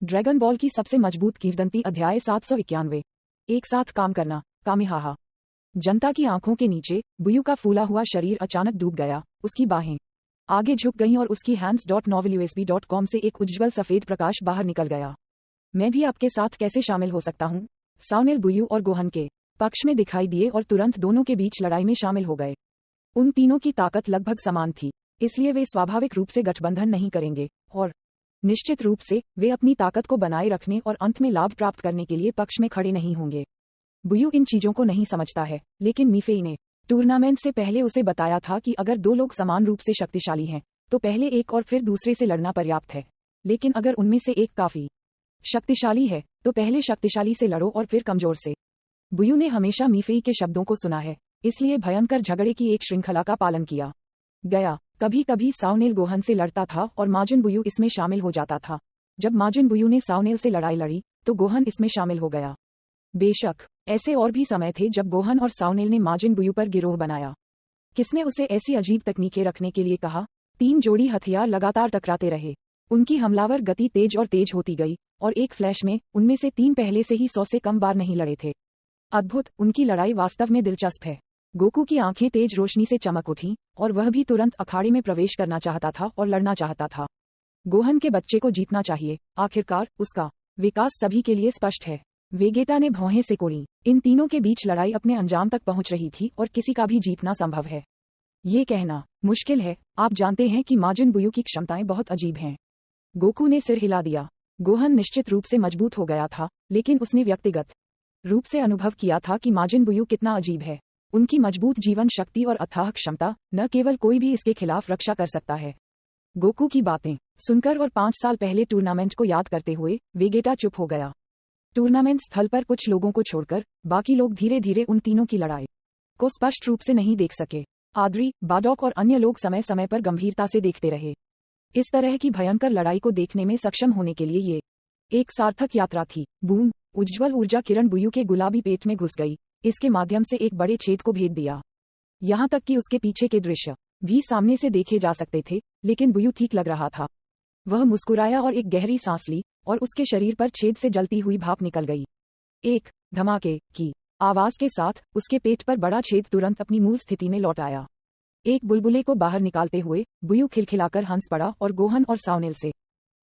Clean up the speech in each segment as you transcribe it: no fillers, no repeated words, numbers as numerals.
Dragon ball की सबसे मजबूत किंवदंती अध्याय 791। एक साथ काम करना, कामेहाहा। जनता की आंखों के नीचे बुयू का फूला हुआ शरीर अचानक डूब गया, उसकी बाहें आगे झुक गईं और उसकी hands.novelUSB.com से एक उज्ज्वल सफेद प्रकाश बाहर निकल गया। मैं भी आपके साथ कैसे शामिल हो सकता हूँ? सावनेल बुयू और गोहन के पक्ष में दिखाई दिए और तुरंत दोनों के बीच लड़ाई में शामिल हो गए। उन तीनों की ताकत लगभग समान थी, इसलिए वे स्वाभाविक रूप से गठबंधन नहीं करेंगे और निश्चित रूप से वे अपनी ताकत को बनाए रखने और अंत में लाभ प्राप्त करने के लिए पक्ष में खड़े नहीं होंगे। बुयू इन चीजों को नहीं समझता है, लेकिन मीफेई ने टूर्नामेंट से पहले उसे बताया था कि अगर दो लोग समान रूप से शक्तिशाली हैं, तो पहले एक और फिर दूसरे से लड़ना पर्याप्त है। लेकिन अगर उनमें से एक काफी शक्तिशाली है, तो पहले शक्तिशाली से लड़ो और फिर कमजोर से। बुयू ने हमेशा मीफेई के शब्दों को सुना है, इसलिए भयंकर झगड़े की एक श्रृंखला का पालन किया गया। कभी कभी सावनेल गोहन से लड़ता था और माजिन बुयू इसमें शामिल हो जाता था। जब माजिन बुयू ने सावनेल से लड़ाई लड़ी, तो गोहन इसमें शामिल हो गया। बेशक ऐसे और भी समय थे जब गोहन और सावनेल ने माजिन बुयू पर गिरोह बनाया। किसने उसे ऐसी अजीब तकनीकें रखने के लिए कहा? 3 जोड़ी हथियार लगातार टकराते रहे। उनकी हमलावर गति तेज और तेज होती गई और एक फ्लैश में उनमें से 3 पहले से ही 100 से कम बार नहीं लड़े थे। अद्भुत, उनकी लड़ाई वास्तव में दिलचस्प है। गोकू की आंखें तेज रोशनी से चमक उठीं और वह भी तुरंत अखाड़े में प्रवेश करना चाहता था और लड़ना चाहता था। गोहन के बच्चे को जीतना चाहिए, आखिरकार उसका विकास सभी के लिए स्पष्ट है। वेगेटा ने भौहें सिकोड़ी। इन तीनों के बीच लड़ाई अपने अंजाम तक पहुंच रही थी और किसी का भी जीतना संभव है, ये कहना मुश्किल है। आप जानते हैं कि माजिन बुयू की क्षमताएं बहुत अजीब हैं। गोकू ने सिर हिला दिया। गोहन निश्चित रूप से मजबूत हो गया था, लेकिन उसने व्यक्तिगत रूप से अनुभव किया था कि माजिन बुयू कितना अजीब है। उनकी मजबूत जीवन शक्ति और अथाह क्षमता, न केवल कोई भी इसके खिलाफ रक्षा कर सकता है। गोकू की बातें सुनकर और 5 साल पहले टूर्नामेंट को याद करते हुए वेगेटा चुप हो गया। टूर्नामेंट स्थल पर कुछ लोगों को छोड़कर बाकी लोग धीरे धीरे उन तीनों की लड़ाई को स्पष्ट रूप से नहीं देख सके। आद्री, बाडॉक और अन्य लोग समय समय पर गंभीरता से देखते रहे। इस तरह की भयंकर लड़ाई को देखने में सक्षम होने के लिए ये एक सार्थक यात्रा थी। बूम! उज्ज्वल ऊर्जा किरण बुयू के गुलाबी पेट में घुस गई। इसके माध्यम से एक बड़े छेद को भेद दिया। यहाँ तक कि उसके पीछे के दृश्य भी सामने से देखे जा सकते थे, लेकिन बुयू ठीक लग रहा था। वह मुस्कुराया और एक गहरी सांस ली और उसके शरीर पर छेद से जलती हुई भाप निकल गई। एक धमाके की आवाज के साथ उसके पेट पर बड़ा छेद तुरंत अपनी मूल स्थिति में लौट आया। एक बुलबुले को बाहर निकालते हुए बुयू खिलखिलाकर हंस पड़ा और गोहन और सावनेल से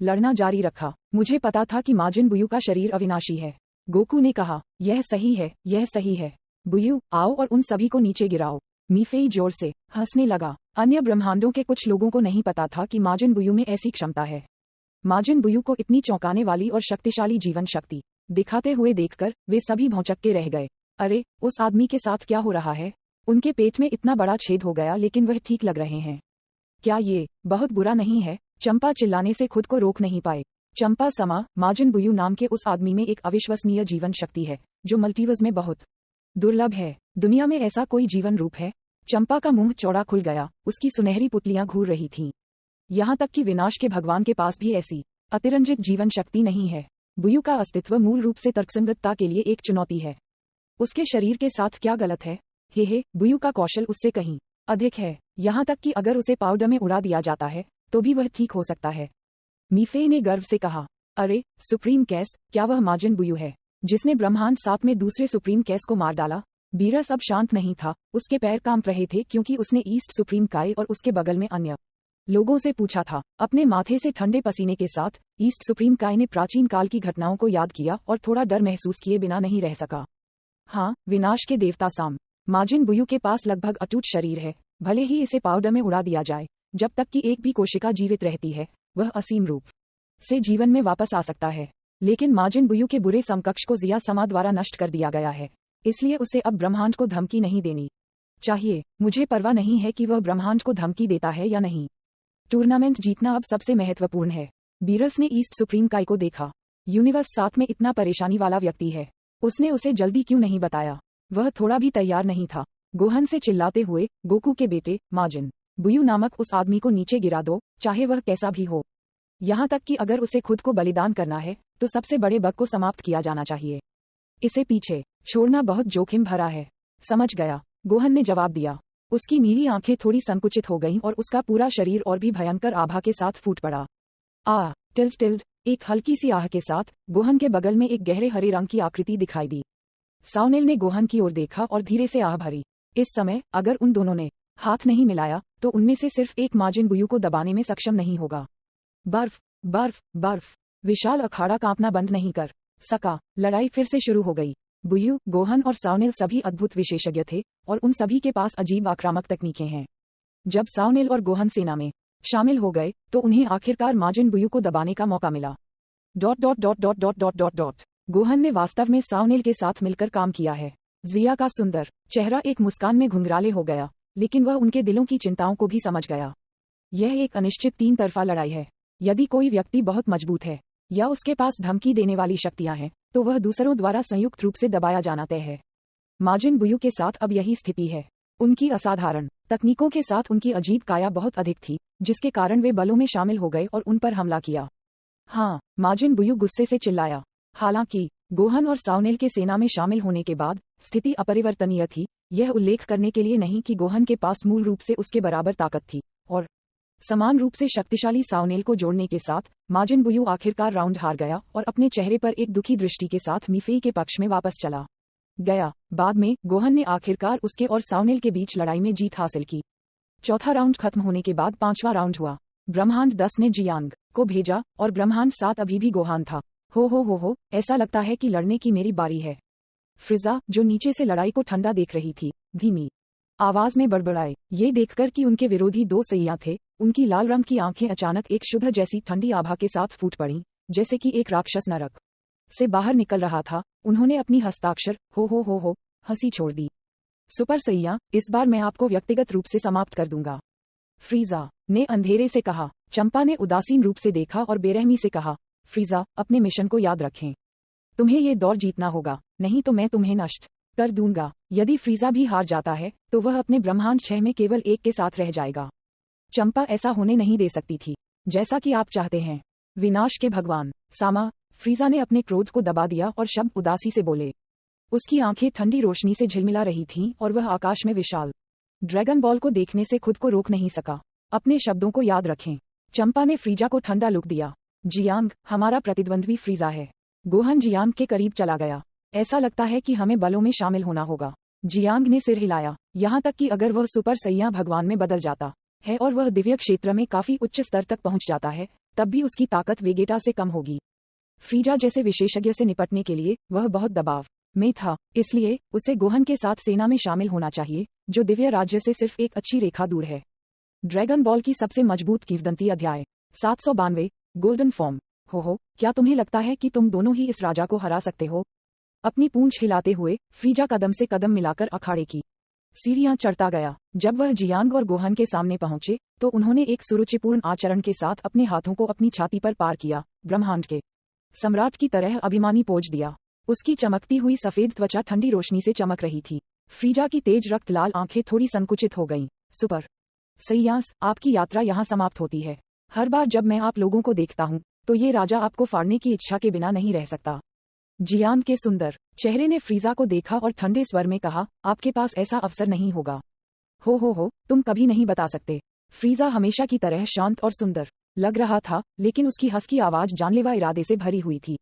लड़ना जारी रखा। मुझे पता था कि माजिन बुयू का शरीर अविनाशी है, गोकू ने कहा। यह सही है, यह सही है। बुयू, आओ और उन सभी को नीचे गिराओ। मीफेई जोर से हंसने लगा। अन्य ब्रह्मांडों के कुछ लोगों को नहीं पता था कि माजिन बुयू में ऐसी क्षमता है। माजिन बुयू को इतनी चौंकाने वाली और शक्तिशाली जीवन शक्ति दिखाते हुए देखकर वे सभी भौंचक्के रह गए। अरे, उस आदमी के साथ क्या हो रहा है? उनके पेट में इतना बड़ा छेद हो गया, लेकिन वह ठीक लग रहे हैं। क्या ये बहुत बुरा नहीं है? चंपा चिल्लाने से खुद को रोक नहीं पाए। चंपा समा, माजिन बुयू नाम के उस आदमी में एक अविश्वसनीय जीवन शक्ति है, जो मल्टीवर्स में बहुत दुर्लभ है। दुनिया में ऐसा कोई जीवन रूप है? चंपा का मुंह चौड़ा खुल गया, उसकी सुनहरी पुतलियां घूर रही थीं। यहाँ तक कि विनाश के भगवान के पास भी ऐसी अतिरंजित जीवन शक्ति नहीं है। बुयू का अस्तित्व मूल रूप से तर्कसंगतता के लिए एक चुनौती है। उसके शरीर के साथ क्या गलत है? हे, बुयू का कौशल उससे कहीं अधिक है। यहाँ तक कि अगर उसे पाउडर में उड़ा दिया जाता है, तो भी वह ठीक हो सकता है। मीफेई ने गर्व से कहा। अरे, सुप्रीम कैस, क्या वह माजिन बुयू है जिसने ब्रह्मांड 7 में दूसरे सुप्रीम कैस को मार डाला? बीरस अब शांत नहीं था। उसके पैर कांप रहे थे क्योंकि उसने ईस्ट सुप्रीम काय और उसके बगल में अन्य लोगों से पूछा था। अपने माथे से ठंडे पसीने के साथ ईस्ट सुप्रीम काय ने प्राचीन काल की घटनाओं को याद किया और थोड़ा डर महसूस किए बिना नहीं रह सका। हाँ, विनाश के देवता साम, माजिन बुयू के पास लगभग अटूट शरीर है। भले ही इसे पाउडर में उड़ा दिया जाए, जब तक कि एक भी कोशिका जीवित रहती है, वह असीम रूप से जीवन में वापस आ सकता है। लेकिन माजिन बुयू के बुरे समकक्ष को जिया समा द्वारा नष्ट कर दिया गया है, इसलिए उसे अब ब्रह्मांड को धमकी नहीं देनी चाहिए। मुझे परवाह नहीं है कि वह ब्रह्मांड को धमकी देता है या नहीं। टूर्नामेंट जीतना अब सबसे महत्वपूर्ण है। बीरस ने ईस्ट सुप्रीम काय को देखा। यूनिवर्स 7 में इतना परेशानी वाला व्यक्ति है, उसने उसे जल्दी क्यों नहीं बताया? वह थोड़ा भी तैयार नहीं था। गोहन से चिल्लाते हुए, गोकू के बेटे, माजिन बुयू नामक उस आदमी को नीचे गिरा दो, चाहे वह कैसा भी हो। यहाँ तक कि अगर उसे खुद को बलिदान करना है, तो सबसे बड़े बग को समाप्त किया जाना चाहिए। इसे पीछे छोड़ना बहुत जोखिम भरा है। समझ गया, गोहन ने जवाब दिया। उसकी नीली आंखें थोड़ी संकुचित हो गईं और उसका पूरा शरीर और भी भयंकर आभा के साथ फूट पड़ा। टिल्ड टिल्ड, एक हल्की सी आह के साथ गोहन के बगल में एक गहरे हरे रंग की आकृति दिखाई दी। सावनेल ने गोहन की ओर देखा और धीरे से आह भरी। इस समय अगर उन दोनों ने हाथ नहीं मिलाया तो उनमें से सिर्फ एक माजिन बुयू को दबाने में सक्षम नहीं होगा। बर्फ, बर्फ, बर्फ। विशाल अखाड़ा कांपना बंद नहीं कर सका। लड़ाई फिर से शुरू हो गई। बुयू, गोहन और सावनेल सभी अद्भुत विशेषज्ञ थे और उन सभी के पास अजीब आक्रामक तकनीकें हैं। जब सावनेल और गोहन सेना में शामिल हो गए तो उन्हें आखिरकार माजिन बुयू को दबाने का मौका मिला। Dot dot dot dot dot dot dot dot. Gohan ने वास्तव में सावनेल के साथ मिलकर काम किया है। जिया का सुंदर चेहरा एक मुस्कान में घुंघराले हो गया, लेकिन वह उनके दिलों की चिंताओं को भी समझ गया। यह एक अनिश्चित तीन तरफा लड़ाई है। यदि कोई व्यक्ति बहुत मजबूत है या उसके पास धमकी देने वाली शक्तियां हैं तो वह दूसरों द्वारा संयुक्त रूप से दबाया जाना तय है। माजिन बुयू के साथ अब यही स्थिति है। उनकी असाधारण तकनीकों के साथ उनकी अजीब काया बहुत अधिक थी, जिसके कारण वे बलों में शामिल हो गए और उन पर हमला किया। हाँ, माजिन बुयू गुस्से से चिल्लाया। हालांकि गोहन और सावनेल के सेना में शामिल होने के बाद स्थिति अपरिवर्तनीय थी, यह उल्लेख करने के लिए नहीं कि गोहन के पास मूल रूप से उसके बराबर ताकत थी और समान रूप से शक्तिशाली सावनेल को जोड़ने के साथ माजिन बुयू आखिरकार राउंड हार गया और अपने चेहरे पर एक दुखी दृष्टि के साथ मीफेई के पक्ष में वापस चला गया। बाद में गोहन ने आखिरकार उसके और सावनेल के बीच लड़ाई में जीत हासिल की। चौथा राउंड खत्म होने के बाद पांचवा राउंड हुआ। ब्रह्मांड 10 ने जियांग को भेजा और ब्रह्मांड 7 अभी भी गोहान था। हो, ऐसा लगता है कि लड़ने की मेरी बारी है। फ्रिजा, जो नीचे से लड़ाई को ठंडा देख रही थी, धीमी आवाज में बड़बड़ाए। ये देखकर कि उनके विरोधी दो सैया थे, उनकी लाल रंग की आंखें अचानक एक शुद्ध जैसी ठंडी आभा के साथ फूट पड़ीं, जैसे कि एक राक्षस नरक से बाहर निकल रहा था। उन्होंने अपनी हस्ताक्षर हो हंसी छोड़ दी। सुपर सैया, इस बार मैं आपको व्यक्तिगत रूप से समाप्त कर दूंगा, फ्रीजा ने अंधेरे से कहा। चंपा ने उदासीन रूप से देखा और बेरहमी से कहा, फ्रीजा, अपने मिशन को याद रखें। तुम्हें ये दौर जीतना होगा, नहीं तो मैं तुम्हें नष्ट कर दूंगा। यदि फ्रीजा भी हार जाता है तो वह अपने ब्रह्मांड 6 में केवल एक के साथ रह जाएगा। चंपा ऐसा होने नहीं दे सकती थी, जैसा कि आप चाहते हैं। विनाश के भगवान सामा, फ्रीजा ने अपने क्रोध को दबा दिया और शब्द उदासी से बोले। उसकी आंखें ठंडी रोशनी से झिलमिला रही थीं और वह आकाश में विशाल ड्रैगन बॉल को देखने से खुद को रोक नहीं सका। अपने शब्दों को याद रखें। चंपा ने फ्रीजा को ठंडा लुक दिया। जियांग, हमारा प्रतिद्वंद्वी फ्रीजा है। गोहन जियांग के करीब चला गया। ऐसा लगता है कि हमें बलों में शामिल होना होगा। जियांग ने सिर हिलाया। यहाँ तक कि अगर वह सुपर सैया भगवान में बदल जाता है और वह दिव्य क्षेत्र में काफी उच्च स्तर तक पहुंच जाता है, तब भी उसकी ताकत वेगेटा से कम होगी। फ्रीजा जैसे विशेषज्ञ से निपटने के लिए वह बहुत दबाव में था, इसलिए उसे गोहन के साथ सेना में शामिल होना चाहिए, जो दिव्य राज्य से सिर्फ एक अच्छी रेखा दूर है। ड्रैगन बॉल की सबसे मजबूत किंवदंती अध्याय 792 गोल्डन फॉर्म। हो, क्या तुम्हें लगता है कि तुम दोनों ही इस राजा को हरा सकते हो? अपनी पूंछ हिलाते हुए फ्रीजा कदम से कदम मिलाकर अखाड़े की सीढ़ियां चढ़ता गया। जब वह जियांग और गोहन के सामने पहुंचे तो उन्होंने एक सुरुचिपूर्ण आचरण के साथ अपने हाथों को अपनी छाती पर पार किया, ब्रह्मांड के सम्राट की तरह अभिमानी पोज दिया। उसकी चमकती हुई सफेद त्वचा ठंडी रोशनी से चमक रही थी। फ्रीजा की तेज रक्त लाल आंखें थोड़ी संकुचित हो गईं। सुपर सैयास, आपकी यात्रा यहाँ समाप्त होती है। हर बार जब मैं आप लोगों को देखता हूँ तो ये राजा आपको फाड़ने की इच्छा के बिना नहीं रह सकता। जियांग के सुंदर चेहरे ने फ्रीजा को देखा और ठंडे स्वर में कहा, आपके पास ऐसा अवसर नहीं होगा। हो, तुम कभी नहीं बता सकते। फ्रीजा हमेशा की तरह शांत और सुंदर लग रहा था, लेकिन उसकी हंसकी आवाज जानलेवा इरादे से भरी हुई थी।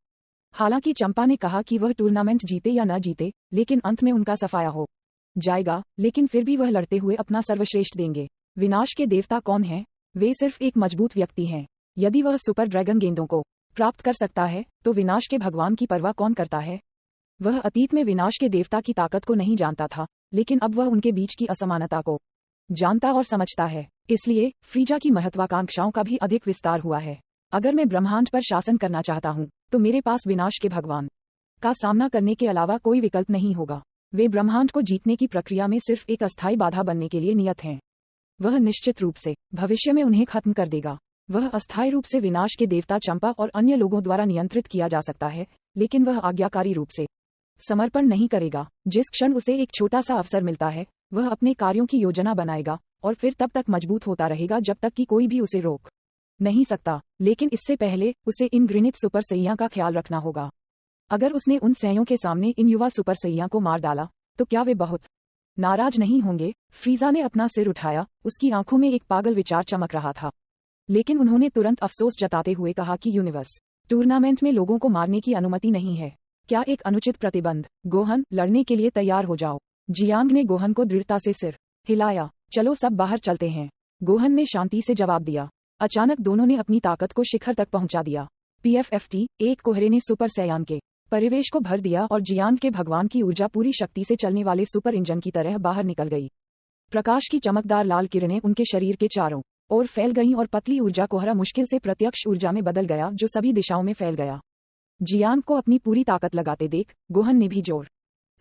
हालांकि चंपा ने कहा कि वह टूर्नामेंट जीते या न जीते, लेकिन अंत में उनका सफाया हो जाएगा, लेकिन फिर भी वह लड़ते हुए अपना सर्वश्रेष्ठ देंगे। विनाश के देवता कौन हैं? वे सिर्फ एक मजबूत व्यक्ति हैं। यदि वह सुपर ड्रैगन गेंदों को प्राप्त कर सकता है तो विनाश के भगवान की परवाह कौन करता है? वह अतीत में विनाश के देवता की ताकत को नहीं जानता था, लेकिन अब वह उनके बीच की असमानता को जानता और समझता है। इसलिए फ्रीजा की महत्वाकांक्षाओं का भी अधिक विस्तार हुआ है। अगर मैं ब्रह्मांड पर शासन करना चाहता हूँ तो मेरे पास विनाश के भगवान का सामना करने के अलावा कोई विकल्प नहीं होगा। वे ब्रह्मांड को जीतने की प्रक्रिया में सिर्फ एक अस्थायी बाधा बनने के लिए नियत हैं। वह निश्चित रूप से भविष्य में उन्हें खत्म कर देगा। वह अस्थायी रूप से विनाश के देवता चंपा और अन्य लोगों द्वारा नियंत्रित किया जा सकता है, लेकिन वह आज्ञाकारी रूप से समर्पण नहीं करेगा। जिस क्षण उसे एक छोटा सा अवसर मिलता है, वह अपने कार्यों की योजना बनाएगा और फिर तब तक मजबूत होता रहेगा जब तक कि कोई भी उसे रोक नहीं सकता। लेकिन इससे पहले उसे इन घृणित सुपर सैया का ख्याल रखना होगा। अगर उसने उन सैयों के सामने इन युवा सुपर सैया को मार डाला तो क्या वे बहुत नाराज नहीं होंगे? फ्रीजा ने अपना सिर उठाया। उसकी आंखों में एक पागल विचार चमक रहा था, लेकिन उन्होंने तुरंत अफसोस जताते हुए कहा कि यूनिवर्स टूर्नामेंट में लोगों को मारने की अनुमति नहीं है। क्या एक अनुचित प्रतिबंध? गोहन, लड़ने के लिए तैयार हो जाओ। जियांग ने गोहन को दृढ़ता से सिर हिलाया। चलो सब बाहर चलते हैं। गोहन ने शांति से जवाब दिया। अचानक दोनों ने अपनी ताकत को शिखर तक पहुंचा दिया। PFFT, एक कोहरे ने सुपर सैयान के परिवेश को भर दिया और जियांग के भगवान की ऊर्जा पूरी शक्ति से चलने वाले सुपर इंजन की तरह बाहर निकल गई। प्रकाश की चमकदार लाल किरणें उनके शरीर के चारों ओर फैल गईं और पतली ऊर्जा कोहरा मुश्किल से प्रत्यक्ष ऊर्जा में बदल गया जो सभी दिशाओं में फैल गया। जियांग को अपनी पूरी ताकत लगाते देख गोहन ने भी जोर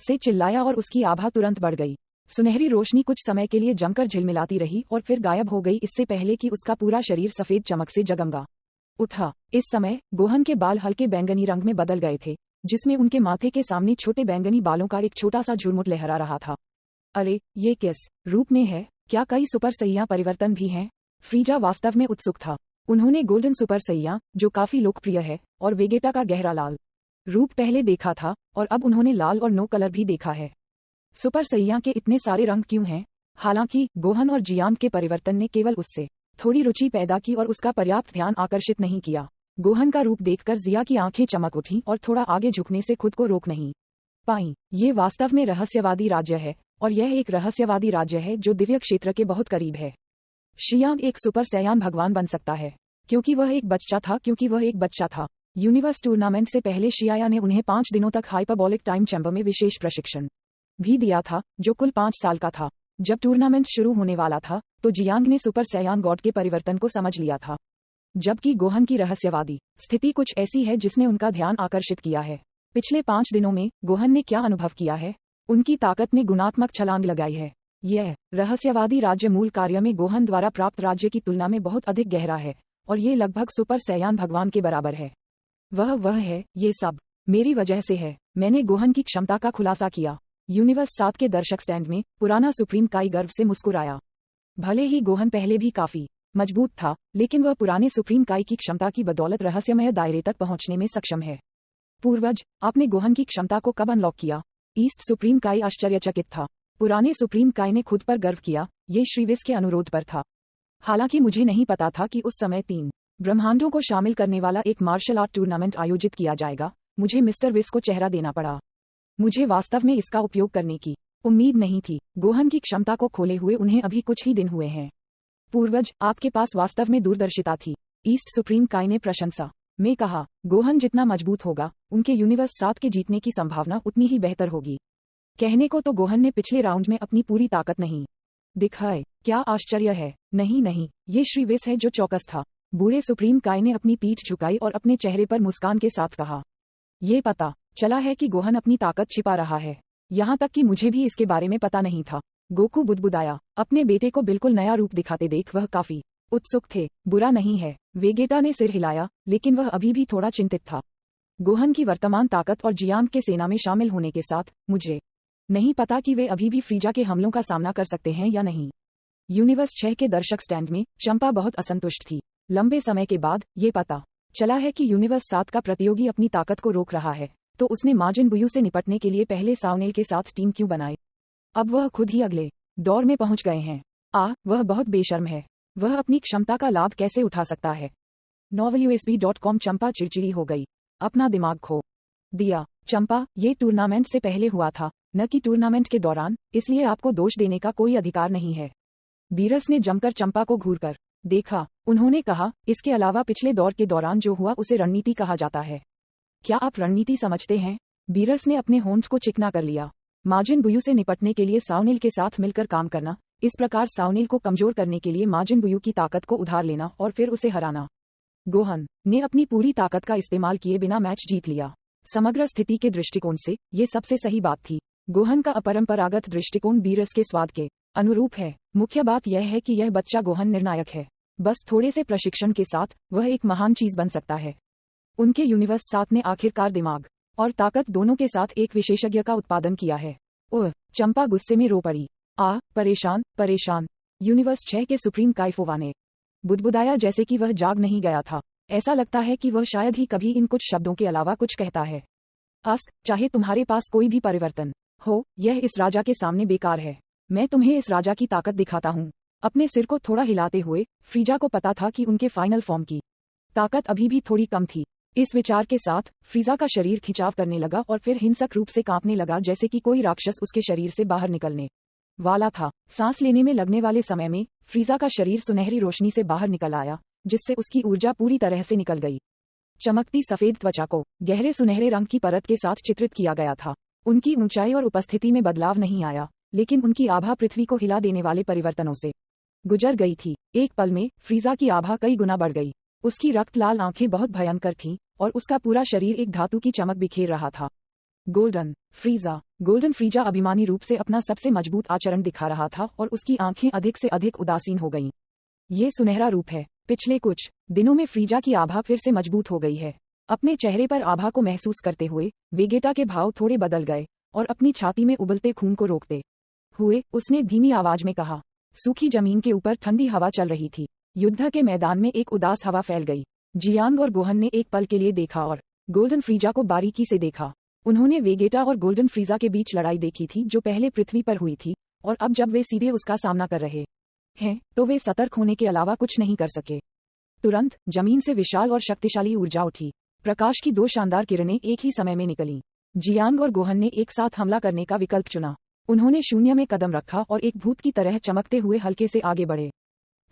से चिल्लाया और उसकी आभा तुरंत बढ़ गई। सुनहरी रोशनी कुछ समय के लिए जमकर झिलमिलाती रही और फिर गायब हो गई, इससे पहले कि उसका पूरा शरीर सफेद चमक से जगमगा उठा। इस समय गोहन के बाल हल्के बैंगनी रंग में बदल गए थे, जिसमें उनके माथे के सामने छोटे बैंगनी बालों का एक छोटा सा झुरमुट लहरा रहा था। अरे, ये किस रूप में है? क्या कई सुपर सैया परिवर्तन भी हैं? फ्रीजा वास्तव में उत्सुक था। उन्होंने गोल्डन सुपर सैया, जो काफी लोकप्रिय है, और वेगेटा का गहरा लाल रूप पहले देखा था, और अब उन्होंने लाल और नो कलर भी देखा है। सुपर सैया के इतने सारे रंग क्यों हैं? हालांकि गोहन और जियांग के परिवर्तन ने केवल उससे थोड़ी रुचि पैदा की और उसका पर्याप्त ध्यान आकर्षित नहीं किया। गोहन का रूप देखकर जिया की आंखें चमक उठीं और थोड़ा आगे झुकने से खुद को रोक नहीं पाई। ये वास्तव में रहस्यवादी राज्य है, और यह एक रहस्यवादी राज्य है जो दिव्य क्षेत्र के बहुत करीब है। शियांग एक सुपर सैयान भगवान बन सकता है क्योंकि वह एक बच्चा था। यूनिवर्स टूर्नामेंट से पहले शियाया ने उन्हें 5 दिनों तक हाइपरबोलिक टाइम चैम्बर में विशेष प्रशिक्षण भी दिया था, जो कुल 5 साल का था। जब टूर्नामेंट शुरू होने वाला था तो जियांग ने सुपर सैयान गॉड के परिवर्तन को समझ लिया था, जबकि गोहन की रहस्यवादी स्थिति कुछ ऐसी है जिसने उनका ध्यान आकर्षित किया है। पिछले 5 दिनों में गोहन ने क्या अनुभव किया है? उनकी ताकत ने गुणात्मक छलांग लगाई है। यह रहस्यवादी राज्य मूल कार्य में गोहन द्वारा प्राप्त राज्य की तुलना में बहुत अधिक गहरा है, और ये लगभग सुपर सैयान भगवान के बराबर है। वह है, ये सब मेरी वजह से है। मैंने गोहन की क्षमता का खुलासा किया। यूनिवर्स 7 के दर्शक स्टैंड में पुराना सुप्रीम काई गर्व से मुस्कुराया। भले ही गोहन पहले भी काफी मजबूत था, लेकिन वह पुराने सुप्रीम काई की क्षमता की बदौलत रहस्यमय दायरे तक पहुंचने में सक्षम है। पूर्वज, आपने गोहन की क्षमता को कब अनलॉक किया? ईस्ट सुप्रीम काई आश्चर्यचकित था। पुराने सुप्रीम काई ने खुद पर गर्व किया। ये श्रीविस के अनुरोध पर था। हालांकि मुझे नहीं पता था कि उस समय 3 ब्रह्मांडों को शामिल करने वाला एक मार्शल आर्ट टूर्नामेंट आयोजित किया जाएगा। मुझे मिस्टर विस को चेहरा देना पड़ा। मुझे वास्तव में इसका उपयोग करने की उम्मीद नहीं थी। गोहन की क्षमता को खोले हुए उन्हें अभी कुछ ही दिन हुए हैं। पूर्वज, आपके पास वास्तव में दूरदर्शिता थी, ईस्ट सुप्रीम काई ने प्रशंसा में कहा। गोहन जितना मजबूत होगा, उनके यूनिवर्स 7 के जीतने की संभावना उतनी ही बेहतर होगी। कहने को तो गोहन ने पिछले राउंड में अपनी पूरी ताकत नहीं दिखाए। क्या आश्चर्य है? नहीं, ये श्रीविस है जो चौकस था। बूढ़े सुप्रीम काई ने अपनी पीठ झुकाई और अपने चेहरे पर मुस्कान के साथ कहा, ये पता चला है कि गोहन अपनी ताकत छिपा रहा है। यहाँ तक कि मुझे भी इसके बारे में पता नहीं था। गोकू बुदबुदाया। अपने बेटे को बिल्कुल नया रूप दिखाते देख वह काफी उत्सुक थे। बुरा नहीं है, वेगेटा ने सिर हिलाया, लेकिन वह अभी भी थोड़ा चिंतित था। गोहन की वर्तमान ताकत और जियांग के सेना में शामिल होने के साथ मुझे नहीं पता कि वे अभी भी फ्रीजा के हमलों का सामना कर सकते हैं या नहीं। यूनिवर्स 6 के दर्शक स्टैंड में चंपा बहुत असंतुष्ट थी। लंबे समय के बाद ये पता चला है कि यूनिवर्स 7 का प्रतियोगी अपनी ताकत को रोक रहा है, तो उसने माजिन बुयू से निपटने के लिए पहले सावनेल के साथ टीम क्यों बनाई? अब वह खुद ही अगले दौर में पहुंच गए हैं। वह बहुत बेशर्म है। वह अपनी क्षमता का लाभ कैसे उठा सकता है? novelUSB.com। चंपा चिड़चिड़ी हो गई। अपना दिमाग खो दिया। चंपा, ये टूर्नामेंट से पहले हुआ था, न कि टूर्नामेंट के दौरान, इसलिए आपको दोष देने का कोई अधिकार नहीं है। बीरस ने जमकर चंपा को घूरकर देखा। उन्होंने कहा, इसके अलावा पिछले दौर के दौरान जो हुआ उसे रणनीति कहा जाता है। क्या आप रणनीति समझते हैं? बीरस ने अपने होंठ को चिकना कर लिया। माजिन बुयू से निपटने के लिए सावनेल के साथ मिलकर काम करना, इस प्रकार सावनेल को कमजोर करने के लिए माजिन बुयू की ताकत को उधार लेना और फिर उसे हराना। गोहन ने अपनी पूरी ताकत का इस्तेमाल किए बिना मैच जीत लिया। समग्र स्थिति के दृष्टिकोण से ये सबसे सही बात थी। गोहन का अपरंपरागत दृष्टिकोण बीरस के स्वाद के अनुरूप है। मुख्य बात यह है कि यह बच्चा गोहन निर्णायक है। बस थोड़े से प्रशिक्षण के साथ वह एक महान चीज बन सकता है। उनके यूनिवर्स 7 ने आखिरकार दिमाग और ताकत दोनों के साथ एक विशेषज्ञ का उत्पादन किया है। चंपा गुस्से में रो पड़ी। परेशान। यूनिवर्स 6 के सुप्रीम काइफोवा ने बुदबुदाया, जैसे कि वह जाग नहीं गया था। ऐसा लगता है कि वह शायद ही कभी इन कुछ शब्दों के अलावा कुछ कहता है। चाहे तुम्हारे पास कोई भी परिवर्तन हो, यह इस राजा के सामने बेकार है। मैं तुम्हें इस राजा की ताकत दिखाता हूँ। अपने सिर को थोड़ा हिलाते हुए फ्रीजा को पता था कि उनके फाइनल फॉर्म की ताकत अभी भी थोड़ी कम थी। इस विचार के साथ फ्रीजा का शरीर खिंचाव करने लगा और फिर हिंसक रूप से कांपने लगा, जैसे कि कोई राक्षस उसके शरीर से बाहर निकलने वाला था। सांस लेने में लगने वाले समय में फ्रीजा का शरीर सुनहरी रोशनी से बाहर निकल आया, जिससे उसकी ऊर्जा पूरी तरह से निकल गई। चमकती सफेद त्वचा को गहरे सुनहरे रंग की परत के साथ चित्रित किया गया था। उनकी ऊंचाई और उपस्थिति में बदलाव नहीं आया, लेकिन उनकी आभा पृथ्वी को हिला देने वाले परिवर्तनों से गुजर गई थी। एक पल में फ्रीजा की आभा कई गुना बढ़ गई। उसकी रक्त लाल आंखें बहुत भयंकर थीं और उसका पूरा शरीर एक धातु की चमक बिखेर रहा था। गोल्डन फ्रीजा अभिमानी रूप से अपना सबसे मजबूत आचरण दिखा रहा था और उसकी आंखें अधिक से अधिक उदासीन हो गईं। ये सुनहरा रूप है। पिछले कुछ दिनों में फ्रीजा की आभा फिर से मजबूत हो गई है। अपने चेहरे पर आभा को महसूस करते हुए वेगेटा के भाव थोड़े बदल गए और अपनी छाती में उबलते खून को रोकते हुए उसने धीमी आवाज में कहा। सूखी जमीन के ऊपर ठंडी हवा चल रही थी। युद्ध के मैदान में एक उदास हवा फैल गई। जियांग और गोहन ने एक पल के लिए देखा और गोल्डन फ्रीजा को बारीकी से देखा। उन्होंने वेगेटा और गोल्डन फ्रीजा के बीच लड़ाई देखी थी, जो पहले पृथ्वी पर हुई थी, और अब जब वे सीधे उसका सामना कर रहे हैं तो वे सतर्क होने के अलावा कुछ नहीं कर सके। तुरंत जमीन से विशाल और शक्तिशाली ऊर्जा उठी। प्रकाश की दो शानदार किरणें एक ही समय में निकलीं। जियांग और गोहन ने एक साथ हमला करने का विकल्प चुना। उन्होंने शून्य में कदम रखा और एक भूत की तरह चमकते हुए हल्के से आगे बढ़े।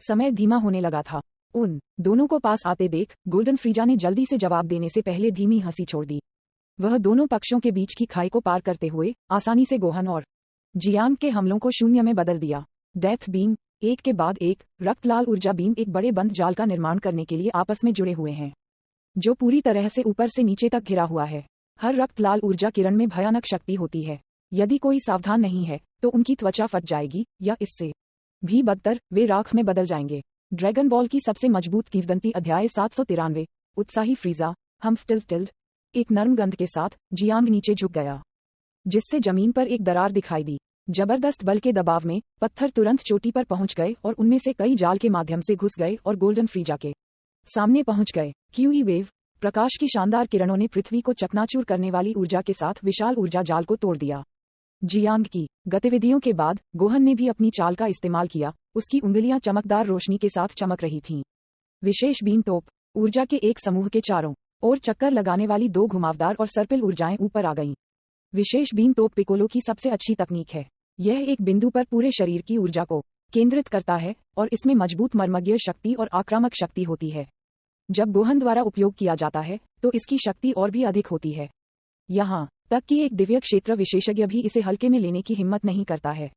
समय धीमा होने लगा था। उन दोनों को पास आते देख गोल्डन फ्रीजा ने जल्दी से जवाब देने से पहले धीमी हंसी छोड़ दी। वह दोनों पक्षों के बीच की खाई को पार करते हुए आसानी से गोहन और जियांग के हमलों को शून्य में बदल दिया। डेथ बीम, एक के बाद एक रक्त लाल ऊर्जा बीम एक बड़े बंद जाल का निर्माण करने के लिए आपस में जुड़े हुए हैं, जो पूरी तरह से ऊपर से नीचे तक घिरा हुआ है। हर रक्त लाल ऊर्जा किरण में भयानक शक्ति होती है। यदि कोई सावधान नहीं है तो उनकी त्वचा फट जाएगी या इससे भी बदतर वे राख में बदल जाएंगे। ड्रैगन बॉल की सबसे मजबूत किंवदंती अध्याय 793। उत्साही फ्रीजा। टिल्ड। एक नरम गंध के साथ जियांग नीचे झुक गया, जिससे जमीन पर एक दरार दिखाई दी। जबरदस्त बल के दबाव में पत्थर तुरंत चोटी पर पहुंच गए और उनमें से कई जाल के माध्यम से घुस गए और गोल्डन फ्रीजा के सामने पहुंच गए। क्यूई वेव, प्रकाश की शानदार किरणों ने पृथ्वी को चकनाचूर करने वाली ऊर्जा के साथ विशाल ऊर्जा जाल को तोड़ दिया। जियांग की गतिविधियों के बाद गोहन ने भी अपनी चाल का इस्तेमाल किया। उसकी उंगलियां चमकदार रोशनी के साथ चमक रही थीं। विशेष बीम तोप, ऊर्जा के एक समूह के चारों ओर चक्कर लगाने वाली दो घुमावदार और सर्पिल ऊर्जाएं ऊपर आ गईं। विशेष बीम तोप पिकोलो की सबसे अच्छी तकनीक है। यह एक बिंदु पर पूरे शरीर की ऊर्जा को केंद्रित करता है और इसमें मजबूत मर्मज्ञ शक्ति और आक्रामक शक्ति होती है। जब गोहन द्वारा उपयोग किया जाता है तो इसकी शक्ति और भी अधिक होती है। यहाँ तक कि एक दिव्य क्षेत्र विशेषज्ञ भी इसे हल्के में लेने की हिम्मत नहीं करता है।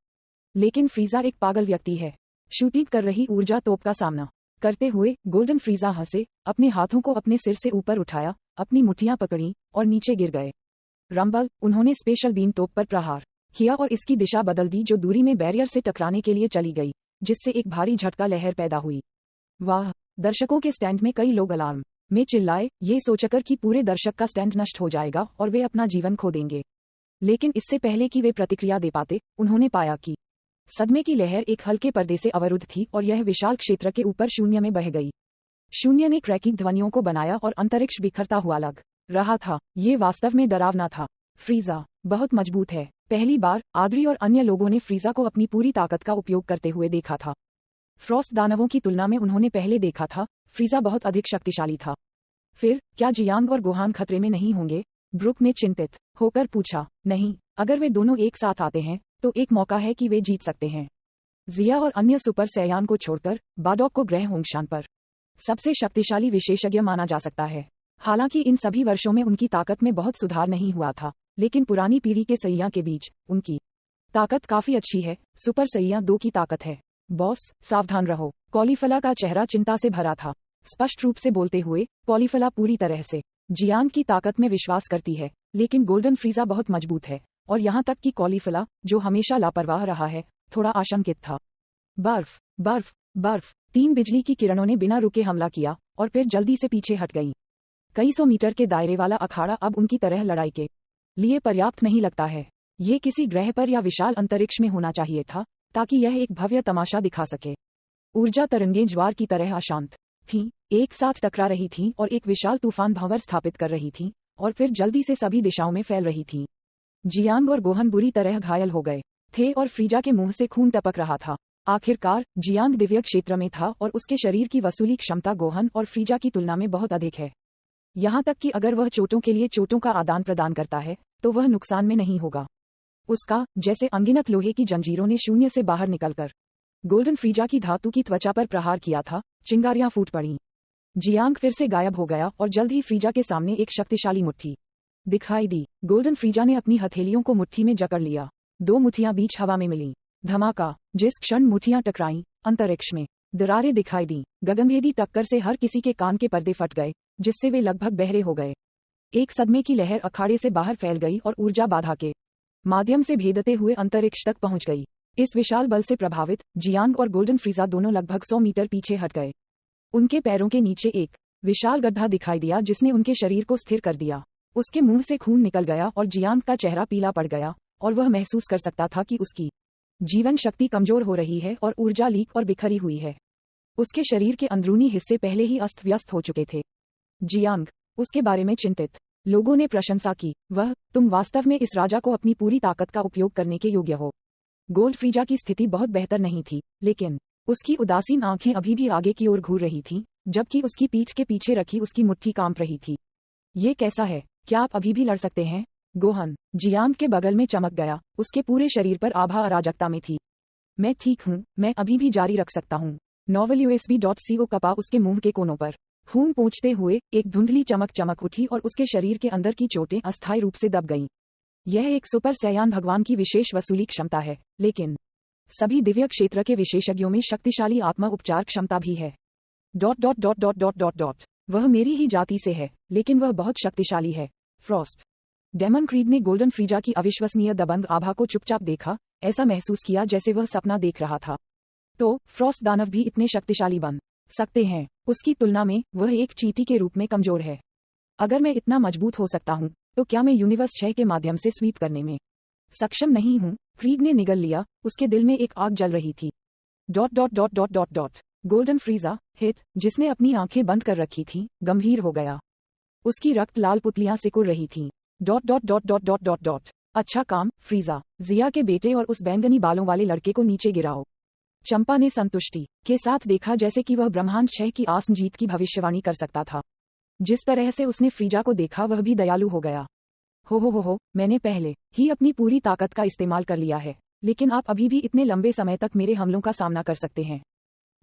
लेकिन फ्रीजा एक पागल व्यक्ति है। शूटिंग कर रही ऊर्जा तोप का सामना करते हुए गोल्डन फ्रीजा हंसे, अपने हाथों को अपने सिर से ऊपर उठाया, अपनी मुट्ठियां पकड़ी और नीचे गिर गए। रंबल, उन्होंने स्पेशल बीम तोप पर प्रहार किया और इसकी दिशा बदल दी, जो दूरी में बैरियर से टकराने के लिए चली गई, जिससे एक भारी झटका लहर पैदा हुई। वाह! दर्शकों के स्टैंड में कई लोग अलार्म में चिल्लाए, ये सोचकर कि पूरे दर्शक का स्टैंड नष्ट हो जाएगा और वे अपना जीवन खो देंगे। लेकिन इससे पहले कि वे प्रतिक्रिया दे पाते, उन्होंने पाया कि सदमे की लहर एक हल्के पर्दे से अवरुद्ध थी और यह विशाल क्षेत्र के ऊपर शून्य में बह गई। शून्य ने क्रैकिंग ध्वनियों को बनाया और अंतरिक्ष बिखरता हुआ लग रहा था। ये वास्तव में डरावना था। फ्रीजा बहुत मजबूत है। पहली बार आद्री और अन्य लोगों ने फ्रीजा को अपनी पूरी ताकत का उपयोग करते हुए देखा था। फ्रॉस्ट दानवों की तुलना में उन्होंने पहले देखा था, फ्रीजा बहुत अधिक शक्तिशाली था। फिर क्या जियांग और गोहान खतरे में नहीं होंगे? ब्रुक ने चिंतित होकर पूछा। नहीं, अगर वे दोनों एक साथ आते हैं तो एक मौका है कि वे जीत सकते हैं। जिया और अन्य सुपर सैयान को छोड़कर बाडॉक को ग्रह होंगशान पर सबसे शक्तिशाली विशेषज्ञ माना जा सकता है। हालांकि इन सभी वर्षों में उनकी ताकत में बहुत सुधार नहीं हुआ था, लेकिन पुरानी पीढ़ी के सैया के बीच उनकी ताकत काफी अच्छी है। सुपर सैया 2 की ताकत है। बॉस, सावधान रहो। कॉलीफला का चेहरा चिंता से भरा था। स्पष्ट रूप से बोलते हुए कॉलीफला पूरी तरह से जियांग की ताकत में विश्वास करती है, लेकिन गोल्डन फ्रीजा बहुत मजबूत है, और यहाँ तक कि कॉलीफला, जो हमेशा लापरवाह रहा है, थोड़ा आशंकित था। बर्फ, बर्फ, बर्फ। 3 बिजली की किरणों ने बिना रुके हमला किया और फिर जल्दी से पीछे हट गईं। कई सौ मीटर के दायरे वाला अखाड़ा अब उनकी तरह लड़ाई के लिए पर्याप्त नहीं लगता है। ये किसी ग्रह पर या विशाल अंतरिक्ष में होना चाहिए था, ताकि यह एक भव्य तमाशा दिखा सके। ऊर्जा तरंगें ज्वार की तरह अशांत थीं, एक साथ टकरा रही थीं और एक विशाल तूफान भंवर स्थापित कर रही थीं, और फिर जल्दी से सभी दिशाओं में फैल रही थीं। जियांग और गोहन बुरी तरह घायल हो गए थे और फ्रीजा के मुंह से खून टपक रहा था। आखिरकार जियांग दिव्य क्षेत्र में था और उसके शरीर की वसूली क्षमता गोहन और फ्रीजा की तुलना में बहुत अधिक है। यहाँ तक कि अगर वह चोटों के लिए चोटों का आदान प्रदान करता है तो वह नुकसान में नहीं होगा। उसका जैसे अनगिनत लोहे की जंजीरों ने शून्य से बाहर निकलकर गोल्डन फ्रीजा की धातु की त्वचा पर प्रहार किया था। चिंगारियां फूट पड़ीं। जियांग फिर से गायब हो गया और जल्द ही फ्रीजा के सामने एक शक्तिशाली मुट्ठी दिखाई दी। गोल्डन फ्रीजा ने अपनी हथेलियों को मुट्ठी में जकड़ लिया। 2 मुट्ठियां बीच हवा में मिलीं। धमाका। जिस क्षण मुट्ठियां टकराईं, अंतरिक्ष में दरारें दिखाई दी। गगनभेदी टक्कर से हर किसी के कान के पर्दे फट गए, जिससे वे लगभग बहरे हो गए। एक सदमे की लहर अखाड़े से बाहर फैल गई और ऊर्जा बाधा के माध्यम से भेदते हुए अंतरिक्ष तक पहुंच गई। इस विशाल बल से प्रभावित जियांग और गोल्डन फ्रीजा दोनों लगभग 100 मीटर पीछे हट गए। उनके पैरों के नीचे एक विशाल गड्ढा दिखाई दिया जिसने उनके शरीर को स्थिर कर दिया। उसके मुंह से खून निकल गया और जियांग का चेहरा पीला पड़ गया और वह महसूस कर सकता था कि उसकी जीवन शक्ति कमजोर हो रही है और ऊर्जा लीक और बिखरी हुई है। उसके शरीर के अंदरूनी हिस्से पहले ही अस्त व्यस्त हो चुके थे। जियांग उसके बारे में चिंतित। लोगों ने प्रशंसा की, तुम वास्तव में इस राजा को अपनी पूरी ताकत का उपयोग करने के योग्य हो। गोल्ड फ्रीजा की स्थिति बहुत बेहतर नहीं थी, लेकिन उसकी उदासीन आंखें अभी भी आगे की ओर घूर रही थीं, जबकि उसकी पीठ के पीछे रखी उसकी मुट्ठी कांप रही थी। ये कैसा है? क्या आप अभी भी लड़ सकते हैं? गोहन जियांग के बगल में चमक गया। उसके पूरे शरीर पर आभा अराजकता में थी। मैं ठीक हूँ, मैं अभी भी जारी रख सकता हूँ। novelUSB.co कपा उसके मुंह के कोनों पर खून पोंछते हुए एक धुंधली चमक उठी और उसके शरीर के अंदर की चोटें अस्थायी रूप से दब गईं। यह एक सुपर सैयान भगवान की विशेष वसूली क्षमता है, लेकिन सभी दिव्य क्षेत्र के विशेषज्ञों में शक्तिशाली आत्मा उपचार क्षमता भी है। ... वह मेरी ही जाति से है, लेकिन वह बहुत शक्तिशाली है। फ्रॉस्ट डेमन क्रीड ने गोल्डन फ्रीजा की अविश्वसनीय दबंग आभा को चुपचाप देखा, ऐसा महसूस किया जैसे वह सपना देख रहा था। तो फ्रॉस्ट दानव भी इतने शक्तिशाली बन सकते हैं? उसकी तुलना में वह एक चींटी के रूप में कमजोर है। अगर मैं इतना मजबूत हो सकता हूँ, तो क्या मैं यूनिवर्स 6 के माध्यम से स्वीप करने में सक्षम नहीं हूँ? क्रीड ने निगल लिया। उसके दिल में एक आग जल रही थी। ... गोल्डन फ्रीजा हिट, जिसने अपनी आंखें बंद कर रखी थी, गंभीर हो गया। उसकी रक्त लाल पुतलियां सिकुड़ रही थीं। ... अच्छा काम, फ्रीजा। जिया के बेटे और उस बैंगनी बालों वाले लड़के को नीचे गिराओ। चंपा ने संतुष्टि के साथ देखा, जैसे कि वह ब्रह्मांड 6 की आसन जीत की भविष्यवाणी कर सकता था। जिस तरह से उसने फ्रीजा को देखा, वह भी दयालु हो गया। हो, मैंने पहले ही अपनी पूरी ताकत का इस्तेमाल कर लिया है, लेकिन आप अभी भी इतने लंबे समय तक मेरे हमलों का सामना कर सकते हैं।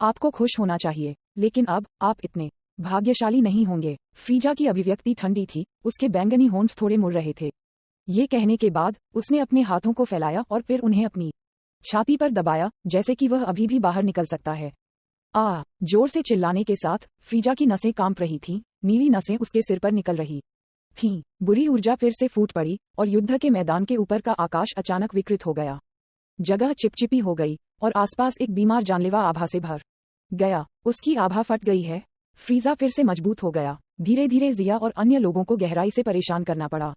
आपको खुश होना चाहिए, लेकिन अब आप इतने भाग्यशाली नहीं होंगे। फ्रीजा की अभिव्यक्ति ठंडी थी, उसके बैंगनी होंठ थोड़े मुड़ रहे थे। ये कहने के बाद उसने अपने हाथों को फैलाया और फिर उन्हें अपनी छाती पर दबाया, जैसे कि वह अभी भी बाहर निकल सकता है। जोर से चिल्लाने के साथ फ्रीजा की नसें कांप रही थीं, नीली नसें उसके सिर पर निकल रही थीं। बुरी ऊर्जा फिर से फूट पड़ी और युद्ध के मैदान के ऊपर का आकाश अचानक विकृत हो गया। जगह चिपचिपी हो गई और आसपास एक बीमार जानलेवा आभा से भर गया। उसकी आभा फट गई है। फ्रीजा फिर से मजबूत हो गया। धीरे धीरे जिया और अन्य लोगों को गहराई से परेशान करना पड़ा।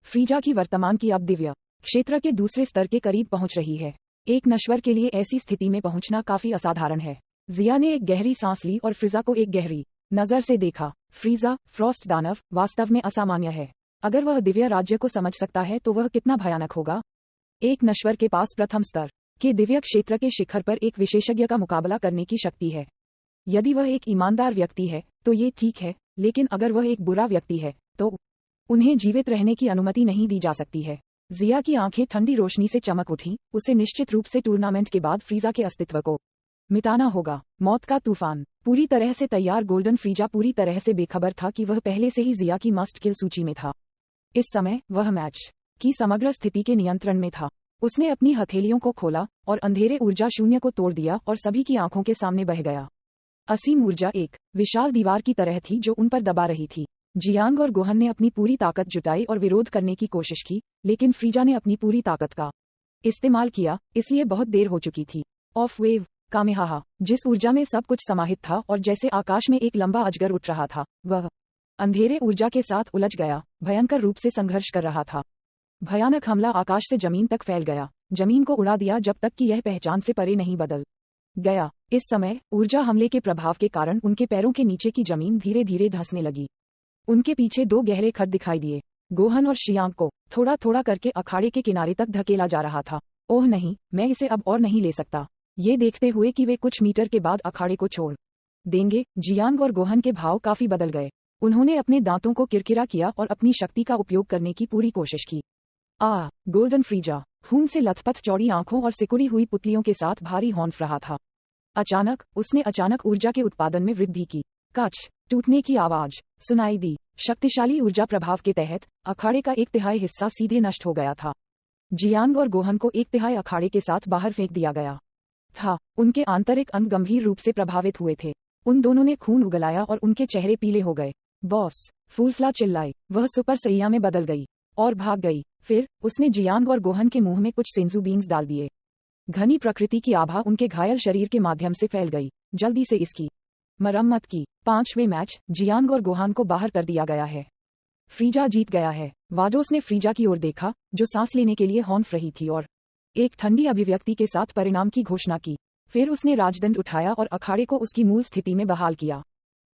फ्रीजा की वर्तमान की अब दिव्य क्षेत्र के दूसरे स्तर के करीब पहुंच रही है। एक नश्वर के लिए ऐसी स्थिति में पहुंचना काफी असाधारण है। जिया ने एक गहरी सांस ली और फ्रीजा को एक गहरी नजर से देखा। फ्रीजा, फ्रॉस्ट दानव वास्तव में असामान्य है। अगर वह दिव्य राज्य को समझ सकता है तो वह कितना भयानक होगा। एक नश्वर के पास प्रथम स्तर के दिव्य क्षेत्र के शिखर पर एक विशेषज्ञ का मुकाबला करने की शक्ति है। यदि वह एक ईमानदार व्यक्ति है तो ये ठीक है, लेकिन अगर वह एक बुरा व्यक्ति है तो उन्हें जीवित रहने की अनुमति नहीं दी जा सकती है। जिया की आंखें ठंडी रोशनी से चमक उठीं। उसे निश्चित रूप से टूर्नामेंट के बाद फ्रीजा के अस्तित्व को मिटाना होगा। मौत का तूफान पूरी तरह से तैयार। गोल्डन फ्रीजा पूरी तरह से बेखबर था कि वह पहले से ही जिया की मस्ट किल सूची में था। इस समय वह मैच की समग्र स्थिति के नियंत्रण में था। उसने अपनी हथेलियों को खोला और अंधेरे ऊर्जा शून्य को तोड़ दिया और सभी की आंखों के सामने बह गया। असीम ऊर्जा एक विशाल दीवार की तरह थी जो उन पर दबा रही थी। जियांग और गोहन ने अपनी पूरी ताकत जुटाई और विरोध करने की कोशिश की, लेकिन फ्रीजा ने अपनी पूरी ताकत का इस्तेमाल किया, इसलिए बहुत देर हो चुकी थी। ऑफ वेव कामेहाहा, जिस ऊर्जा में सब कुछ समाहित था और जैसे आकाश में एक लंबा अजगर उठ रहा था, वह अंधेरे ऊर्जा के साथ उलझ गया, भयंकर रूप से संघर्ष कर रहा था। भयानक हमला आकाश से जमीन तक फैल गया, जमीन को उड़ा दिया जब तक कि यह पहचान से परे नहीं बदल गया। इस समय ऊर्जा हमले के प्रभाव के कारण उनके पैरों के नीचे की जमीन धीरे धीरे धंसने लगी। उनके पीछे 2 गहरे खड्ड दिखाई दिए। गोहन और शियांग को थोड़ा थोड़ा करके अखाड़े के किनारे तक धकेला जा रहा था। ओह नहीं, मैं इसे अब और नहीं ले सकता। ये देखते हुए कि वे कुछ मीटर के बाद अखाड़े को छोड़ देंगे, जियांग और गोहन के भाव काफी बदल गए। उन्होंने अपने दांतों को किरकिरा किया और अपनी शक्ति का उपयोग करने की पूरी कोशिश की। गोल्डन फ्रीजा खून से लथपथ चौड़ी आंखों और सिकुड़ी हुई पुतलियों के साथ भारी हौंफ रहा था। अचानक उसने ऊर्जा के उत्पादन में वृद्धि की। कांच टूटने की आवाज सुनाई दी। शक्तिशाली ऊर्जा प्रभाव के तहत अखाड़े का 1/3 हिस्सा सीधे नष्ट हो गया था। जियांग और गोहन को 1/3 अखाड़े के साथ बाहर फेंक दिया गया था। उनके आंतरिक अंग गंभीर रूप से प्रभावित हुए थे। उन दोनों ने खून उगलाया और उनके चेहरे पीले हो गए। बॉस, फूलफ्ला चिल्लाई। वह सुपर सैया में बदल गई और भाग गई। फिर उसने जियांग और गोहन के मुंह में कुछ सेंजू बीन्स डाल दिए। घनी प्रकृति की आभा उनके घायल शरीर के माध्यम से फैल गई। जल्दी से इसकी मरम्मत की। 5वें मैच जियांग और गोहान को बाहर कर दिया गया है। फ्रीजा जीत गया है। वाडोस ने फ्रीजा की ओर देखा, जो सांस लेने के लिए हौंफ रही थी, और एक ठंडी अभिव्यक्ति के साथ परिणाम की घोषणा की। फिर उसने राजदंड उठाया और अखाड़े को उसकी मूल स्थिति में बहाल किया।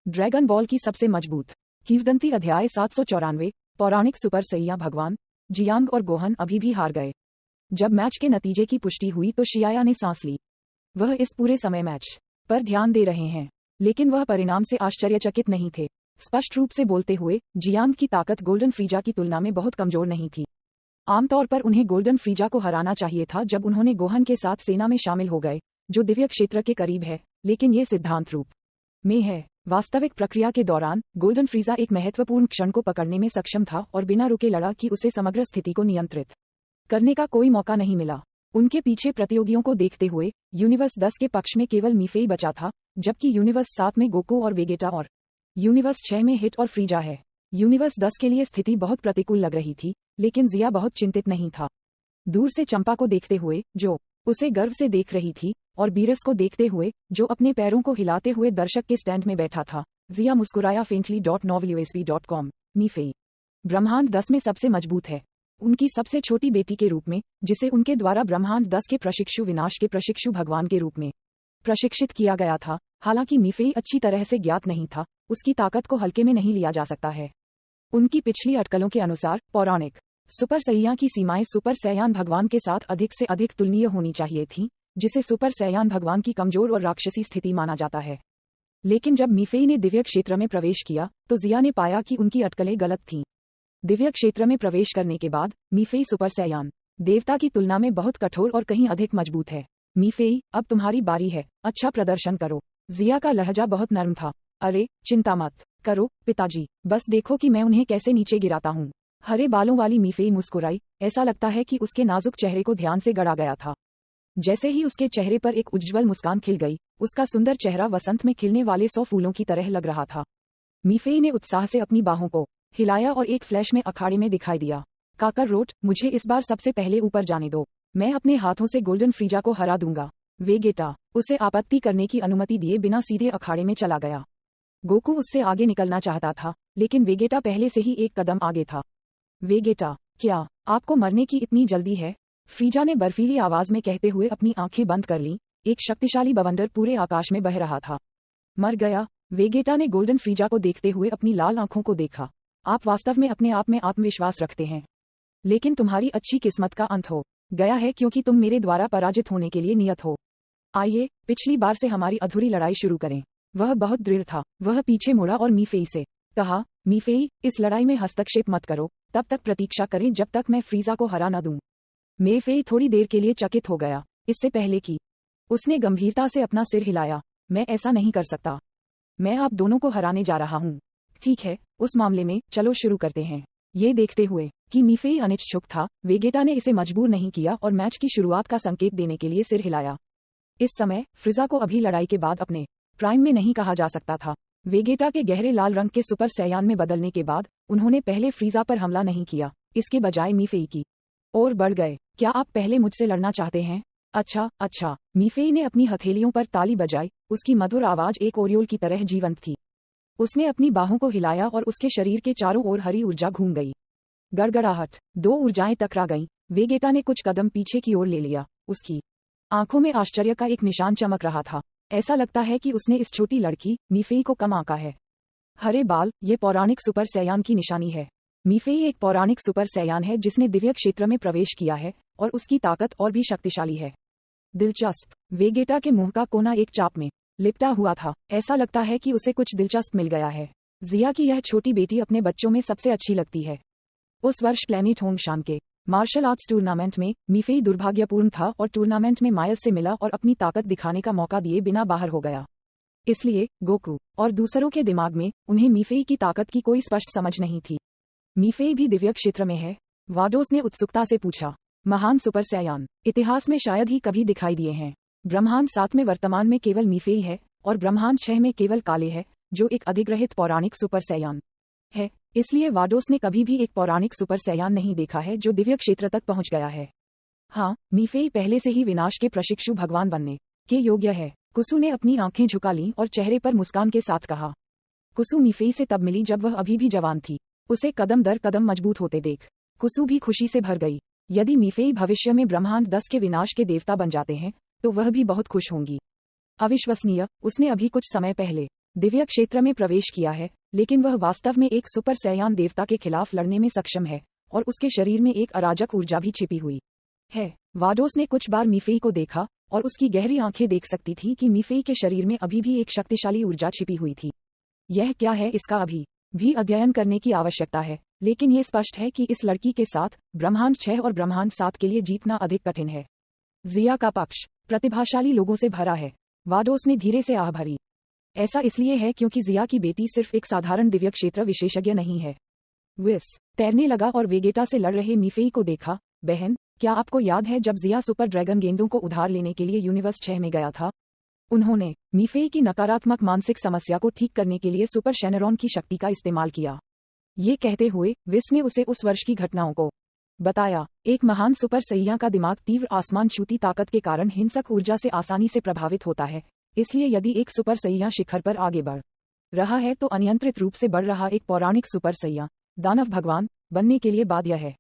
ड्रैगन बॉल की सबसे मजबूत किंवदंती अध्याय 794 पौराणिक सुपर सैया भगवान जियांग और गोहन अभी भी हार गए। जब मैच के नतीजे की पुष्टि हुई तो शियाया ने सांस ली। वह इस पूरे समय मैच पर ध्यान दे रहे हैं, लेकिन वह परिणाम से आश्चर्यचकित नहीं थे। स्पष्ट रूप से बोलते हुए, जियांग की ताकत गोल्डन फ्रीजा की तुलना में बहुत कमजोर नहीं थी। आमतौर पर उन्हें गोल्डन फ्रीजा को हराना चाहिए था जब उन्होंने गोहन के साथ सेना में शामिल हो गए, जो दिव्य क्षेत्र के करीब है, लेकिन ये सिद्धांत रूप में है। वास्तविक प्रक्रिया के दौरान गोल्डन फ्रीजा एक महत्वपूर्ण क्षण को पकड़ने में सक्षम था और बिना रुके लड़ा कि उसे समग्र स्थिति को नियंत्रित करने का कोई मौका नहीं मिला। उनके पीछे प्रतियोगियों को देखते हुए यूनिवर्स 10 के पक्ष में केवल मीफेई बचा था, जबकि यूनिवर्स 7 में गोकू और वेगेटा और यूनिवर्स 6 में हिट और फ्रीजा है। यूनिवर्स 10 के लिए स्थिति बहुत प्रतिकूल लग रही थी, लेकिन जिया बहुत चिंतित नहीं था। दूर से चंपा को देखते हुए, जो उसे गर्व से देख रही थी, और बीरस को देखते हुए, जो अपने पैरों को हिलाते हुए दर्शक के स्टैंड में बैठा था, जिया मुस्कुराया फेंटली। novelusb.com मीफेई ब्रह्मांड 10 में सबसे मजबूत है। उनकी सबसे छोटी बेटी के रूप में, जिसे उनके द्वारा ब्रह्मांड 10 के प्रशिक्षु विनाश के प्रशिक्षु भगवान के रूप में प्रशिक्षित किया गया था। हालांकि मीफेई अच्छी तरह से ज्ञात नहीं था, उसकी ताकत को हल्के में नहीं लिया जा सकता है। उनकी पिछली अटकलों के अनुसार पौराणिक सुपर सैया की सीमाएं सुपर सैयान भगवान के साथ अधिक से अधिक तुलनीय होनी चाहिए थी, जिसे सुपर सैयान भगवान की कमजोर और राक्षसी स्थिति माना जाता है। लेकिन जब मीफेई ने दिव्य क्षेत्र में प्रवेश किया, तो जिया ने पाया कि उनकी अटकलें गलत थीं। दिव्य क्षेत्र में प्रवेश करने के बाद मीफेई सुपर सैयान देवता की तुलना में बहुत कठोर और कहीं अधिक मजबूत है। मीफेई, अब तुम्हारी बारी है, अच्छा प्रदर्शन करो। जिया का लहजा बहुत नर्म था। अरे चिंता मत करो पिताजी, बस देखो कि मैं उन्हें कैसे नीचे गिराता हूँ। हरे बालों वाली मीफेई मुस्कुराई। ऐसा लगता है कि उसके नाजुक चेहरे को ध्यान से गढ़ा गया था। जैसे ही उसके चेहरे पर एक उज्ज्वल मुस्कान खिल गई, उसका सुंदर चेहरा वसंत में खिलने वाले 100 फूलों की तरह लग रहा था। मीफेई ने उत्साह से अपनी बाहों को हिलाया और एक फ्लैश में अखाड़े में दिखाई दिया। काकररोट, मुझे इस बार सबसे पहले ऊपर जाने दो। मैं अपने हाथों से गोल्डन फ्रीजा को हरा दूंगा। वेगेटा उसे आपत्ति करने की अनुमति दिए बिना सीधे अखाड़े में चला गया। गोकू उससे आगे निकलना चाहता था, लेकिन वेगेटा पहले से ही एक कदम आगे था। वेगेटा, क्या आपको मरने की इतनी जल्दी है? फ्रीजा ने बर्फीली आवाज में कहते हुए अपनी आंखें बंद कर लीं। एक शक्तिशाली बवंडर पूरे आकाश में बह रहा था। मर गया? वेगेटा ने गोल्डन फ्रीजा को देखते हुए अपनी लाल आंखों को देखा। आप वास्तव में अपने आप में आत्मविश्वास रखते हैं, लेकिन तुम्हारी अच्छी किस्मत का अंत हो गया है, क्योंकि तुम मेरे द्वारा पराजित होने के लिए नियत हो। आइए पिछली बार से हमारी अधूरी लड़ाई शुरू करें। वह बहुत दृढ़ था। वह पीछे मुड़ा और मीफेई से कहा, मीफेई, इस लड़ाई में हस्तक्षेप मत करो, तब तक प्रतीक्षा करें जब तक मैं फ्रीजा को हरा न दूं। मीफेई थोड़ी देर के लिए चकित हो गया, इससे पहले कि उसने गंभीरता से अपना सिर हिलाया। मैं ऐसा नहीं कर सकता। मैं आप दोनों को हराने जा रहा हूँ। ठीक है, उस मामले में चलो शुरू करते हैं। ये देखते हुए कि मीफेई अनिच्छुक था, वेगेटा ने इसे मजबूर नहीं किया और मैच की शुरुआत का संकेत देने के लिए सिर हिलाया। इस समय फ्रीजा को अभी लड़ाई के बाद अपने प्राइम में नहीं कहा जा सकता था। वेगेटा के गहरे लाल रंग के सुपर सैयान में बदलने के बाद उन्होंने पहले फ्रीजा पर हमला नहीं किया, इसके बजाय मीफेई की ओर बढ़ गए। क्या आप पहले मुझसे लड़ना चाहते हैं? अच्छा। मीफेई ने अपनी हथेलियों पर ताली बजाई। उसकी मधुर आवाज एक ओरियोल की तरह जीवंत थी। उसने अपनी बाहों को हिलाया और उसके शरीर के चारों ओर हरी ऊर्जा घूम गई। गड़गड़ाहट, 2 ऊर्जाएं टकरा गईं। वेगेटा ने कुछ कदम पीछे की ओर ले लिया। उसकी आंखों में आश्चर्य का एक निशान चमक रहा था। ऐसा लगता है कि उसने इस छोटी लड़की मीफेई को कम आंका है। हरे बाल, ये पौराणिक सुपर सैयान की निशानी है। मीफेई एक पौराणिक सुपर सैयान है जिसने दिव्य क्षेत्र में प्रवेश किया है, और उसकी ताकत और भी शक्तिशाली है। दिलचस्प। वेगेटा के मुंह का कोना एक चाप में लिपटा हुआ था। ऐसा लगता है कि उसे कुछ दिलचस्प मिल गया है। जिया की यह छोटी बेटी अपने बच्चों में सबसे अच्छी लगती है। उस वर्ष प्लेनेट होंगशान के मार्शल आर्ट्स टूर्नामेंट में मीफेई दुर्भाग्यपूर्ण था और टूर्नामेंट में मायस से मिला और अपनी ताकत दिखाने का मौका दिए बिना बाहर हो गया। इसलिए गोकू और दूसरों के दिमाग में उन्हें मीफेई की ताकत की कोई स्पष्ट समझ नहीं थी। मीफेई भी दिव्य क्षेत्र में है? वाडोस ने उत्सुकता से पूछा। महान सुपर सैयान इतिहास में शायद ही कभी दिखाई दिए हैं। ब्रह्मांड 7 में वर्तमान में केवल मीफेई है और ब्रह्मांड 6 में केवल काले है, जो एक अधिग्रहित पौराणिक सुपर सैयान है। इसलिए वाडोस ने कभी भी एक पौराणिक सुपर सैयान नहीं देखा है जो दिव्य क्षेत्र तक पहुंच गया है। हाँ, मीफेई पहले से ही विनाश के प्रशिक्षु भगवान बनने के योग्य है। कुसु ने अपनी आंखें झुका लीं और चेहरे पर मुस्कान के साथ कहा। कुसु मीफेई से तब मिली जब वह अभी भी जवान थी। उसे कदम दर कदम मजबूत होते देख कुसु भी खुशी से भर गई। यदि मीफेई भविष्य में ब्रह्मांड 10 के विनाश के देवता बन जाते हैं तो वह भी बहुत खुश होंगी। अविश्वसनीय, उसने अभी कुछ समय पहले दिव्य क्षेत्र में प्रवेश किया है, लेकिन वह वास्तव में एक सुपर सैयान देवता के खिलाफ लड़ने में सक्षम है और उसके शरीर में एक अराजक ऊर्जा भी छिपी हुई है। वाडोस ने कुछ बार मीफेई को देखा और उसकी गहरी आंखें देख सकती थी कि मीफेई के शरीर में अभी भी एक शक्तिशाली ऊर्जा छिपी हुई थी। यह क्या है, इसका अभी भी अध्ययन करने की आवश्यकता है, लेकिन ये स्पष्ट है कि इस लड़की के साथ ब्रह्मांड 6 और ब्रह्मांड 7 के लिए जीतना अधिक कठिन है। जिया का पक्ष प्रतिभाशाली लोगों से भरा है। वाडोस ने धीरे से आह भरी। ऐसा इसलिए है क्योंकि जिया की बेटी सिर्फ एक साधारण दिव्य क्षेत्र विशेषज्ञ नहीं है। विस तैरने लगा और वेगेटा से लड़ रहे मीफेई को देखा। बहन, क्या आपको याद है जब जिया सुपर ड्रैगन गेंदों को उधार लेने के लिए यूनिवर्स 6 में गया था? उन्होंने मीफेई की नकारात्मक मानसिक समस्या को ठीक करने के लिए सुपर शेनरॉन की शक्ति का इस्तेमाल किया। ये कहते हुए विस ने उसे उस वर्ष की घटनाओं को बताया। एक महान सुपर सैया का दिमाग तीव्र आसमान छूती ताकत के कारण हिंसक ऊर्जा से आसानी से प्रभावित होता है। इसलिए यदि एक सुपर सैया शिखर पर आगे बढ़ रहा है तो अनियंत्रित रूप से बढ़ रहा एक पौराणिक सुपर सैया दानव भगवान बनने के लिए बाध्य है।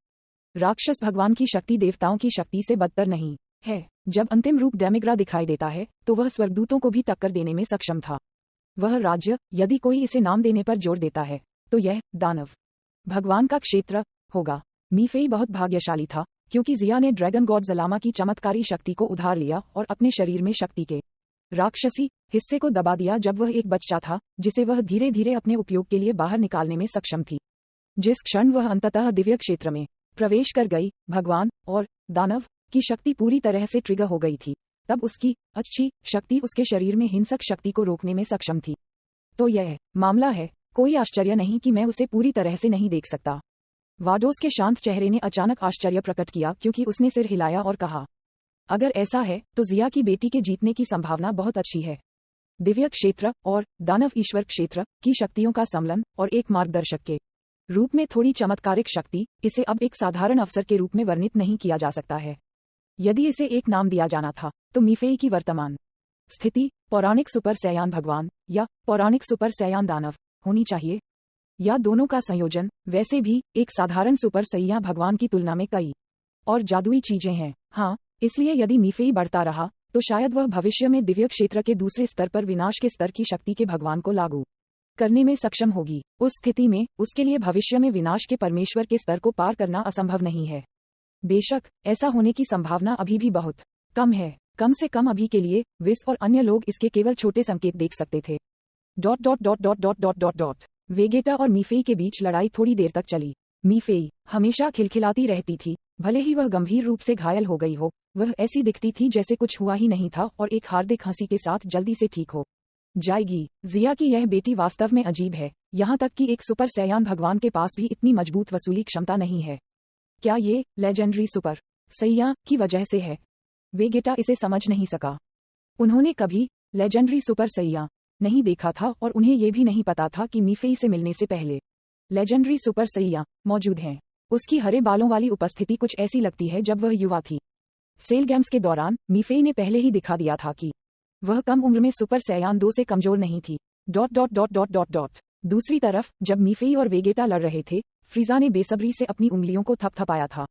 राक्षस भगवान की शक्ति देवताओं की शक्ति से बदतर नहीं है। जब अंतिम रूप डेमिग्रा दिखाई देता है तो वह स्वर्गदूतों को भी टक्कर देने में सक्षम था। वह राज्य, यदि कोई इसे नाम देने पर जोर देता है तो यह दानव भगवान का क्षेत्र होगा। मीफेई बहुत भाग्यशाली था क्योंकि जिया ने ड्रैगन गॉड जलामा की चमत्कारी शक्ति को उधार लिया और अपने शरीर में शक्ति के राक्षसी हिस्से को दबा दिया जब वह एक बच्चा था, जिसे वह धीरे धीरे अपने उपयोग के लिए बाहर निकालने में सक्षम थी। जिस क्षण वह अंततः दिव्य क्षेत्र में प्रवेश कर गई, भगवान और दानव की शक्ति पूरी तरह से ट्रिगर हो गई थी। तब उसकी अच्छी शक्ति उसके शरीर में हिंसक शक्ति को रोकने में सक्षम थी। तो यह मामला है। कोई आश्चर्य नहीं कि मैं उसे पूरी तरह से नहीं देख सकता। वाडोस के शांत चेहरे ने अचानक आश्चर्य प्रकट किया क्योंकि उसने सिर हिलाया और कहा, अगर ऐसा है तो जिया की बेटी के जीतने की संभावना बहुत अच्छी है। दिव्य क्षेत्र और दानव ईश्वर क्षेत्र की शक्तियों का सम्मिलन और एक मार्गदर्शक के रूप में थोड़ी चमत्कारिक शक्ति, इसे अब एक साधारण अवसर के रूप में वर्णित नहीं किया जा सकता है। यदि इसे एक नाम दिया जाना था तो मीफेई की वर्तमान स्थिति पौराणिक सुपर सैयान भगवान या पौराणिक सुपर सैयान दानव होनी चाहिए, या दोनों का संयोजन। वैसे भी एक साधारण सुपर सैया भगवान की तुलना में कई और जादुई चीजें हैं। हाँ, इसलिए यदि मीफेई बढ़ता रहा तो शायद वह भविष्य में दिव्य क्षेत्र के दूसरे स्तर पर विनाश के स्तर की शक्ति के भगवान को लागू करने में सक्षम होगी। उस स्थिति में उसके लिए भविष्य में विनाश के परमेश्वर के स्तर को पार करना असंभव नहीं है। बेशक ऐसा होने की संभावना अभी भी बहुत कम है। कम से कम अभी के लिए विस और अन्य लोग इसके केवल छोटे संकेत देख सकते थे। ... वेगेटा और मीफेई के बीच लड़ाई थोड़ी देर तक चली। मीफेई हमेशा खिलखिलाती रहती थी। भले ही वह गंभीर रूप से घायल हो गई हो, वह ऐसी दिखती थी जैसे कुछ हुआ ही नहीं था और एक हार्दिक हंसी के साथ जल्दी से ठीक हो जाएगी। जिया की यह बेटी वास्तव में अजीब है, यहाँ तक कि एक सुपर सैयान भगवान के पास भी इतनी मजबूत वसूली क्षमता नहीं है। क्या ये लेजेंडरी सुपर सैया की वजह से है? वेगेटा इसे समझ नहीं सका। उन्होंने कभी लेजेंडरी सुपर सैया नहीं देखा था और उन्हें यह भी नहीं पता था कि मीफेई से मिलने से पहले लेजेंडरी सुपर सैया मौजूद हैं। उसकी हरे बालों वाली उपस्थिति कुछ ऐसी लगती है जब वह युवा थी। सेल गेम्स के दौरान मीफेई ने पहले ही दिखा दिया था कि वह कम उम्र में सुपर सैयान 2 से कमजोर नहीं थी। ... दूसरी तरफ जब मीफेई और वेगेटा लड़ रहे थे, फ्रीजा ने बेसब्री से अपनी उंगलियों को थपथपाया था,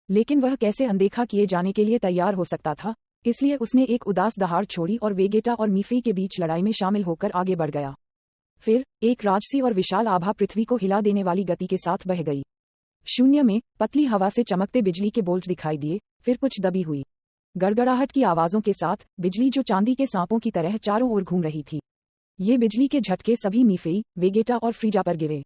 लेकिन वह कैसे अनदेखा किए जाने के लिए तैयार हो सकता था। इसलिए उसने एक उदास दहाड़ छोड़ी और वेगेटा और मीफेई के बीच लड़ाई में शामिल होकर आगे बढ़ गया। फिर एक राजसी और विशाल आभा पृथ्वी को हिला देने वाली गति के साथ बह गई। शून्य में पतली हवा से चमकते बिजली के बोल्ट दिखाई दिए। फिर कुछ दबी हुई गड़गड़ाहट की आवाजों के साथ बिजली जो चांदी के सांपों की तरह चारों ओर घूम रही थी। ये बिजली के झटके सभी मीफेई, वेगेटा और फ्रीजा पर गिरे।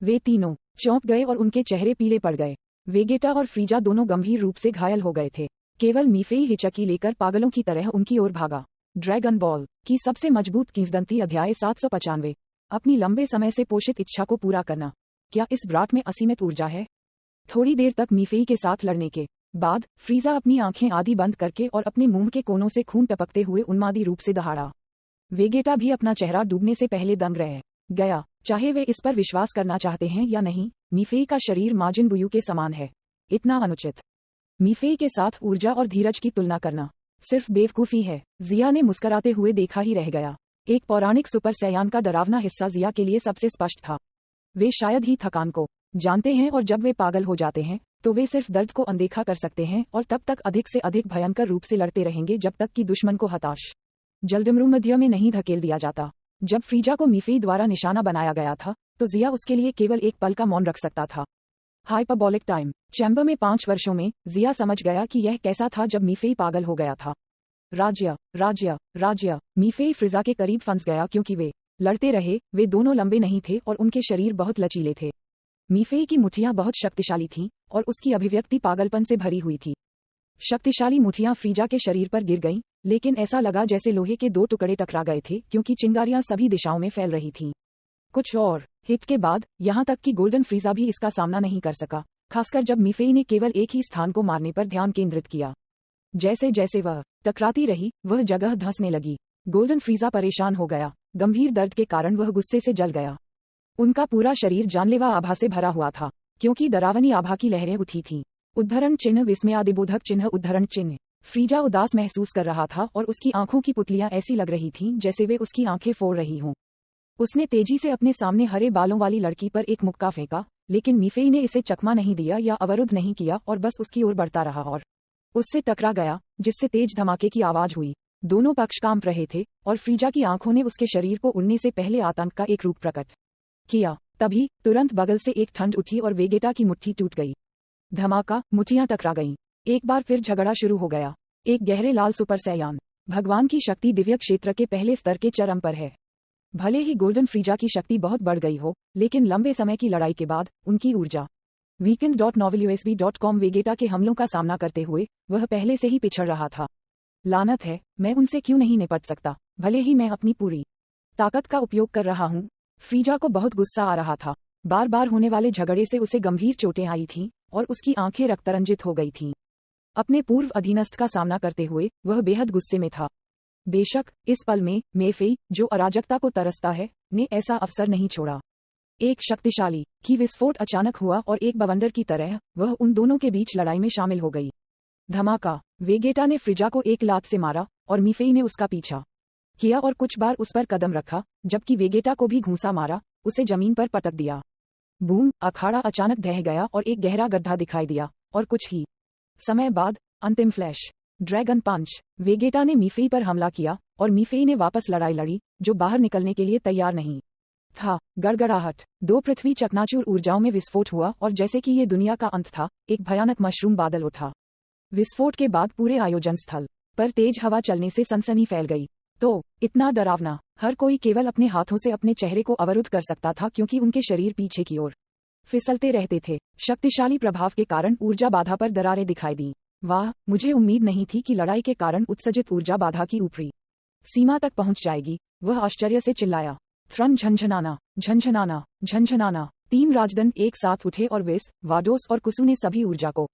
वे तीनों चौंक गए और उनके चेहरे पीले पड़ गए। वेगेटा और फ्रीजा दोनों गंभीर रूप से घायल हो गए थे। केवल मीफेई हिचकी लेकर पागलों की तरह उनकी ओर भागा। ड्रैगन बॉल की सबसे मजबूत किंवदंती अध्याय 795। अपनी लंबे समय से पोषित इच्छा को पूरा करना। क्या इस ब्राट में असीमित ऊर्जा है? थोड़ी देर तक मीफेई के साथ लड़ने के बाद फ्रीजा अपनी आंखें आधी बंद करके और अपने मुंह के कोनों से खून टपकते हुए उन्मादी रूप से दहाड़ा। वेगेटा भी अपना चेहरा डूबने से पहले दंग रह गया। चाहे वे इस पर विश्वास करना चाहते हैं या नहीं, मीफेई का शरीर माजिन बुयू के समान है। इतना अनुचित मीफेई के साथ ऊर्जा और धीरज की तुलना करना सिर्फ बेवकूफी है। जिया ने मुस्कुराते हुए देखा ही रह गया। एक पौराणिक सुपर सैयान का डरावना हिस्सा जिया के लिए सबसे स्पष्ट था। वे शायद ही थकान को जानते हैं और जब वे पागल हो जाते हैं तो वे सिर्फ दर्द को अनदेखा कर सकते हैं और तब तक अधिक से अधिक भयंकर रूप से लड़ते रहेंगे जब तक कि दुश्मन को हताश जल्दमरूमध्य में नहीं धकेल दिया जाता। जब फ्रीजा को मीफेई द्वारा निशाना बनाया गया था तो जिया उसके लिए केवल एक पल का मौन रख सकता था। हाइपरबोलिक टाइम चैम्बर में 5 वर्षों में जिया समझ गया कि यह कैसा था जब मीफेई पागल हो गया था। राज्य राज्य राज्य मीफेई फ्रीजा के करीब फंस गया क्योंकि वे लड़ते रहे। वे दोनों लंबे नहीं थे और उनके शरीर बहुत लचीले थे। मीफेई की मुठ्ठियां बहुत शक्तिशाली थीं और उसकी अभिव्यक्ति पागलपन से भरी हुई थी। शक्तिशाली मुठ्ठियां फ्रीजा के शरीर पर गिर गईं, लेकिन ऐसा लगा जैसे लोहे के 2 टुकड़े टकरा गए थे क्योंकि चिंगारियां सभी दिशाओं में फैल रही थीं। कुछ और हिट के बाद यहां तक कि गोल्डन फ्रीजा भी इसका सामना नहीं कर सका, खासकर जब मीफेई ने केवल एक ही स्थान को मारने पर ध्यान केंद्रित किया। जैसे जैसे वह टकराती रही वह जगह धंसने लगी। गोल्डन फ्रीजा परेशान हो गया। गंभीर दर्द के कारण वह गुस्से से जल गया। उनका पूरा शरीर जानलेवा आभा से भरा हुआ था क्योंकि डरावनी आभा की लहरें उठी थीं। उद्धरण चिन्ह, विस्मयादिबोधक चिन्ह, उद्धरण चिन्ह। फ्रीजा उदास महसूस कर रहा था और उसकी आंखों की पुतलियां ऐसी लग रही थीं जैसे वे उसकी आंखें फोड़ रही हों। उसने तेजी से अपने सामने हरे बालों वाली लड़की पर एक मुक्का फेंका, लेकिन मीफेई ने इसे चकमा नहीं दिया या अवरुद्ध नहीं किया और बस उसकी ओर बढ़ता रहा और उससे टकरा गया, जिससे तेज धमाके की आवाज हुई। दोनों पक्ष कांप रहे थे और फ्रीजा की आंखों ने उसके शरीर को उड़ने से पहले आतंक का एक रूप प्रकट किया। तभी तुरंत बगल से एक ठंड उठी और वेगेटा की मुट्ठी टूट गई। धमाका, मुट्ठियां टकरा गईं। एक बार फिर झगड़ा शुरू हो गया। एक गहरे लाल सुपर सैयान। भगवान की शक्ति दिव्य क्षेत्र के पहले स्तर के चरम पर है। भले ही गोल्डन फ्रीजा की शक्ति बहुत बढ़ गई हो, लेकिन लंबे समय की लड़ाई के बाद उनकी ऊर्जा weekend.novelusb.com वेगेटा के हमलों का सामना करते हुए वह पहले से ही पिछड़ रहा था। लानत है, मैं उनसे क्यों नहीं निपट सकता, भले ही मैं अपनी पूरी ताकत का उपयोग कर रहा हूँ। फ्रीजा को बहुत गुस्सा आ रहा था। बार बार होने वाले झगड़े से उसे गंभीर चोटें आई थीं और उसकी आंखें रक्तरंजित हो गई थीं। अपने पूर्व अधीनस्थ का सामना करते हुए वह बेहद गुस्से में था। बेशक इस पल में मीफेई, जो अराजकता को तरसता है, ने ऐसा अवसर नहीं छोड़ा। एक शक्तिशाली की विस्फोट अचानक हुआ और एक बवंडर की तरह वह उन दोनों के बीच लड़ाई में शामिल हो गई। धमाका। वेगेटा ने फ्रीजा को एक लात से मारा और मीफेई ने उसका पीछा किया और कुछ बार उस पर कदम रखा, जबकि वेगेटा को भी घूंसा मारा, उसे जमीन पर पटक दिया। बूम, अखाड़ा अचानक ढह गया और एक गहरा गड्ढा दिखाई दिया और कुछ ही समय बाद अंतिम फ्लैश ड्रैगन पंच। वेगेटा ने मीफेई पर हमला किया और मीफेई ने वापस लड़ाई लड़ी, जो बाहर निकलने के लिए तैयार नहीं था। गड़गड़ाहट। 2 पृथ्वी चकनाचूर ऊर्जाओं में विस्फोट हुआ और जैसे कि ये दुनिया का अंत था, एक भयानक मशरूम बादल उठा। विस्फोट के बाद पूरे आयोजन स्थल पर तेज हवा चलने से सनसनी फैल गई। तो इतना डरावना, हर कोई केवल अपने हाथों से अपने चेहरे को अवरुद्ध कर सकता था क्योंकि उनके शरीर पीछे की ओर फिसलते रहते थे। शक्तिशाली प्रभाव के कारण ऊर्जा बाधा पर दरारें दिखाई दी। वाह, मुझे उम्मीद नहीं थी कि लड़ाई के कारण उत्सर्जित ऊर्जा बाधा की ऊपरी सीमा तक पहुंच जाएगी, वह आश्चर्य से चिल्लाया। थ्रन, झंझनाना झंझनाना झंझनाना। 3 राजदंड एक साथ उठे और वेस, वाडोस और कुसु ने सभी ऊर्जा को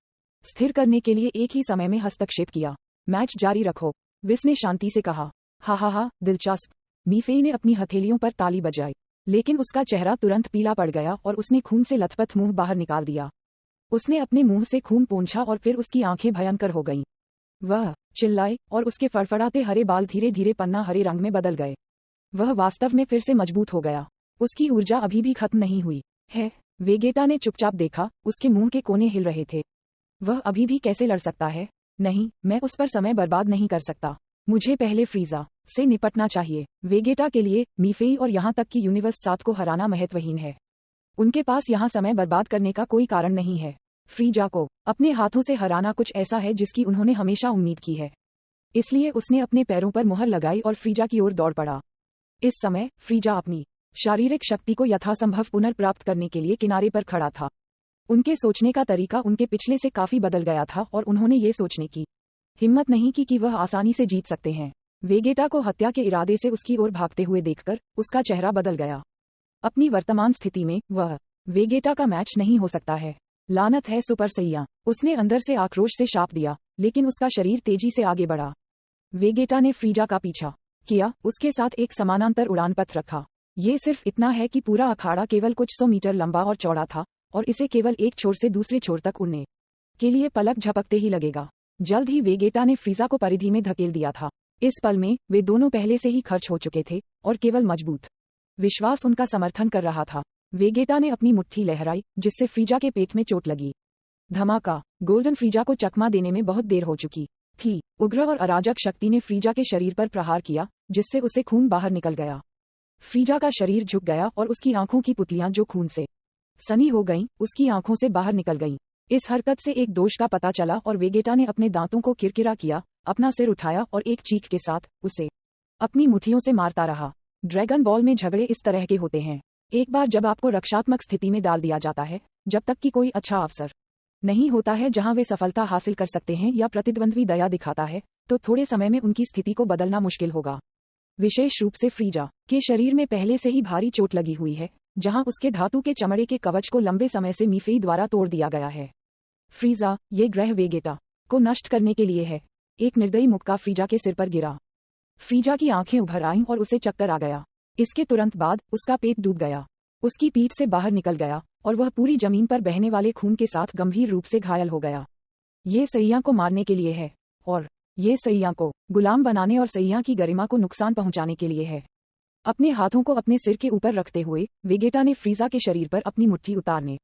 स्थिर करने के लिए एक ही समय में हस्तक्षेप किया। मैच जारी रखो, विस ने शांति से कहा। हा, दिलचस्प। मीफेई ने अपनी हथेलियों पर ताली बजाई, लेकिन उसका चेहरा तुरंत पीला पड़ गया और उसने खून से लथपथ मुंह बाहर निकाल दिया। उसने अपने मुंह से खून पोंछा और फिर उसकी आंखें भयंकर हो गईं। वह चिल्लाए और उसके फड़फड़ाते हरे बाल धीरे धीरे पन्ना हरे रंग में बदल गए। वह वास्तव में फिर से मजबूत हो गया। उसकी ऊर्जा अभी भी खत्म नहीं हुई है। वेगेटा ने चुपचाप देखा, उसके मुंह के कोने हिल रहे थे। वह अभी भी कैसे लड़ सकता है? नहीं, मैं उस पर समय बर्बाद नहीं कर सकता। मुझे पहले फ्रीजा से निपटना चाहिए। वेगेटा के लिए मीफेई और यहाँ तक कि यूनिवर्स 7 को हराना महत्वहीन है। उनके पास यहाँ समय बर्बाद करने का कोई कारण नहीं है। फ्रीजा को अपने हाथों से हराना कुछ ऐसा है जिसकी उन्होंने हमेशा उम्मीद की है। इसलिए उसने अपने पैरों पर मुहर लगाई और फ्रीजा की ओर दौड़ पड़ा। इस समय फ्रीजा अपनी शारीरिक शक्ति को यथासंभव पुनर्प्राप्त करने के लिए किनारे पर खड़ा था। उनके सोचने का तरीका उनके पिछले से काफी बदल गया था और उन्होंने ये सोचने की हिम्मत नहीं की कि वह आसानी से जीत सकते हैं। वेगेटा को हत्या के इरादे से उसकी ओर भागते हुए देखकर उसका चेहरा बदल गया। अपनी वर्तमान स्थिति में वह वेगेटा का मैच नहीं हो सकता है। लानत है सुपर सैया, उसने अंदर से आक्रोश से शाप दिया, लेकिन उसका शरीर तेजी से आगे बढ़ा। वेगेटा ने फ्रीजा का पीछा किया, उसके साथ एक समानांतर उड़ान पथ रखा। ये सिर्फ इतना है कि पूरा अखाड़ा केवल कुछ 100 मीटर लंबा और चौड़ा था और इसे केवल एक छोर से दूसरे छोर तक उड़ने के लिए पलक झपकते ही लगेगा। जल्द ही वेगेटा ने फ्रीजा को परिधि में धकेल दिया था। इस पल में वे दोनों पहले से ही खर्च हो चुके थे और केवल मजबूत विश्वास उनका समर्थन कर रहा था। वेगेटा ने अपनी मुट्ठी लहराई, जिससे फ्रीजा के पेट में चोट लगी। धमाका। गोल्डन फ्रीजा को चकमा देने में बहुत देर हो चुकी थी। उग्र और अराजक शक्ति ने फ्रीजा के शरीर पर प्रहार किया, जिससे उसे खून बाहर निकल गया। फ्रीजा का शरीर झुक गया और उसकी आंखों की पुतलियां जो खून से सनी हो गईं, उसकी आंखों से बाहर निकल गईं। इस हरकत से एक दोष का पता चला और वेगेटा ने अपने दांतों को किरकिरा किया, अपना सिर उठाया और एक चीख के साथ उसे अपनी मुट्ठियों से मारता रहा। ड्रैगन बॉल में झगड़े इस तरह के होते हैं। एक बार जब आपको रक्षात्मक स्थिति में डाल दिया जाता है, जब तक कि कोई अच्छा अवसर नहीं होता है जहां वे सफलता हासिल कर सकते हैं या प्रतिद्वंद्वी दया दिखाता है, तो थोड़े समय में उनकी स्थिति को बदलना मुश्किल होगा। विशेष रूप से फ्रीजा के शरीर में पहले से ही भारी चोट लगी हुई है, जहां उसके धातु के चमड़े के कवच को लंबे समय से मीफेई द्वारा तोड़ दिया गया है। फ्रीजा, ये ग्रह वेगेटा को नष्ट करने के लिए है। एक निर्दयी मुक्का फ्रीजा के सिर पर गिरा। फ्रीजा की आंखें उभर आईं और उसे चक्कर आ गया। इसके तुरंत बाद उसका पेट डूब गया, उसकी पीठ से बाहर निकल गया और वह पूरी जमीन पर बहने वाले खून के साथ गंभीर रूप से घायल हो गया। ये सैया को मारने के लिए है और ये सैया को गुलाम बनाने और सैया की गरिमा को नुकसान पहुंचाने के लिए है। अपने हाथों को अपने सिर के ऊपर रखते हुए वेगेटा ने फ्रीजा के शरीर पर अपनी मुट्ठी उतारने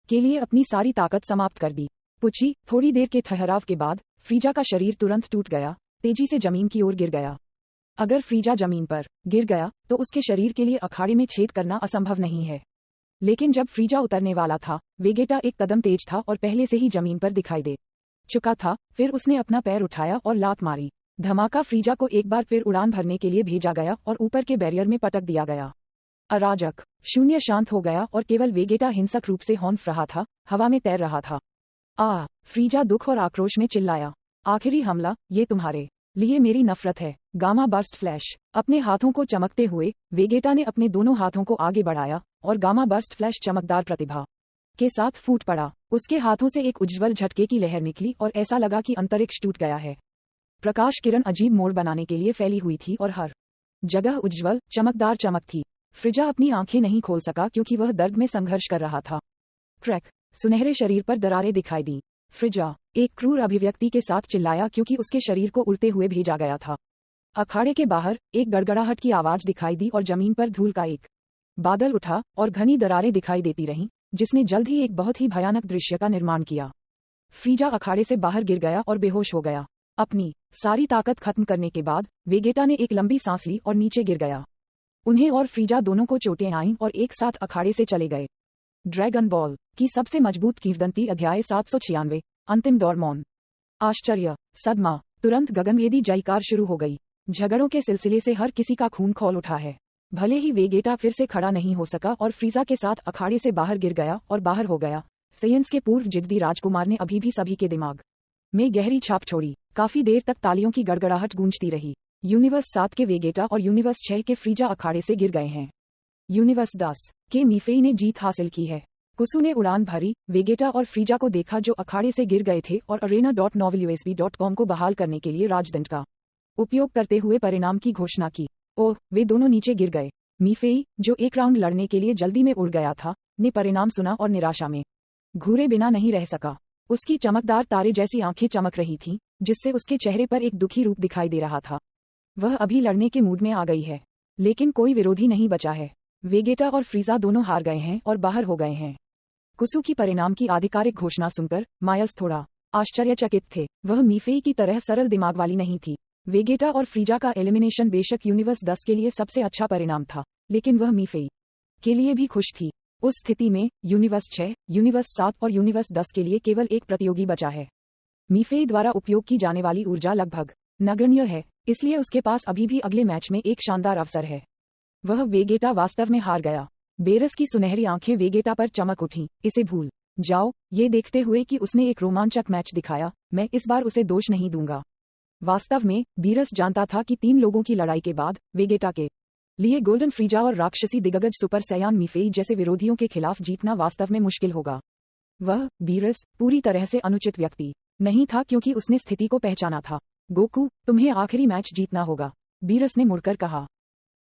के लिए अपनी सारी ताकत समाप्त कर दी। पुछी, थोड़ी देर के ठहराव के बाद फ्रीजा का शरीर तुरंत टूट गया, तेजी से जमीन की ओर गिर गया। अगर फ्रीजा जमीन पर गिर गया तो उसके शरीर के लिए अखाड़े में छेद करना असंभव नहीं है। लेकिन जब फ्रीजा उतरने वाला था, वेगेटा एक कदम तेज था और पहले से ही जमीन पर दिखाई दे चुका था। फिर उसने अपना पैर उठाया और लात मारी। धमाका। फ्रीजा को एक बार फिर उड़ान भरने के लिए भेजा गया और ऊपर के बैरियर में पटक दिया गया। अराजक शून्य शांत हो गया और केवल वेगेटा हिंसक रूप से हॉन्फ रहा था, हवा में तैर रहा था। फ्रीजा दुख और आक्रोश में चिल्लाया, आखिरी हमला, ये तुम्हारे लिए मेरी नफरत है। Gamma burst flash. अपने हाथों को चमकते हुए वेगेटा ने अपने दोनों हाथों को आगे बढ़ाया और गामा बर्स्ट फ्लैश चमकदार प्रतिभा के साथ फूट पड़ा। उसके हाथों से एक उज्ज्वल झटके की लहर निकली और ऐसा लगा कि अंतरिक्ष टूट गया है। प्रकाश किरण अजीब मोड़ बनाने के लिए फैली हुई थी और हर जगह उज्ज्वल चमकदार चमक थी। फ्रीजा अपनी आंखें नहीं खोल सका क्योंकि वह दर्द में संघर्ष कर रहा था। क्रैक। सुनहरे शरीर पर दरारें दिखाई दी। फ्रीजा एक क्रूर अभिव्यक्ति के साथ चिल्लाया क्योंकि उसके शरीर को उड़ते हुए भेजा गया था। अखाड़े के बाहर एक गड़गड़ाहट की आवाज दिखाई दी और जमीन पर धूल का एक बादल उठा और घनी दरारें दिखाई देती रहीं, जिसने जल्द ही एक बहुत ही भयानक दृश्य का निर्माण किया। फ्रीजा अखाड़े से बाहर गिर गया और बेहोश हो गया। अपनी सारी ताकत खत्म करने के बाद वेगेटा ने एक लंबी सांस ली और नीचे गिर गया। उन्हें और फ्रीजा दोनों को चोटें आईं और एक साथ अखाड़े से चले गए। ड्रैगन बॉल की सबसे मजबूत किंवदंती। अध्याय 796। अंतिम दौर। मौन, आश्चर्य, सदमा। तुरंत गगनभेदी जयकार शुरू हो गई। झगड़ों के सिलसिले से हर किसी का खून खौल उठा है। भले ही वेगेटा फिर से खड़ा नहीं हो सका और फ्रीजा के साथ अखाड़े से बाहर गिर गया और बाहर हो गया, सेयन्स के पूर्व जिद्दी राजकुमार ने अभी भी सभी के दिमाग में गहरी छाप छोड़ी। काफी देर तक तालियों की गड़गड़ाहट गूंजती रही। यूनिवर्स 7 के वेगेटा और यूनिवर्स 6 के फ्रीजा अखाड़े से गिर गए हैं। यूनिवर्स 10 के मीफेई ने जीत हासिल की है। कुसु ने उड़ान भरी, वेगेटा और फ्रीजा को देखा जो अखाड़े से गिर गए थे और arena.novelUSB.com को बहाल करने के लिए राजदंड का उपयोग करते हुए परिणाम की घोषणा की। ओह, वे दोनों नीचे गिर गए। मीफेई, जो एक राउंड लड़ने के लिए जल्दी में उड़ गया था, ने परिणाम सुना और निराशा में घूरे बिना नहीं रह सका। उसकी चमकदार तारे जैसी आंखें चमक रही थीं, जिससे उसके चेहरे पर एक दुखी रूप दिखाई दे रहा था। वह अभी लड़ने के मूड में आ गई है, लेकिन कोई विरोधी नहीं बचा है। वेगेटा और फ्रीजा दोनों हार गए हैं और बाहर हो गए हैं। कुसु की परिणाम की आधिकारिक घोषणा सुनकर मायस थोड़ा आश्चर्यचकित थे। वह मीफेई की तरह सरल दिमाग वाली नहीं थी। वेगेटा और फ्रीजा का एलिमिनेशन बेशक यूनिवर्स 10 के लिए सबसे अच्छा परिणाम था, लेकिन वह मीफेई के लिए भी खुश थी। उस स्थिति में यूनिवर्स 6, यूनिवर्स 7 और यूनिवर्स 10 के लिए केवल एक प्रतियोगी बचा है। मीफेई द्वारा उपयोग की जाने वाली ऊर्जा लगभग नगण्य है, इसलिए उसके पास अभी भी अगले मैच में एक शानदार अवसर है। वह वेगेटा वास्तव में हार गया। बेरस की सुनहरी आंखें वेगेटा पर चमक उठीं। इसे भूल जाओ, ये देखते हुए कि उसने एक रोमांचक मैच दिखाया, मैं इस बार उसे दोष नहीं दूंगा। वास्तव में बीरस जानता था कि 3 लोगों की लड़ाई के बाद वेगेटा के लिए गोल्डन फ्रीजा और राक्षसी दिग्गज सुपर सैयान मीफेई जैसे विरोधियों के खिलाफ जीतना वास्तव में मुश्किल होगा। वह बीरस पूरी तरह से अनुचित व्यक्ति नहीं था क्योंकि उसने स्थिति को पहचाना था। गोकू, तुम्हें आखिरी मैच जीतना होगा, बीरस ने मुड़कर कहा।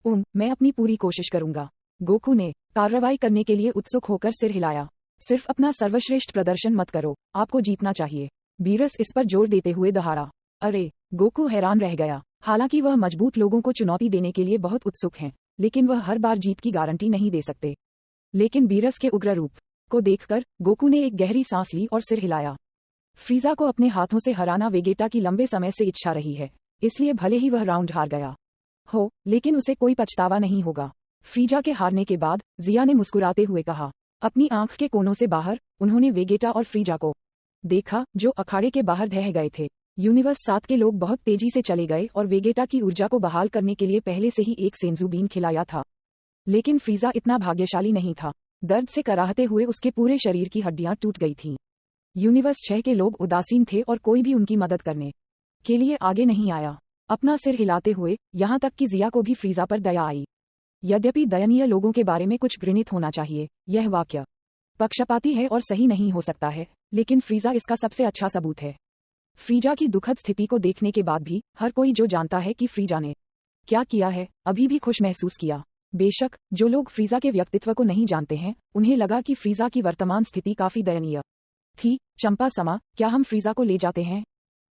मैं अपनी पूरी कोशिश करूंगा। गोकू ने कार्रवाई करने के लिए उत्सुक होकर सिर हिलाया। सिर्फ अपना सर्वश्रेष्ठ प्रदर्शन मत करो, आपको जीतना चाहिए, बीरस इस पर जोर देते हुए दहाड़ा। अरे, गोकू हैरान रह गया। हालांकि वह मजबूत लोगों को चुनौती देने के लिए बहुत उत्सुक हैं, लेकिन वह हर बार जीत की गारंटी नहीं दे सकते। लेकिन बीरस के उग्र रूप को देखकर गोकू ने एक गहरी सांस ली और सिर हिलाया। फ्रीजा को अपने हाथों से हराना वेगेटा की लंबे समय से इच्छा रही है, इसलिए भले ही वह राउंड हार गया हो, लेकिन उसे कोई पछतावा नहीं होगा। फ्रीजा के हारने के बाद जिया ने मुस्कुराते हुए कहा। अपनी आंख के कोनों से बाहर उन्होंने वेगेटा और फ्रीजा को देखा, जो अखाड़े के बाहर ढह गए थे। यूनिवर्स 7 के लोग बहुत तेजी से चले गए और वेगेटा की ऊर्जा को बहाल करने के लिए पहले से ही एक सेंजू बीन खिलाया था। लेकिन फ्रीजा इतना भाग्यशाली नहीं था। दर्द से कराहते हुए उसके पूरे शरीर की हड्डियां टूट गई थीं। यूनिवर्स 6 के लोग उदासीन थे और कोई भी उनकी मदद करने के लिए आगे नहीं आया। अपना सिर हिलाते हुए, यहाँ तक कि जिया को भी फ्रीजा पर दया आई। यद्यपि दयनीय लोगों के बारे में कुछ घृणित होना चाहिए, यह वाक्य पक्षपाती है और सही नहीं हो सकता है, लेकिन फ्रीजा इसका सबसे अच्छा सबूत है। फ्रीजा की दुखद स्थिति को देखने के बाद भी हर कोई जो जानता है कि फ्रीजा ने क्या किया है, अभी भी खुश महसूस किया। बेशक जो लोग फ्रीजा के व्यक्तित्व को नहीं जानते हैं, उन्हें लगा कि फ्रीजा की वर्तमान स्थिति काफी दयनीय थी। चंपा समा, क्या हम फ्रीजा को ले जाते हैं?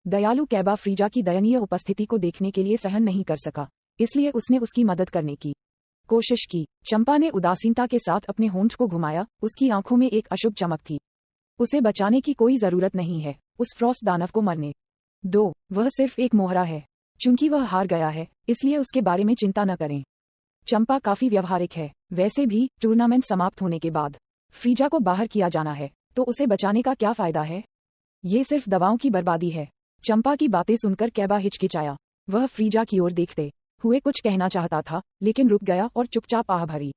दयालु कैबा फ्रीजा की दयनीय उपस्थिति को देखने के लिए सहन नहीं कर सका, इसलिए उसने उसकी मदद करने की कोशिश की। चंपा ने उदासीनता के साथ अपने होंठ को घुमाया, उसकी आंखों में एक अशुभ चमक थी। उसे बचाने की कोई जरूरत नहीं है, उस फ्रॉस्ट दानव को मरने दो, वह सिर्फ एक मोहरा है। चूंकि वह हार गया है, इसलिए उसके बारे में चिंता न करें। चंपा काफी व्यवहारिक है। वैसे भी टूर्नामेंट समाप्त होने के बाद फ्रीजा को बाहर किया जाना है, तो उसे बचाने का क्या फायदा है? ये सिर्फ दवाओं की बर्बादी है। चंपा की बातें सुनकर कैबा हिचकिचाया। वह फ्रीजा की ओर देखते हुए कुछ कहना चाहता था, लेकिन रुक गया और चुपचाप आह भरी।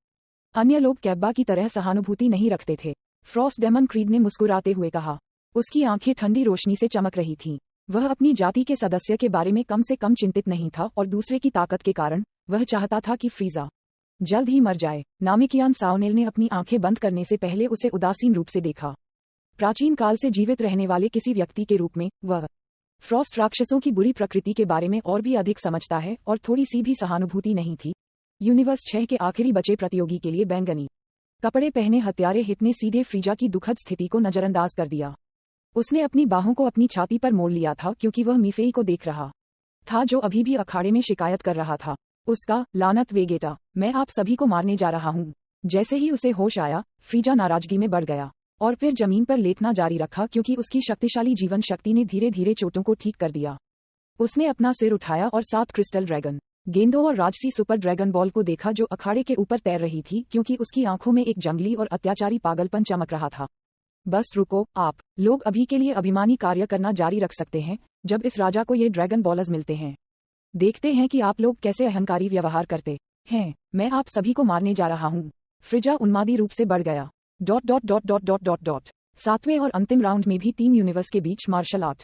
अन्य लोग कैबा की तरह सहानुभूति नहीं रखते थे। फ्रॉस्ट डेमन क्रीड ने मुस्कुराते हुए कहा। उसकी आंखें ठंडी रोशनी से चमक रही थीं। वह अपनी जाति के सदस्य के बारे में कम से कम चिंतित नहीं था और दूसरे की ताकत के कारण वह चाहता था कि फ्रीजा जल्द ही मर जाए। नामिकियान साओनेल ने अपनी आंखें बंद करने से पहले उसे उदासीन रूप से देखा। प्राचीन काल से जीवित रहने वाले किसी व्यक्ति के रूप में वह फ्रॉस्ट राक्षसों की बुरी प्रकृति के बारे में और भी अधिक समझता है और थोड़ी सी भी सहानुभूति नहीं थी। यूनिवर्स 6 के आखिरी बचे प्रतियोगी के लिए बैंगनी कपड़े पहने हत्यारे हिट ने सीधे फ्रीजा की दुखद स्थिति को नजरअंदाज कर दिया। उसने अपनी बाहों को अपनी छाती पर मोड़ लिया था क्योंकि वह मीफेई को देख रहा था, जो अभी भी अखाड़े में शिकायत कर रहा था। उसका लानत वेगेटा, मैं आप सभी को मारने जा रहा हूँ। जैसे ही उसे होश आया, फ्रीजा नाराजगी में बढ़ गया और फिर जमीन पर लेटना जारी रखा क्योंकि उसकी शक्तिशाली जीवन शक्ति ने धीरे धीरे चोटों को ठीक कर दिया। उसने अपना सिर उठाया और 7 क्रिस्टल ड्रैगन गेंदों और राजसी सुपर ड्रैगन बॉल को देखा जो अखाड़े के ऊपर तैर रही थी, क्योंकि उसकी आंखों में एक जंगली और अत्याचारी पागलपन चमक रहा था। बस रुको, आप लोग अभी के लिए अभिमानी कार्य करना जारी रख सकते हैं जब इस राजा को ये ड्रैगन बॉलर्स मिलते हैं। देखते हैं कि आप लोग कैसे अहंकारी व्यवहार करते हैं। मैं आप सभी को मारने जा रहा हूँ। फ्रीजा उन्मादी रूप से बढ़ गया। ... 7वें और अंतिम राउंड में भी टीम यूनिवर्स के बीच मार्शल आर्ट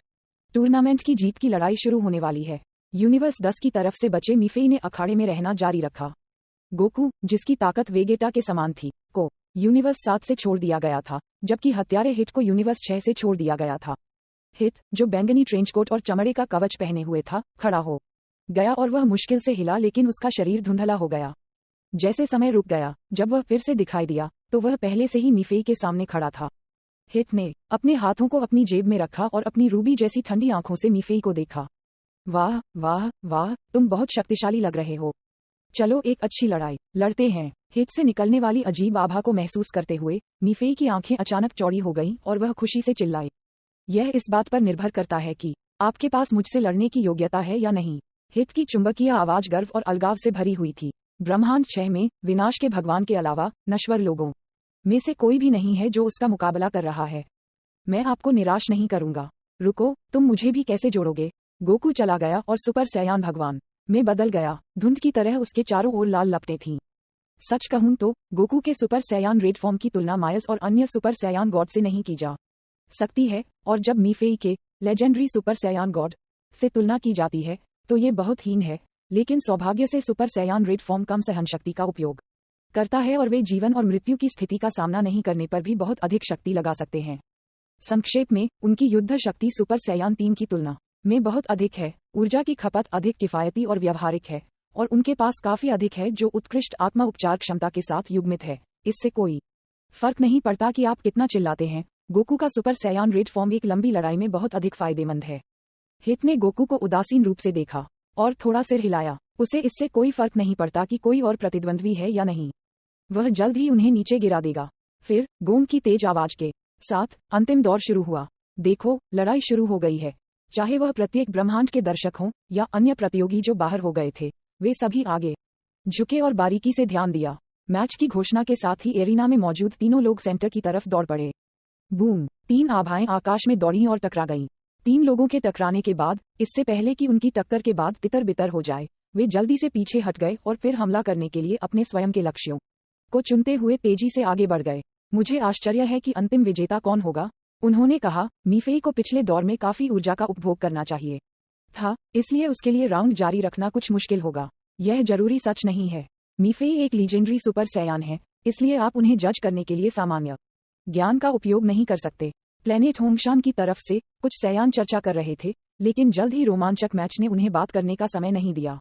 टूर्नामेंट की जीत की लड़ाई शुरू होने वाली है। यूनिवर्स 10 की तरफ से बचे मीफेई ने अखाड़े में रहना जारी रखा। गोकू, जिसकी ताकत वेगेटा के समान थी, को यूनिवर्स 7 से छोड़ दिया गया था, जबकि हत्यारे हिट को यूनिवर्स 6 से छोड़ दिया गया था। हिट, जो बैंगनी ट्रेंचकोट और चमड़े का कवच पहने हुए था, खड़ा हो गया और वह मुश्किल से हिला, लेकिन उसका शरीर धुंधला हो गया। जैसे समय रुक गया, जब वह फिर से दिखाई दिया तो वह पहले से ही मीफेई के सामने खड़ा था। हिट ने अपने हाथों को अपनी जेब में रखा और अपनी रूबी जैसी ठंडी आंखों से मीफेई को देखा। वाह वाह वाह, तुम बहुत शक्तिशाली लग रहे हो। चलो एक अच्छी लड़ाई लड़ते हैं। हिट से निकलने वाली अजीब आभा को महसूस करते हुए मीफेई की आंखें अचानक चौड़ी हो गईं और वह खुशी से चिल्लाई। यह इस बात पर निर्भर करता है कि आपके पास मुझसे लड़ने की योग्यता है या नहीं। हिट की चुंबकीय आवाज गर्व और अलगाव से भरी हुई थी। ब्रह्मांड 6 में विनाश के भगवान के अलावा नश्वर लोगों में से कोई भी नहीं है जो उसका मुकाबला कर रहा है। मैं आपको निराश नहीं करूंगा। रुको, तुम मुझे भी कैसे जोड़ोगे? गोकू चला गया और सुपर सैयान भगवान में बदल गया। धुंध की तरह उसके चारों ओर लाल लपटें थीं। सच कहूं तो गोकू के सुपर सैयान रेड फॉर्म की तुलना मायस और अन्य सुपर सैयान गॉड से नहीं की जा सकती है, और जब मीफेई के लेजेंडरी सुपर सैयान गॉड से तुलना की जाती है तो ये बहुत हीन है। लेकिन सौभाग्य से सुपर सैयान रेड फॉर्म कम सहनशक्ति का उपयोग करता है और वे जीवन और मृत्यु की स्थिति का सामना नहीं करने पर भी बहुत अधिक शक्ति लगा सकते हैं। संक्षेप में, उनकी युद्ध शक्ति सुपर सैयान 3 की तुलना में बहुत अधिक है, ऊर्जा की खपत अधिक किफायती और व्यावहारिक है, और उनके पास काफी अधिक है जो उत्कृष्ट आत्मा उपचार क्षमता के साथ युग्मित है। इससे कोई फर्क नहीं पड़ता कि आप कितना चिल्लाते हैं, गोकू का सुपर सैयान रेड फॉर्म एक लंबी लड़ाई में बहुत अधिक फायदेमंद है। हित ने गोकू को उदासीन रूप से देखा और थोड़ा सिर हिलाया। उसे इससे कोई फर्क नहीं पड़ता कि कोई और प्रतिद्वंद्वी है या नहीं, वह जल्द ही उन्हें नीचे गिरा देगा। फिर गोंग की तेज आवाज के साथ अंतिम दौर शुरू हुआ। देखो, लड़ाई शुरू हो गई है। चाहे वह प्रत्येक ब्रह्मांड के दर्शक हों या अन्य प्रतियोगी जो बाहर हो गए थे, वे सभी आगे झुके और बारीकी से ध्यान दिया। मैच की घोषणा के साथ ही एरिना में मौजूद तीनों लोग सेंटर की तरफ दौड़ पड़े। बूम! 3 आभाएं आकाश में दौड़ीं और टकरा गईं। 3 लोगों के टकराने के बाद, इससे पहले कि उनकी टक्कर के बाद तितर बितर हो जाए, वे जल्दी से पीछे हट गए और फिर हमला करने के लिए अपने स्वयं के लक्ष्यों को चुनते हुए तेजी से आगे बढ़ गए। मुझे आश्चर्य है कि अंतिम विजेता कौन होगा, उन्होंने कहा। मीफेई को पिछले दौर में काफी ऊर्जा का उपभोग करना चाहिए था, इसलिए उसके लिए राउंड जारी रखना कुछ मुश्किल होगा। यह जरूरी सच नहीं है। मीफेई एक लीजेंडरी सुपर सैयान है, इसलिए आप उन्हें जज करने के लिए सामान्य ज्ञान का उपयोग नहीं कर सकते। प्लेनेट होंगशान की तरफ से कुछ सैयान चर्चा कर रहे थे, लेकिन जल्द ही रोमांचक मैच ने उन्हें बात करने का समय नहीं दिया।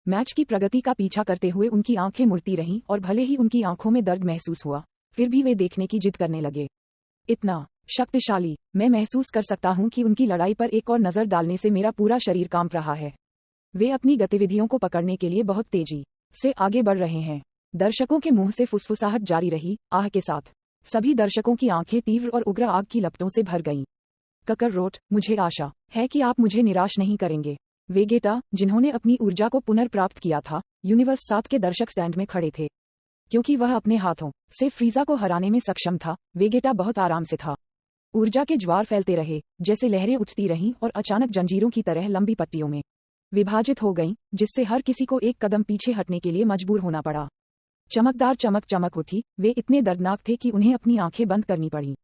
मैच की प्रगति का पीछा करते हुए उनकी आंखें मुड़ती रहीं और भले ही उनकी आंखों में दर्द महसूस हुआ, फिर भी वे देखने की जिद करने लगे। इतना शक्तिशाली, मैं महसूस कर सकता हूं कि उनकी लड़ाई पर एक और नजर डालने से मेरा पूरा शरीर कांप रहा है। वे अपनी गतिविधियों को पकड़ने के लिए बहुत तेजी से आगे बढ़ रहे हैं। दर्शकों के मुंह से फुसफुसाहट जारी रही, आह के साथ। सभी दर्शकों की आंखें तीव्र और उग्र आग की लपटों से भर गईं। ककररोट, मुझे आशा है कि आप मुझे निराश नहीं करेंगे। वेगेटा, जिन्होंने अपनी ऊर्जा को पुनर्प्राप्त किया था, यूनिवर्स 7 के दर्शक स्टैंड में खड़े थे। क्योंकि वह अपने हाथों से फ्रीजा को हराने में सक्षम था, वेगेटा बहुत आराम से था। ऊर्जा के ज्वार फैलते रहे, जैसे लहरें उठती रहीं और अचानक जंजीरों की तरह लंबी पट्टियों में विभाजित हो गईं, जिससे हर किसी को एक कदम पीछे हटने के लिए मजबूर होना पड़ा। चमकदार चमक चमक उठी, वे इतने दर्दनाक थे कि उन्हें अपनी आंखें बंद करनी पड़ी। ...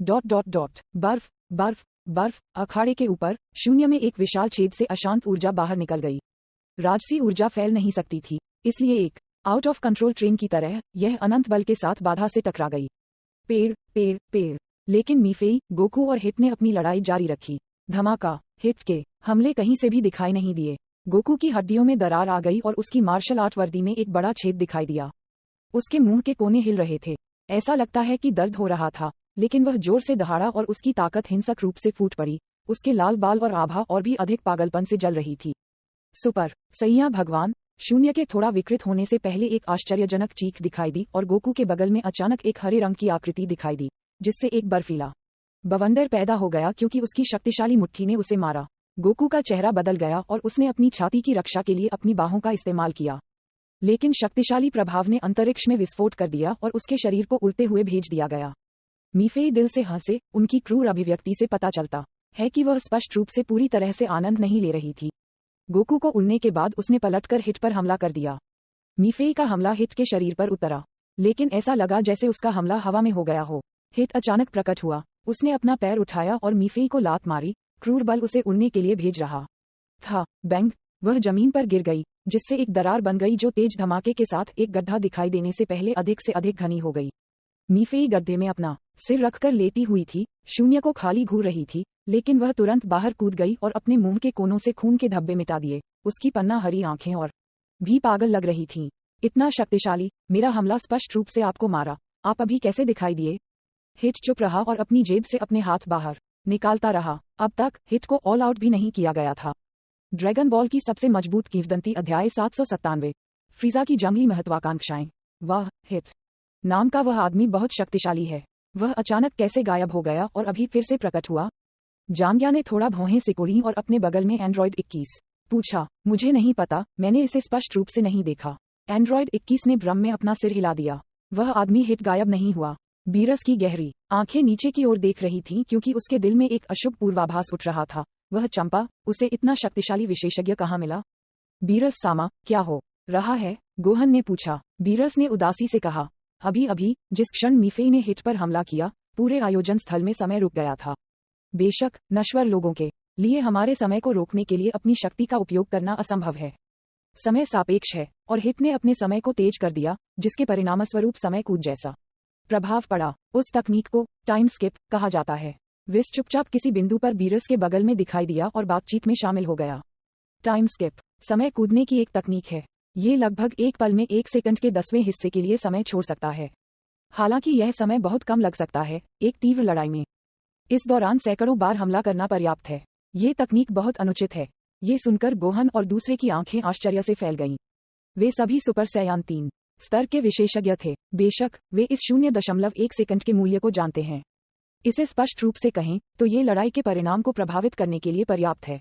बर्फ बर्फ बर्फ। अखाड़े के ऊपर शून्य में एक विशाल छेद से अशांत ऊर्जा बाहर निकल गई। राजसी ऊर्जा फैल नहीं सकती थी, इसलिए एक आउट ऑफ कंट्रोल ट्रेन की तरह यह अनंत बल के साथ बाधा से टकरा गई। पेड़ पेड़ पेड़। लेकिन मीफेई, गोकू और हित ने अपनी लड़ाई जारी रखी। धमाका! हित के हमले कहीं से भी दिखाई नहीं दिए। गोकू की हड्डियों में दरार आ गई और उसकी मार्शल आर्ट वर्दी में एक बड़ा छेद दिखाई दिया। उसके मुंह के कोने हिल रहे थे, ऐसा लगता है कि दर्द हो रहा था, लेकिन वह जोर से दहाड़ा और उसकी ताकत हिंसक रूप से फूट पड़ी। उसके लाल बाल और आभा और भी अधिक पागलपन से जल रही थी। सुपर सैया भगवान! शून्य के थोड़ा विकृत होने से पहले एक आश्चर्यजनक चीख दिखाई दी और गोकू के बगल में अचानक एक हरे रंग की आकृति दिखाई दी, जिससे एक बर्फीला बवंडर पैदा हो गया क्योंकि उसकी शक्तिशाली मुट्ठी ने उसे मारा। गोकू का चेहरा बदल गया और उसने अपनी छाती की रक्षा के लिए अपनी बाहों का इस्तेमाल किया, लेकिन शक्तिशाली प्रभाव ने अंतरिक्ष में विस्फोट कर दिया और उसके शरीर को उड़ते हुए भेज दिया गया। मीफेई दिल से हंसे, उनकी क्रूर अभिव्यक्ति से पता चलता है कि वह स्पष्ट रूप से पूरी तरह से आनंद नहीं ले रही थी। गोकू को उड़ने के बाद उसने पलटकर हिट पर हमला कर दिया। मीफेई का हमला हिट के शरीर पर उतरा, लेकिन ऐसा लगा जैसे उसका हमला हवा में हो गया हो। हिट अचानक प्रकट हुआ, उसने अपना पैर उठाया और मीफेई को लात मारी। क्रूर बल उसे उड़ने के लिए भेज रहा था। बैंग! वह जमीन पर गिर गई, जिससे एक दरार बन गई जो तेज धमाके के साथ एक गड्ढा दिखाई देने से पहले अधिक से अधिक घनी हो गई। मीफेई गड्ढे में अपना सिर रखकर लेटी हुई थी, शून्य को खाली घूर रही थी, लेकिन वह तुरंत बाहर कूद गई और अपने मुंह के कोनों से खून के धब्बे मिटा दिए। उसकी पन्ना हरी आंखें और भी पागल लग रही थीं। इतना शक्तिशाली, मेरा हमला स्पष्ट रूप से आपको मारा, आप अभी कैसे दिखाई दिए? हिट चुप रहा और अपनी जेब से अपने हाथ बाहर निकालता रहा। अब तक हिट को ऑल आउट भी नहीं किया गया था। ड्रैगन बॉल की सबसे मजबूत किंवदंती अध्याय 797। फ्रीजा की जंगली महत्वाकांक्षाएं। वाह, हिट नाम का वह आदमी बहुत शक्तिशाली है। वह अचानक कैसे गायब हो गया और अभी फिर से प्रकट हुआ? जांग्या ने थोड़ा भौहें सिकुड़ी और अपने बगल में एंड्रॉइड 21 पूछा। मुझे नहीं पता, मैंने इसे स्पष्ट रूप से नहीं देखा। एंड्रॉइड 21 ने भ्रम में अपना सिर हिला दिया। वह आदमी हिट गायब नहीं हुआ। बीरस की गहरी आंखें नीचे की ओर देख रही थीं क्योंकि उसके दिल में एक अशुभ पूर्वाभास उठ रहा था। वह चंपा, उसे इतना शक्तिशाली विशेषज्ञ कहाँ मिला? बीरस सामा, क्या हो रहा है? गोहन ने पूछा। बीरस ने उदासी से कहा, अभी अभी, जिस क्षण मीफेई ने हिट पर हमला किया, पूरे आयोजन स्थल में समय रुक गया था। बेशक, नश्वर लोगों के लिए हमारे समय को रोकने के लिए अपनी शक्ति का उपयोग करना असंभव है। समय सापेक्ष है, और हिट ने अपने समय को तेज कर दिया, जिसके परिणामस्वरूप समय कूद जैसा प्रभाव पड़ा। उस तकनीक को टाइम स्किप कहा जाता है। विस चुपचाप किसी बिंदु पर बीरस के बगल में दिखाई दिया और बातचीत में शामिल हो गया। टाइम स्किप समय कूदने की एक तकनीक है। ये लगभग एक पल में 1 सेकंड के 10वें हिस्से के लिए समय छोड़ सकता है। हालांकि यह समय बहुत कम लग सकता है एक तीव्र लड़ाई में। इस दौरान सैकड़ों बार हमला करना पर्याप्त है। ये तकनीक बहुत अनुचित है। ये सुनकर गोहन और दूसरे की आंखें आश्चर्य से फैल गईं। वे सभी सुपर सैयान 3 स्तर के विशेषज्ञ थे। बेशक, वे इस 0.1 सेकंड के मूल्य को जानते हैं। इसे स्पष्ट रूप से कहें तो ये लड़ाई के परिणाम को प्रभावित करने के लिए पर्याप्त है।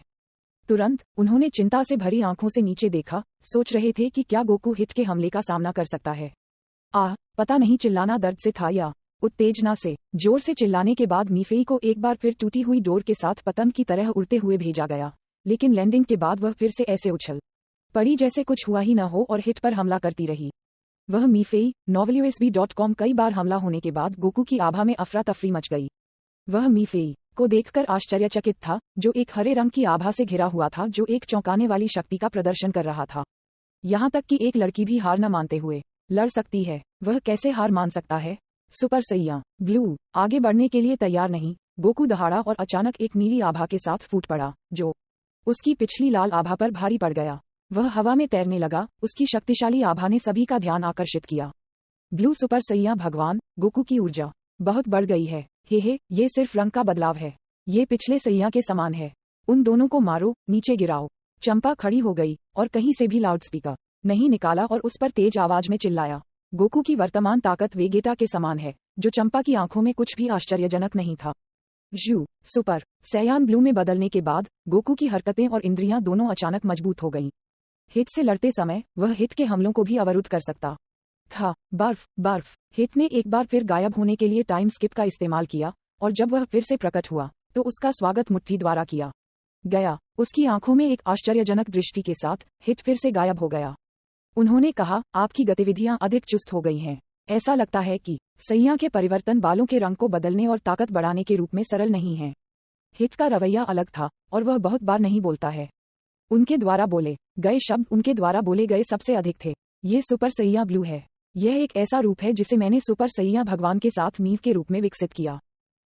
तुरंत उन्होंने चिंता से भरी आंखों से नीचे देखा, सोच रहे थे कि क्या गोकू हिट के हमले का सामना कर सकता है। पता नहीं चिल्लाना दर्द से था या उत्तेजना से। जोर से चिल्लाने के बाद मीफेई को एक बार फिर टूटी हुई डोर के साथ पतंग की तरह उड़ते हुए भेजा गया, लेकिन लैंडिंग के बाद वह फिर से ऐसे उछल पड़ी जैसे कुछ हुआ ही न हो और हिट पर हमला करती रही। वह मीफेई novelUSB.com कई बार हमला होने के बाद गोकू की आभा में अफरा तफरी मच गई। वह मीफेई को देखकर आश्चर्यचकित था, जो एक हरे रंग की आभा से घिरा हुआ था, जो एक चौंकाने वाली शक्ति का प्रदर्शन कर रहा था। यहाँ तक कि एक लड़की भी हार न मानते हुए लड़ सकती है। वह कैसे हार मान सकता है? सुपर सैया ब्लू आगे बढ़ने के लिए तैयार नहीं। गोकू दहाड़ा और अचानक एक नीली आभा के साथ फूट पड़ा, जो उसकी पिछली लाल आभा पर भारी पड़ गया। वह हवा में तैरने लगा। उसकी शक्तिशाली आभा ने सभी का ध्यान आकर्षित किया। ब्लू सुपर सैया भगवान, गोकू की ऊर्जा बहुत बढ़ गई है। हे, ये सिर्फ रंग का बदलाव है। ये पिछले सैया के समान है। उन दोनों को मारो, नीचे गिराओ। चंपा खड़ी हो गई और कहीं से भी लाउडस्पीकर नहीं निकाला और उस पर तेज आवाज में चिल्लाया। गोकू की वर्तमान ताकत वेगेटा के समान है, जो चंपा की आंखों में कुछ भी आश्चर्यजनक नहीं था। सुपर सैयान ब्लू में बदलने के बाद गोकू की हरकतें और इंद्रियां दोनों अचानक मजबूत हो गईं। हिट से लड़ते समय वह हिट के हमलों को भी अवरुद्ध कर सकता था। बर्फ हिट ने एक बार फिर गायब होने के लिए टाइम स्किप का इस्तेमाल किया, और जब वह फिर से प्रकट हुआ तो उसका स्वागत मुट्ठी द्वारा किया गया। उसकी आंखों में एक आश्चर्यजनक दृष्टि के साथ हिट फिर से गायब हो गया। उन्होंने कहा, आपकी गतिविधियां अधिक चुस्त हो गई हैं। ऐसा लगता है कि सैया के परिवर्तन बालों के रंग को बदलने और ताकत बढ़ाने के रूप में सरल नहीं है। हिट का रवैया अलग था, और वह बहुत बार नहीं बोलता है। उनके द्वारा बोले गए शब्द उनके द्वारा बोले गए सबसे अधिक थे। ये सुपर सैया ब्लू है। यह एक ऐसा रूप है जिसे मैंने सुपर सैया भगवान के साथ नींव के रूप में विकसित किया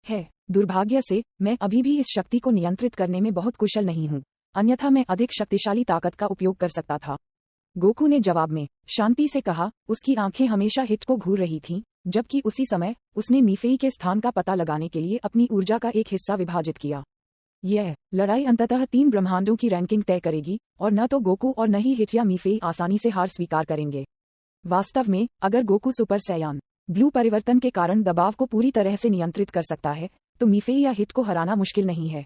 है। दुर्भाग्य से मैं अभी भी इस शक्ति को नियंत्रित करने में बहुत कुशल नहीं हूँ, अन्यथा मैं अधिक शक्तिशाली ताकत का उपयोग कर सकता था। गोकू ने जवाब में शांति से कहा। उसकी आंखें हमेशा हिट को घूर रही थीं, जबकि उसी समय उसने मीफेई के स्थान का पता लगाने के लिए अपनी ऊर्जा का एक हिस्सा विभाजित किया। यह लड़ाई अंततः 3 ब्रह्मांडों की रैंकिंग तय करेगी, और न तो गोकू और न ही हिट या मीफेई आसानी से हार स्वीकार करेंगे। वास्तव में, अगर गोकू सुपर सैयान ब्लू परिवर्तन के कारण दबाव को पूरी तरह से नियंत्रित कर सकता है, तो मीफेई या हिट को हराना मुश्किल नहीं है।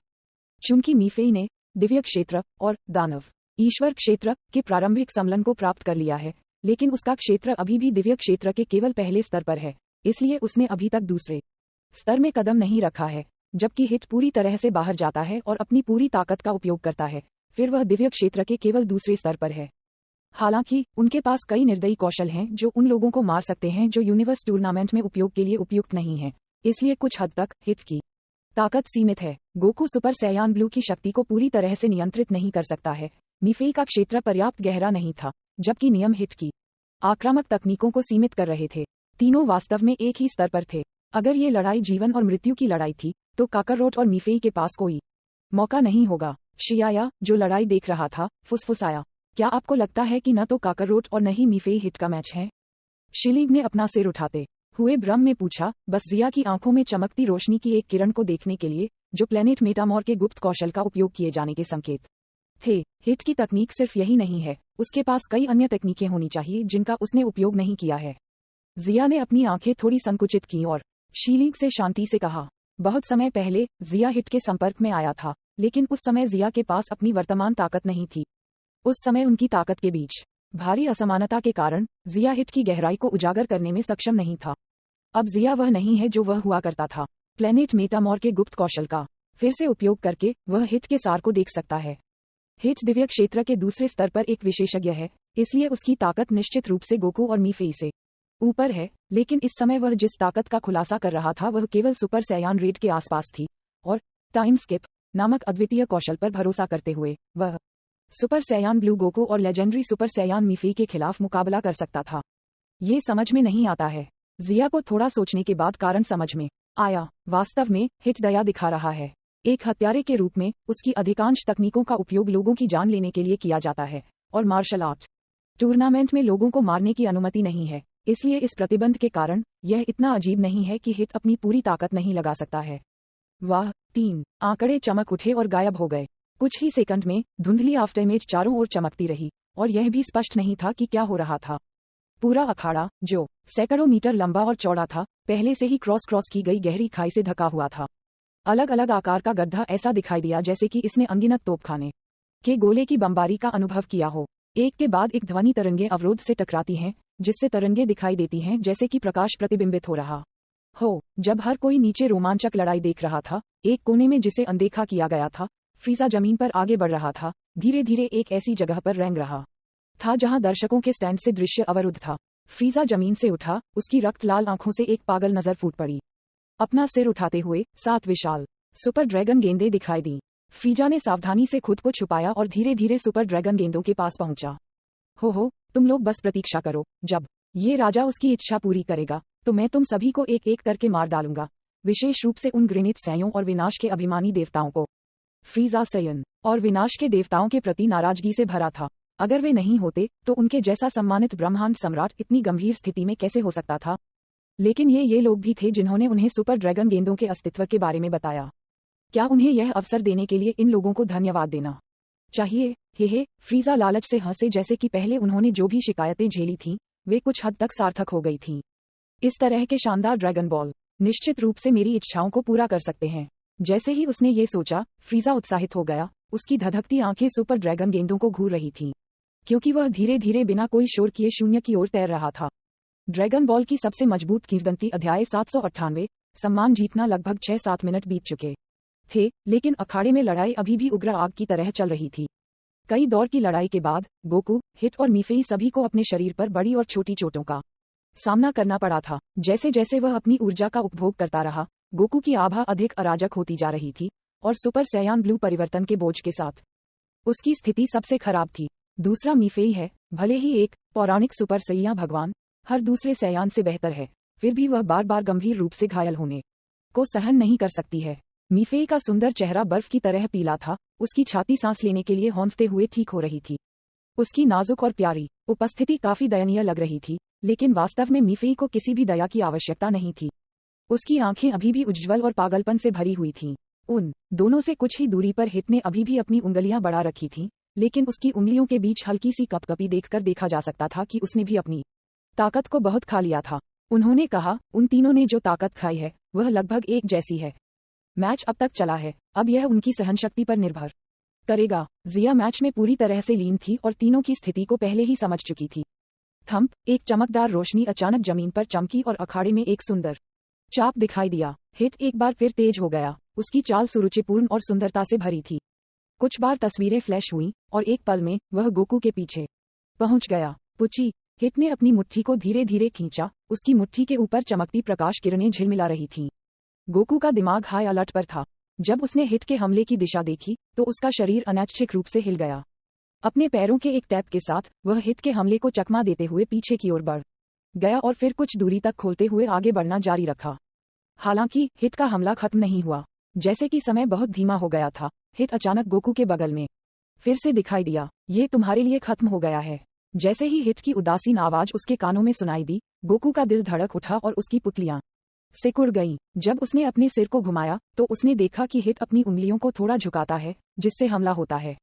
चूंकि मीफेई ने दिव्य क्षेत्र और दानव ईश्वर क्षेत्र के प्रारंभिक सम्मिलन को प्राप्त कर लिया है, लेकिन उसका क्षेत्र अभी भी दिव्य क्षेत्र के केवल पहले स्तर पर है, इसलिए उसने अभी तक दूसरे स्तर में कदम नहीं रखा है। जबकि हिट पूरी तरह से बाहर जाता है और अपनी पूरी ताकत का उपयोग करता है, फिर वह दिव्य क्षेत्र के केवल दूसरे स्तर पर है। हालांकि उनके पास कई निर्दयी कौशल हैं जो उन लोगों को मार सकते हैं जो यूनिवर्स टूर्नामेंट में उपयोग के लिए उपयुक्त नहीं है, इसलिए कुछ हद तक हिट की ताकत सीमित है। गोकू सुपर सैयान ब्लू की शक्ति को पूरी तरह से नियंत्रित नहीं कर सकता है। मीफेई का क्षेत्र पर्याप्त गहरा नहीं था, जबकि नियम हिट की आक्रामक तकनीकों को सीमित कर रहे थे। तीनों वास्तव में एक ही स्तर पर थे। अगर ये लड़ाई जीवन और मृत्यु की लड़ाई थी, तो काकरोट और मीफेई के पास कोई मौका नहीं होगा। शियाया, जो लड़ाई देख रहा था, फुसफुसाया, क्या आपको लगता है कि न तो काकरोट और न ही मीफेई हिट का मैच है? शिलीग ने अपना सिर उठाते हुए भ्रम में पूछा, बस जिया की आंखों में चमकती रोशनी की एक किरण को देखने के लिए, जो प्लेनेट मेटामॉर के गुप्त कौशल का उपयोग किए जाने के संकेत थे। हिट की तकनीक सिर्फ यही नहीं है, उसके पास कई अन्य तकनीकें होनी चाहिए जिनका उसने उपयोग नहीं किया है। जिया ने अपनी आंखें थोड़ी संकुचित की और शीलीग से शांति से कहा, बहुत समय पहले जिया हिट के संपर्क में आया था, लेकिन उस समय जिया के पास अपनी वर्तमान ताकत नहीं थी। उस समय उनकी ताकत के बीच भारी असमानता के कारण जिया हिट की गहराई को उजागर करने में सक्षम नहीं था। अब जिया वह नहीं है जो वह हुआ करता था। प्लेनेट मेटामॉर के गुप्त कौशल का फिर से उपयोग करके वह हिट के सार को देख सकता है। हिट दिव्य क्षेत्र के दूसरे स्तर पर एक विशेषज्ञ है, इसलिए उसकी ताकत निश्चित रूप से गोकू और मीफेई से ऊपर है, लेकिन इस समय वह जिस ताकत का खुलासा कर रहा था वह केवल सुपर सैयान रेड के आसपास थी, और टाइम स्किप नामक अद्वितीय कौशल पर भरोसा करते हुए वह सुपर सैयान ब्लू गोकू और लेजेंडरी सुपर सैयान मीफेई के खिलाफ मुकाबला कर सकता था। ये समझ में नहीं आता है। जिया को थोड़ा सोचने के बाद कारण समझ में आया। वास्तव में हिट दया दिखा रहा है। एक हत्यारे के रूप में उसकी अधिकांश तकनीकों का उपयोग लोगों की जान लेने के लिए किया जाता है, और मार्शल आर्ट टूर्नामेंट में लोगों को मारने की अनुमति नहीं है। इसलिए इस प्रतिबंध के कारण यह इतना अजीब नहीं है कि हिट अपनी पूरी ताकत नहीं लगा सकता है। वाह! 3 आंकड़े चमक उठे और गायब हो गए। कुछ ही सेकंड में धुंधली आफ्टरइमेज चारों ओर चमकती रही, और यह भी स्पष्ट नहीं था कि क्या हो रहा था। पूरा अखाड़ा, जो सैकड़ों मीटर लंबा और चौड़ा था, पहले से ही क्रॉस की गई गहरी खाई से ढका हुआ था। अलग अलग आकार का गड्ढा ऐसा दिखाई दिया जैसे कि इसने अनगिनत तोपखाने के गोले की बमबारी का अनुभव किया हो। एक के बाद एक ध्वनि तरंगे अवरोध से टकराती हैं, जिससे तरंगे दिखाई देती हैं जैसे कि प्रकाश प्रतिबिंबित हो रहा हो। जब हर कोई नीचे रोमांचक लड़ाई देख रहा था, एक कोने में जिसे अनदेखा किया गया था, फ्रीजा जमीन पर आगे बढ़ रहा था, धीरे धीरे एक ऐसी जगह पर रेंग रहा था जहां दर्शकों के स्टैंड से दृश्य अवरुद्ध था। फ्रीजा जमीन से उठा, उसकी रक्त लाल आंखों से एक पागल नजर फूट पड़ी। अपना सिर उठाते हुए 7 विशाल सुपर ड्रैगन गेंदें दिखाई दी। फ्रीजा ने सावधानी से खुद को छुपाया और धीरे धीरे सुपर ड्रैगन गेंदों के पास पहुंचा। हो, तुम लोग बस प्रतीक्षा करो। जब ये राजा उसकी इच्छा पूरी करेगा, तो मैं तुम सभी को एक एक करके मार डालूंगा, विशेष रूप से उन घृणित सैयों और विनाश के अभिमानी देवताओं को। फ्रीजा सयन और विनाश के देवताओं के प्रति नाराजगी से भरा था। अगर वे नहीं होते तो उनके जैसा सम्मानित ब्रह्मांड सम्राट इतनी गंभीर स्थिति में कैसे हो सकता था। लेकिन ये लोग भी थे जिन्होंने उन्हें सुपर ड्रैगन गेंदों के अस्तित्व के बारे में बताया। क्या उन्हें यह अवसर देने के लिए इन लोगों को धन्यवाद देना चाहिए? हे, फ्रीजा लालच से हंसे, जैसे कि पहले उन्होंने जो भी शिकायतें झेली थीं, वे कुछ हद तक सार्थक हो गई थीं। इस तरह के शानदार ड्रैगन बॉल निश्चित रूप से मेरी इच्छाओं को पूरा कर सकते हैं। जैसे ही उसने ये सोचा, फ्रीजा उत्साहित हो गया। उसकी धधकती आंखें सुपर ड्रैगन गेंदों को घूर रही थीं, क्योंकि वह धीरे धीरे बिना कोई शोर किए शून्य की ओर तैर रहा था। ड्रैगन बॉल की सबसे मजबूत किंवदंती अध्याय 798 सम्मान जीतना। लगभग 6-7 मिनट बीत चुके थे, लेकिन अखाड़े में लड़ाई अभी भी उग्र आग की तरह चल रही थी। कई दौर की लड़ाई के बाद गोकू, हिट और मीफेई सभी को अपने शरीर पर बड़ी और छोटी चोटों का सामना करना पड़ा था। जैसे जैसे वह अपनी ऊर्जा का उपभोग करता रहा, गोकू की आभा अधिक अराजक होती जा रही थी, और सुपर सैयान ब्लू परिवर्तन के बोझ के साथ उसकी स्थिति सबसे खराब थी। दूसरा मीफेई है। भले ही एक पौराणिक सुपर सैया भगवान हर दूसरे सैयान से बेहतर है, फिर भी वह बार बार गंभीर रूप से घायल होने को सहन नहीं कर सकती है। मीफेई का सुंदर चेहरा बर्फ की तरह पीला था। उसकी छाती सांस लेने के लिए हौंफते हुए ठीक हो रही थी। उसकी नाजुक और प्यारी उपस्थिति काफी दयनीय लग रही थी, लेकिन वास्तव में मीफेई को किसी भी दया की आवश्यकता नहीं थी। उसकी आंखें अभी भी उज्ज्वल और पागलपन से भरी हुई थीं। उन दोनों से कुछ ही दूरी पर हिट ने अभी भी अपनी उंगलियां बढ़ा रखी थीं, लेकिन उसकी उंगलियों के बीच हल्की सी कपकपी देखकर देखा जा सकता था कि उसने भी अपनी ताकत को बहुत खा लिया था। उन्होंने कहा, उन तीनों ने जो ताकत खाई है वह लगभग एक जैसी है। मैच अब तक चला है, अब यह उनकी सहनशक्ति पर निर्भर करेगा। जिया मैच में पूरी तरह से लीन थी और तीनों की स्थिति को पहले ही समझ चुकी थी। थंप! एक चमकदार रोशनी अचानक जमीन पर चमकी और अखाड़े में एक सुंदर चाप दिखाई दिया। हिट एक बार फिर तेज हो गया। उसकी चाल सुरुचिपूर्ण और सुंदरता से भरी थी। कुछ बार तस्वीरें फ्लैश हुईं, और एक पल में वह गोकू के पीछे पहुंच गया। पुची! हिट ने अपनी मुट्ठी को धीरे धीरे खींचा। उसकी मुट्ठी के ऊपर चमकती प्रकाश किरणें झिलमिला रही थीं। गोकू का दिमाग हाई अलर्ट पर था। जब उसने हिट के हमले की दिशा देखी, तो उसका शरीर अनैच्छिक रूप से हिल गया। अपने पैरों के एक टैप के साथ वह हिट के हमले को चकमा देते हुए पीछे की ओर बढ़ गया और फिर कुछ दूरी तक खोलते हुए आगे बढ़ना जारी रखा। हालांकि हिट का हमला खत्म नहीं हुआ। जैसे कि समय बहुत धीमा हो गया था, हिट अचानक गोकू के बगल में फिर से दिखाई दिया। ये तुम्हारे लिए खत्म हो गया है। जैसे ही हिट की उदासीन आवाज उसके कानों में सुनाई दी, गोकू का दिल धड़क उठा और उसकी पुतलियां सिकुड़ गईं। जब उसने अपने सिर को घुमाया, तो उसने देखा कि हिट अपनी उंगलियों को थोड़ा झुकाता है, जिससे हमला होता है।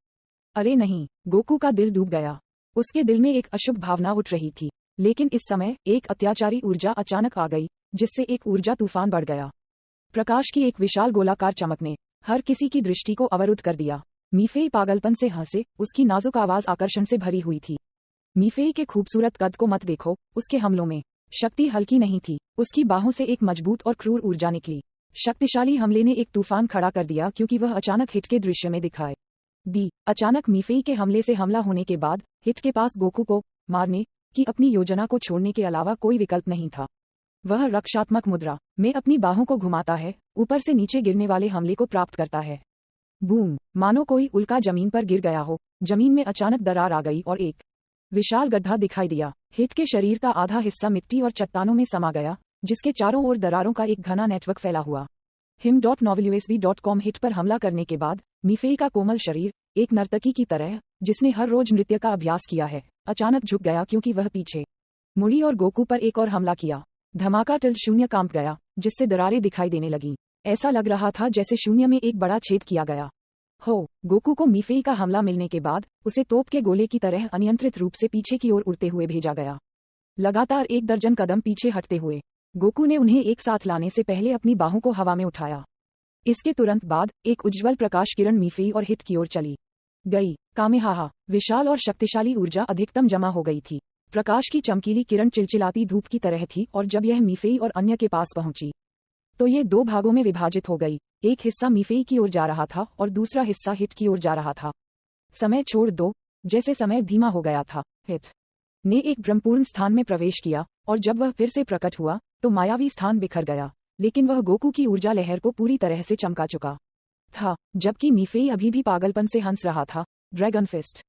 अरे नहीं! गोकू का दिल डूब गया। उसके दिल में एक अशुभ भावना उठ रही थी। लेकिन इस समय एक अत्याचारी ऊर्जा अचानक आ गई, जिससे एक ऊर्जा तूफान बढ़ गया। प्रकाश की एक विशाल गोलाकार चमक ने हर किसी की दृष्टि को अवरुद्ध कर दिया। मीफेई पागलपन से हंसे। उसकी नाजुक आवाज आकर्षण से भरी हुई थी। मीफेई के खूबसूरत कद को मत देखो। उसके हमलों में शक्ति हल्की नहीं थी। उसकी बाहों से एक मजबूत और क्रूर ऊर्जा निकली। शक्तिशाली हमले ने एक तूफान खड़ा कर दिया, क्योंकि वह अचानक हिट के दृश्य में दिखाई बी। अचानक मीफेई के हमले से हमला होने के बाद हिट के पास गोकू को मारने की अपनी योजना को छोड़ने के अलावा कोई विकल्प नहीं था। वह रक्षात्मक मुद्रा में अपनी बाहों को घुमाता है, ऊपर से नीचे गिरने वाले हमले को प्राप्त करता है। बूम, मानो कोई उल्का जमीन पर गिर गया हो। जमीन में अचानक दरार आ गई और एक विशाल गड्ढा दिखाई दिया। हिट के शरीर का आधा हिस्सा मिट्टी और चट्टानों में समा गया, जिसके चारों ओर दरारों का एक घना नेटवर्क फैला हुआ। him.novelusb.com हिट पर हमला करने के बाद मीफेई का कोमल शरीर, एक नर्तकी की तरह जिसने हर रोज नृत्य का अभ्यास किया है, अचानक झुक गया क्योंकि वह पीछे मुड़ी और गोकू पर एक और हमला किया। धमाका शून्य कांप गया, जिससे दरारें दिखाई देने लगीं। ऐसा लग रहा था जैसे शून्य में एक बड़ा छेद किया गया हो। गोकू को मीफेई का हमला मिलने के बाद उसे तोप के गोले की तरह अनियंत्रित रूप से पीछे की ओर उड़ते हुए भेजा गया। लगातार 1 दर्जन कदम पीछे हटते हुए गोकू ने उन्हें एक साथ लाने से पहले अपनी बाहों को हवा में उठाया। इसके तुरंत बाद एक उज्ज्वल प्रकाश किरण मीफेई और हिट की ओर चली गई। कामेहाहा, विशाल और शक्तिशाली ऊर्जा अधिकतम जमा हो गई थी। प्रकाश की चमकीली किरण चिलचिलाती धूप की तरह थी और जब यह मीफेई और अन्य के पास पहुंची तो ये 2 भागों में विभाजित हो गई। एक हिस्सा मीफेई की ओर जा रहा था और दूसरा हिस्सा हिट की ओर जा रहा था। समय छोड़ दो। जैसे समय धीमा हो गया था, हिट ने एक ब्रह्मपूर्ण स्थान में प्रवेश किया और जब वह फिर से प्रकट हुआ तो मायावी स्थान बिखर गया, लेकिन वह गोकू की ऊर्जा लहर को पूरी तरह से चमका चुका था। जबकि मीफेई अभी भी पागलपन से हंस रहा था। ड्रैगन फिस्ट,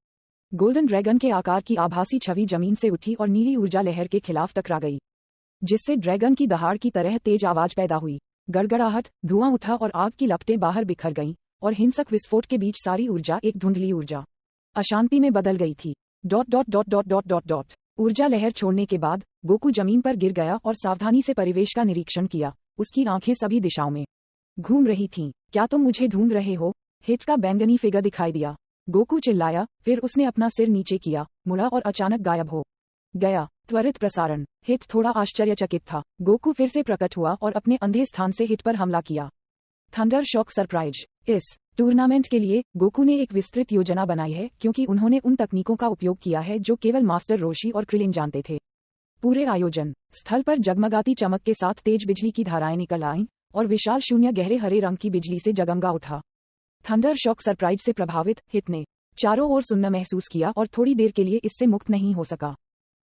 गोल्डन ड्रैगन के आकार की आभासी छवि जमीन से उठी और नीली ऊर्जा लहर के खिलाफ टकरा गई, जिससे ड्रैगन की दहाड़ की तरह तेज आवाज पैदा हुई। गड़गड़ाहट, धुआं उठा और आग की लपटें बाहर बिखर गईं और हिंसक विस्फोट के बीच सारी ऊर्जा एक धुंधली ऊर्जा अशांति में बदल गई थी। ऊर्जा लहर छोड़ने के बाद गोकू जमीन पर गिर गया और सावधानी से परिवेश का निरीक्षण किया। उसकी आंखें सभी दिशाओं में घूम रही थीं। क्या तुम मुझे ढूंढ रहे हो? हिट का बैंगनी फिगर दिखाई दिया। गोकू चिल्लाया, फिर उसने अपना सिर नीचे किया, मुड़ा और अचानक गायब हो गया। त्वरित प्रसारण। हिट थोड़ा आश्चर्यचकित था। गोकू फिर से प्रकट हुआ और अपने अंधे स्थान से हिट पर हमला किया। Thunder shock surprise. इस टूर्नामेंट के लिए गोकू ने एक विस्तृत योजना बनाई है, क्योंकि उन्होंने उन तकनीकों का उपयोग किया है जो केवल मास्टर रोशी और क्रिलिन जानते थे। पूरे आयोजन स्थल पर जगमगाती चमक के साथ तेज बिजली की धाराएं निकल आईं और विशाल शून्य गहरे हरे रंग की बिजली से जगमगा उठा। थंडर शॉक सरप्राइज से प्रभावित हिट ने चारों ओर सुन्न महसूस किया और थोड़ी देर के लिए इससे मुक्त नहीं हो सका।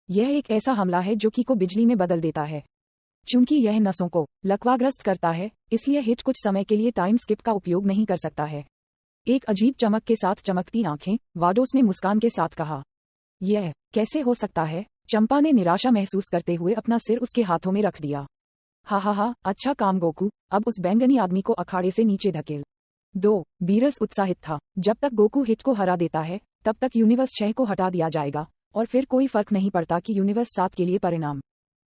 यह एक ऐसा हमला है जो की को बिजली में बदल देता है। चूंकि यह नसों को लकवाग्रस्त करता है, इसलिए हिट कुछ समय के लिए टाइम स्किप का उपयोग नहीं कर सकता है। एक अजीब चमक के साथ चमकती आंखें, वाडोस ने मुस्कान के साथ कहा। यह कैसे हो सकता है? चंपा ने निराशा महसूस करते हुए अपना सिर उसके हाथों में रख दिया। हा, अच्छा काम गोकू, अब उस बैंगनी आदमी को अखाड़े से नीचे धकेल दो। बीरस उत्साहित था। जब तक गोकू हिट को हरा देता है, तब तक यूनिवर्स 6 को हटा दिया जाएगा और फिर कोई फर्क नहीं पड़ता कि यूनिवर्स 7 के लिए परिणाम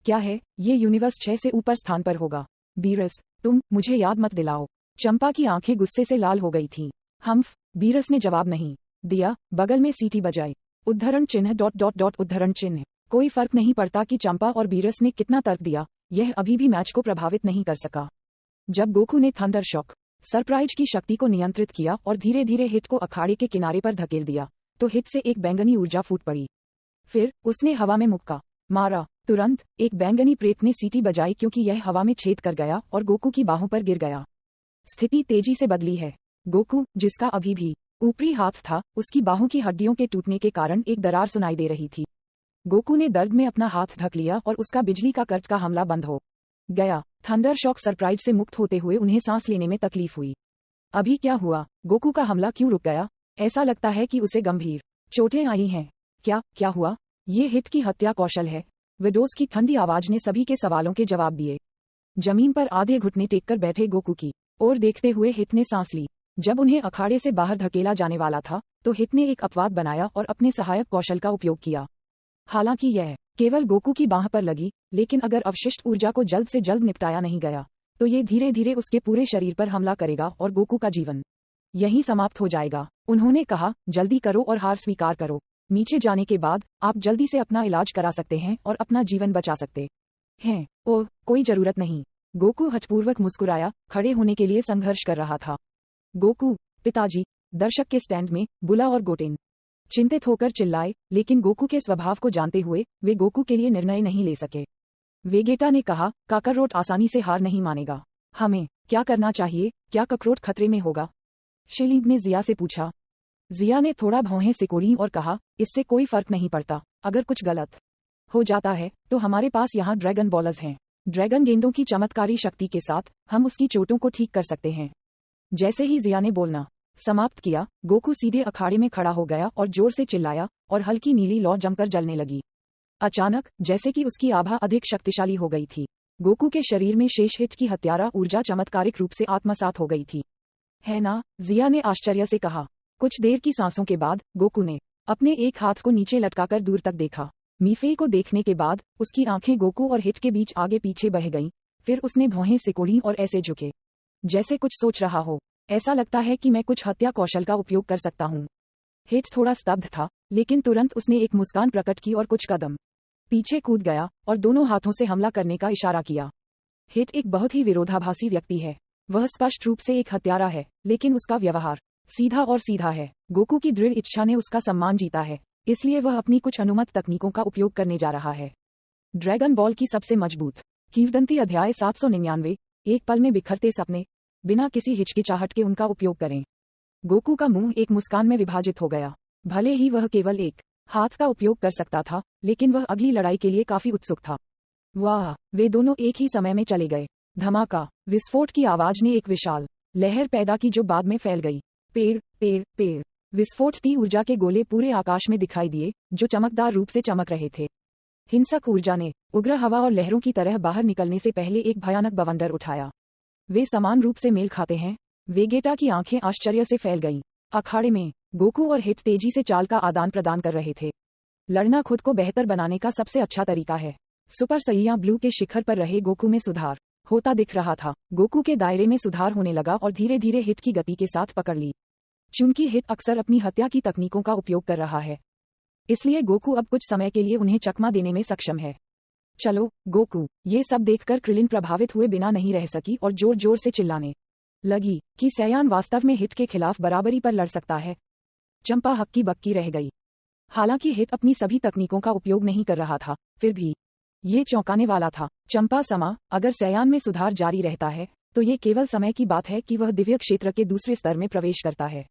क्या है। ये यूनिवर्स 6 से ऊपर स्थान पर होगा। बीरस, तुम मुझे याद मत दिलाओ। चंपा की आंखें गुस्से से लाल हो गई थीं। हम्फ, बीरस ने जवाब नहीं दिया। बगल में सीटी बजाई। उद्धरण चिन्ह ... उद्धरण चिन्ह। कोई फर्क नहीं पड़ता कि चंपा और बीरस ने कितना तर्क दिया, यह अभी भी मैच को प्रभावित नहीं कर सका। जब गोकू ने थंडर शॉक सरप्राइज की शक्ति को नियंत्रित किया और धीरे धीरे हिट को अखाड़े के किनारे पर धकेल दिया, तो हिट से एक बैंगनी ऊर्जा फूट पड़ी। फिर उसने हवा में मुक्का मारा। तुरंत एक बैंगनी प्रेत ने सीटी बजाई, क्योंकि यह हवा में छेद कर गया और गोकू की बाहों पर गिर गया। स्थिति तेजी से बदली है। गोकू, जिसका अभी भी ऊपरी हाथ था, उसकी बाहों की हड्डियों के टूटने के कारण एक दरार सुनाई दे रही थी। गोकू ने दर्द में अपना हाथ ढक लिया और उसका बिजली का कट का हमला बंद हो गया। थंडर शॉक सरप्राइज से मुक्त होते हुए उन्हें सांस लेने में तकलीफ हुई। अभी क्या हुआ? गोकू का हमला क्यों रुक गया? ऐसा लगता है कि उसे गंभीर चोटें आई हैं। क्या हुआ? ये हिट की हत्या कौशल है। विडोस की ठंडी आवाज ने सभी के सवालों के जवाब दिए। जमीन पर आधे घुटने टेककर बैठे गोकू की ओर देखते हुए हिट ने सांस ली। जब उन्हें अखाड़े से बाहर धकेला जाने वाला था, तो हिट ने एक अपवाद बनाया और अपने सहायक कौशल का उपयोग किया। हालांकि यह केवल गोकू की बाह पर लगी, लेकिन अगर अवशिष्ट ऊर्जा को जल्द से जल्द निपटाया नहीं गया, तो ये धीरे धीरे उसके पूरे शरीर पर हमला करेगा और गोकू का जीवन यहीं समाप्त हो जाएगा। उन्होंने कहा, जल्दी करो और हार स्वीकार करो। नीचे जाने के बाद आप जल्दी से अपना इलाज करा सकते हैं और अपना जीवन बचा सकते हैं। ओह, कोई जरूरत नहीं। गोकू हठपूर्वक मुस्कुराया, खड़े होने के लिए संघर्ष कर रहा था। गोकू, पिताजी। दर्शक के स्टैंड में बुला और गोटेन चिंतित होकर चिल्लाए, लेकिन गोकू के स्वभाव को जानते हुए वे गोकू के लिए निर्णय नहीं ले सके। वेगेटा ने कहा, काकरोट आसानी से हार नहीं मानेगा। हमें क्या करना चाहिए? क्या ककरोट खतरे में होगा? शिलिंग ने जिया से पूछा। जिया ने थोड़ा भौहें सिकोड़ी और कहा, इससे कोई फर्क नहीं पड़ता, अगर कुछ गलत हो जाता है तो हमारे पास यहाँ ड्रैगन बॉलर्स हैं। ड्रैगन गेंदों की चमत्कारी शक्ति के साथ हम उसकी चोटों को ठीक कर सकते हैं। जैसे ही जिया ने बोलना समाप्त किया, गोकू सीधे अखाड़े में खड़ा हो गया और जोर से चिल्लाया और हल्की नीली लौ जमकर जलने लगी। अचानक, जैसे कि उसकी आभा अधिक शक्तिशाली हो गई थी, गोकू के शरीर में शेष हिट की हत्यारा ऊर्जा चमत्कारिक रूप से आत्मसात हो गई थी। है ना? जिया ने आश्चर्य से कहा। कुछ देर की सांसों के बाद गोकू ने अपने एक हाथ को नीचे लटकाकर दूर तक देखा। मीफेई को देखने के बाद उसकी आंखें गोकू और हिट के बीच आगे पीछे बह गईं। फिर उसने भौहें सिकोड़ी और ऐसे झुके जैसे कुछ सोच रहा हो। ऐसा लगता है कि मैं कुछ हत्या कौशल का उपयोग कर सकता हूँ। हिट थोड़ा स्तब्ध था, लेकिन तुरंत उसने एक मुस्कान प्रकट की और कुछ कदम पीछे कूद गया और दोनों हाथों से हमला करने का इशारा किया। हिट एक बहुत ही विरोधाभासी व्यक्ति है। वह स्पष्ट रूप से एक हत्यारा है, लेकिन उसका व्यवहार सीधा और सीधा है। गोकू की दृढ़ इच्छा ने उसका सम्मान जीता है, इसलिए वह अपनी कुछ अनुमत तकनीकों का उपयोग करने जा रहा है। ड्रैगन बॉल की सबसे मजबूत किंवदंती अध्याय 799। एक पल में बिखरते सपने। बिना किसी हिचकिचाहट के उनका उपयोग करें। गोकू का मुंह एक मुस्कान में विभाजित हो गया। भले ही वह केवल एक हाथ का उपयोग कर सकता था, लेकिन वह अगली लड़ाई के लिए काफी उत्सुक था। वाह! वे दोनों एक ही समय में चले गए। धमाका! विस्फोट की आवाज ने एक विशाल लहर पैदा की जो बाद में फैल गई। पेड़ पेड़ पेड़ विस्फोट ती ऊर्जा के गोले पूरे आकाश में दिखाई दिए, जो चमकदार रूप से चमक रहे थे। हिंसक ऊर्जा ने उग्र हवा और लहरों की तरह बाहर निकलने से पहले एक भयानक बवंडर उठाया। वे समान रूप से मेल खाते हैं। वेगेटा की आंखें आश्चर्य से फैल गईं। अखाड़े में गोकू और हिट तेजी से चाल का आदान प्रदान कर रहे थे। लड़ना खुद को बेहतर बनाने का सबसे अच्छा तरीका है। सुपर सैया ब्लू के शिखर पर रहे गोकू में सुधार होता दिख रहा था। गोकू के दायरे में सुधार होने लगा और धीरे धीरे हिट की गति के साथ पकड़ ली। चूंकि हिट अक्सर अपनी हत्या की तकनीकों का उपयोग कर रहा है, इसलिए गोकू अब कुछ समय के लिए उन्हें चकमा देने में सक्षम है। चलो गोकू! ये सब देखकर क्रिलिन प्रभावित हुए बिना नहीं रह सकी और जोर जोर से चिल्लाने लगी कि सैयान वास्तव में हिट के खिलाफ बराबरी पर लड़ सकता है। चंपा हक्की बक्की रह गई। हालांकि हिट अपनी सभी तकनीकों का उपयोग नहीं कर रहा था, फिर भी ये चौंकाने वाला था। चंपा समा, अगर सैयान में सुधार जारी रहता है तो ये केवल समय की बात है कि वह दिव्य क्षेत्र के दूसरे स्तर में प्रवेश करता है।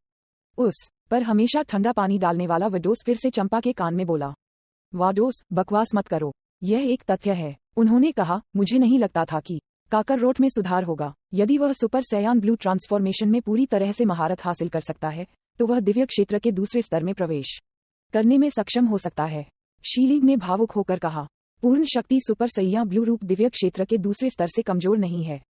उस पर हमेशा ठंडा पानी डालने वाला वाडोस फिर से चंपा के कान में बोला। वाडोस, बकवास मत करो, यह एक तथ्य है। उन्होंने कहा, मुझे नहीं लगता था कि काकररोट में सुधार होगा। यदि वह सुपर सैयान ब्लू ट्रांसफॉर्मेशन में पूरी तरह से महारत हासिल कर सकता है, तो वह दिव्य क्षेत्र के दूसरे स्तर में प्रवेश करने में सक्षम हो सकता है। शीलिंग ने भावुक होकर कहा, पूर्ण शक्ति सुपर सैया ब्लू रूप दिव्य क्षेत्र के दूसरे स्तर से कमजोर नहीं है।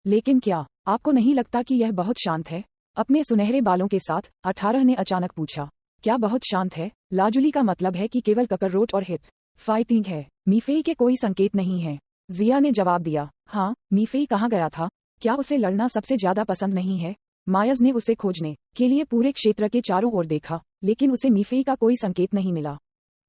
लेकिन क्या आपको नहीं लगता कि यह बहुत शांत है? अपने सुनहरे बालों के साथ 18 ने अचानक पूछा। क्या बहुत शांत है? लाजुली का मतलब है कि केवल ककररोट और हिट फाइटिंग है। मीफेई के कोई संकेत नहीं है। जिया ने जवाब दिया। हाँ, मीफेई कहाँ गया था? क्या उसे लड़ना सबसे ज्यादा पसंद नहीं है? मायज ने उसे खोजने के लिए पूरे क्षेत्र के चारों ओर देखा, लेकिन उसे मीफेई का कोई संकेत नहीं मिला।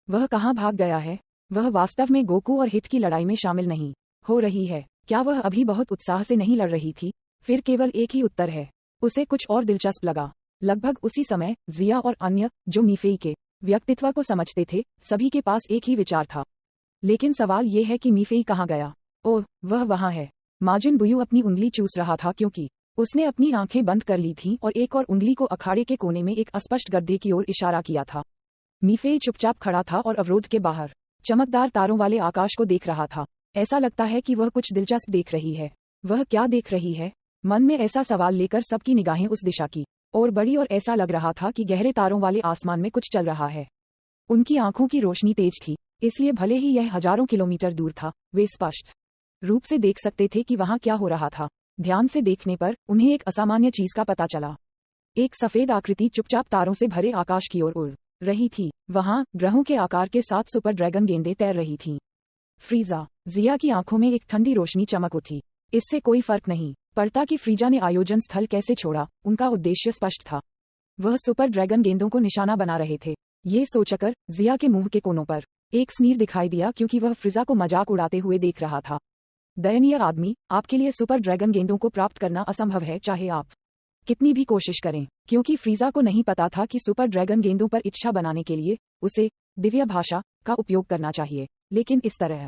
वह कहाँ भाग गया है? वह वास्तव में गोकू और हिट की लड़ाई में शामिल नहीं हो रही है। क्या वह अभी बहुत उत्साह से नहीं लड़ रही थी? फिर केवल एक ही उत्तर है। उसे कुछ और दिलचस्प लगा। लगभग उसी समय जिया और अन्य, जो मीफेई के व्यक्तित्व को समझते थे, सभी के पास एक ही विचार था। लेकिन सवाल ये है कि मीफेई कहाँ गया? ओह, वह वहाँ है। माजिन बुयू अपनी उंगली चूस रहा था क्योंकि उसने अपनी आंखें बंद कर ली थीं और एक और उंगली को अखाड़े के कोने में एक अस्पष्ट गड्ढे की ओर इशारा किया था। मीफेई चुपचाप खड़ा था और अवरोध के बाहर चमकदार तारों वाले आकाश को देख रहा था। ऐसा लगता है कि वह कुछ दिलचस्प देख रही है। वह क्या देख रही है? मन में ऐसा सवाल लेकर सबकी निगाहें उस दिशा की ओर बढ़ी और ऐसा लग रहा था कि गहरे तारों वाले आसमान में कुछ चल रहा है। उनकी आंखों की रोशनी तेज थी, इसलिए भले ही यह हजारों किलोमीटर दूर था, वे स्पष्ट रूप से देख सकते थे कि वहां क्या हो रहा था। ध्यान से देखने पर उन्हें एक असामान्य चीज का पता चला। एक सफेद आकृति चुपचाप तारों से भरे आकाश की ओर उड़ रही थी। वहां ग्रहों के आकार के साथ सुपर ड्रैगन गेंदें तैर रही थीं। फ्रीजा! जिया की आंखों में एक ठंडी रोशनी चमक उठी। इससे कोई फर्क नहीं पड़ता कि फ्रीजा ने आयोजन स्थल कैसे छोड़ा, उनका उद्देश्य स्पष्ट था। वह सुपर ड्रैगन गेंदों को निशाना बना रहे थे। ये सोचकर जिया के मुंह के कोनों पर एक स्नीर दिखाई दिया, क्योंकि वह फ्रीजा को मजाक उड़ाते हुए देख रहा था। दयनीय आदमी, आपके लिए सुपर ड्रैगन गेंदों को प्राप्त करना असंभव है, चाहे आप कितनी भी कोशिश करें। क्योंकि फ्रीजा को नहीं पता था कि सुपर ड्रैगन गेंदों पर इच्छा बनाने के लिए उसे दिव्य भाषा का उपयोग करना चाहिए। लेकिन इस तरह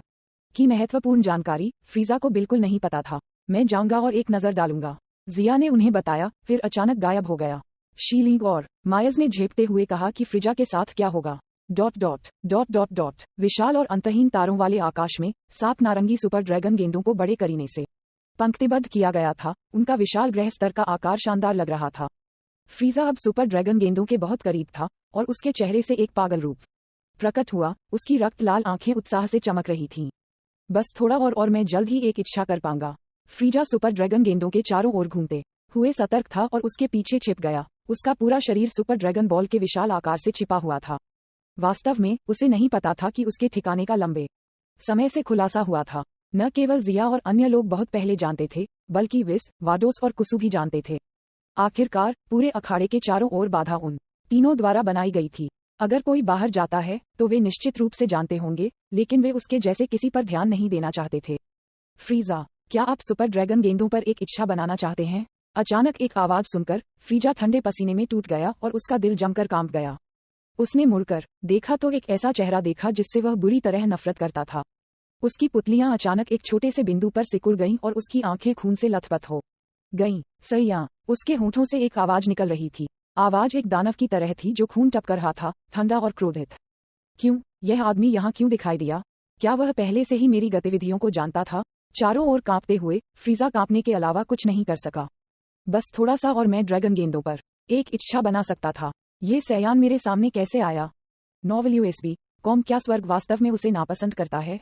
की महत्वपूर्ण जानकारी फ्रीजा को बिल्कुल नहीं पता था। मैं जाऊंगा और एक नजर डालूंगा, जिया ने उन्हें बताया, फिर अचानक गायब हो गया। शीलिंग और मायज ने झेपते हुए कहा कि फ्रिजा के साथ क्या होगा। ... विशाल और अंतहीन तारों वाले आकाश में 7 नारंगी सुपर ड्रैगन गेंदों को बड़े करीने से पंक्तिबद्ध किया गया था। उनका विशाल ग्रह स्तर का आकार शानदार लग रहा था। फ्रीजा अब सुपर ड्रैगन गेंदों के बहुत करीब था और उसके चेहरे से एक पागल रूप प्रकट हुआ। उसकी रक्त लाल आंखें उत्साह से चमक रही थीं। बस थोड़ा और मैं जल्द ही एक इच्छा कर पाऊंगा। फ्रीजा सुपर ड्रैगन गेंदों के चारों ओर घूमते हुए सतर्क था और उसके पीछे छिप गया। उसका पूरा शरीर सुपर ड्रैगन बॉल के विशाल आकार से छिपा हुआ था। वास्तव में उसे नहीं पता था कि उसके ठिकाने का लंबे समय से खुलासा हुआ था। न केवल जिया और अन्य लोग बहुत पहले जानते थे, बल्कि विस, वाडोस और कुसु भी जानते थे। आखिरकार पूरे अखाड़े के चारों ओर बाधा उन तीनों द्वारा बनाई गई थी। अगर कोई बाहर जाता है तो वे निश्चित रूप से जानते होंगे, लेकिन वे उसके जैसे किसी पर ध्यान नहीं देना चाहते थे। फ्रीजा, क्या आप सुपर ड्रैगन गेंदों पर एक इच्छा बनाना चाहते हैं? अचानक एक आवाज सुनकर फ्रीजा ठंडे पसीने में टूट गया और उसका दिल जमकर कांप गया। उसने मुड़कर देखा तो एक ऐसा चेहरा देखा जिससे वह बुरी तरह नफरत करता था। उसकी पुतलियां अचानक एक छोटे से बिंदु पर सिकुड़ गईं और उसकी आंखें खून से लथपथ हो गईं। सैया, उसके होठों से एक आवाज निकल रही थी। आवाज एक दानव की तरह थी जो खून टपक रहा था, ठंडा और क्रोधित। क्यों? यह आदमी यहाँ क्यों दिखाई दिया? क्या वह पहले से ही मेरी गतिविधियों को जानता था? चारों ओर कांपते हुए फ्रीजा कांपने के अलावा कुछ नहीं कर सका। बस थोड़ा सा और मैं ड्रैगन गेंदों पर एक इच्छा बना सकता था। ये सयान मेरे सामने कैसे आया? नॉवल USB कॉम, क्या स्वर्ग वास्तव में उसे नापसंद करता है?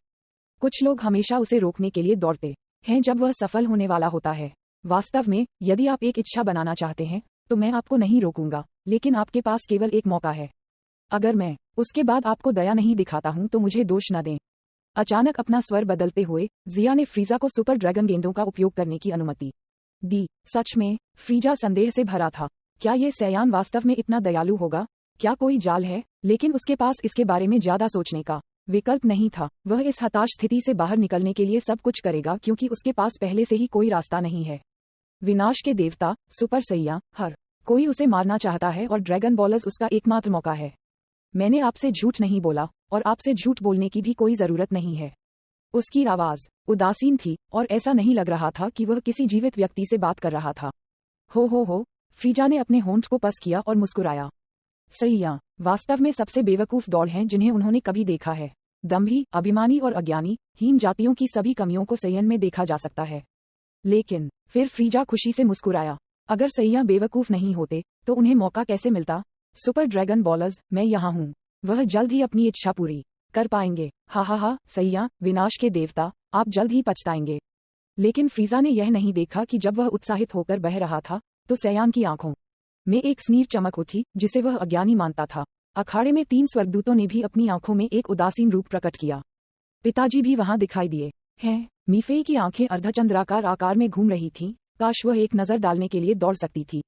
कुछ लोग हमेशा उसे रोकने के लिए दौड़ते हैं जब वह सफल होने वाला होता है। वास्तव में यदि आप एक इच्छा बनाना चाहते हैं तो मैं आपको नहीं रोकूंगा, लेकिन आपके पास केवल एक मौका है। अगर मैं उसके बाद आपको दया नहीं दिखाता हूं तो मुझे दोष न दें। अचानक अपना स्वर बदलते हुए जिया ने फ्रीजा को सुपर ड्रैगन गेंदों का उपयोग करने की अनुमति दी। सच में? फ्रीजा संदेह से भरा था। क्या यह सयान वास्तव में इतना दयालु होगा? क्या कोई जाल है? लेकिन उसके पास इसके बारे में ज्यादा सोचने का विकल्प नहीं था। वह इस हताश स्थिति से बाहर निकलने के लिए सब कुछ करेगा क्योंकि उसके पास पहले से ही कोई रास्ता नहीं है। विनाश के देवता सुपर सैया, हर कोई उसे मारना चाहता है और ड्रैगन बॉलर्स उसका एकमात्र मौका है। मैंने आपसे झूठ नहीं बोला और आपसे झूठ बोलने की भी कोई जरूरत नहीं है। उसकी आवाज उदासीन थी और ऐसा नहीं लग रहा था कि वह किसी जीवित व्यक्ति से बात कर रहा था। हो, फ्रीजा ने अपने होंठ को पस किया और मुस्कुराया। सैया वास्तव में सबसे बेवकूफ दौड़ हैं जिन्हें उन्होंने कभी देखा है। दंभी, अभिमानी और अज्ञानी हीन जातियों की सभी कमियों को सैयन में देखा जा सकता है। लेकिन फिर फ्रीजा खुशी से मुस्कुराया। अगर सैया बेवकूफ नहीं होते तो उन्हें मौका कैसे मिलता? सुपर ड्रैगन बॉलर्स, मैं यहाँ हूँ। वह जल्द ही अपनी इच्छा पूरी कर पाएंगे। हा, सैया, विनाश के देवता, आप जल्द ही पछताएंगे। लेकिन फ्रीजा ने यह नहीं देखा कि जब वह उत्साहित होकर बह रहा था तो सयान की आंखों में एक स्नीर चमक उठी जिसे वह अज्ञानी मानता था। अखाड़े में 3 स्वर्गदूतों ने भी अपनी आंखों में एक उदासीन रूप प्रकट किया। पिताजी भी वहां दिखाई दिए हैं। मीफेई की आंखें अर्धचंद्राकार आकार में घूम रही थीं। काश वह एक नजर डालने के लिए दौड़ सकती थी। ...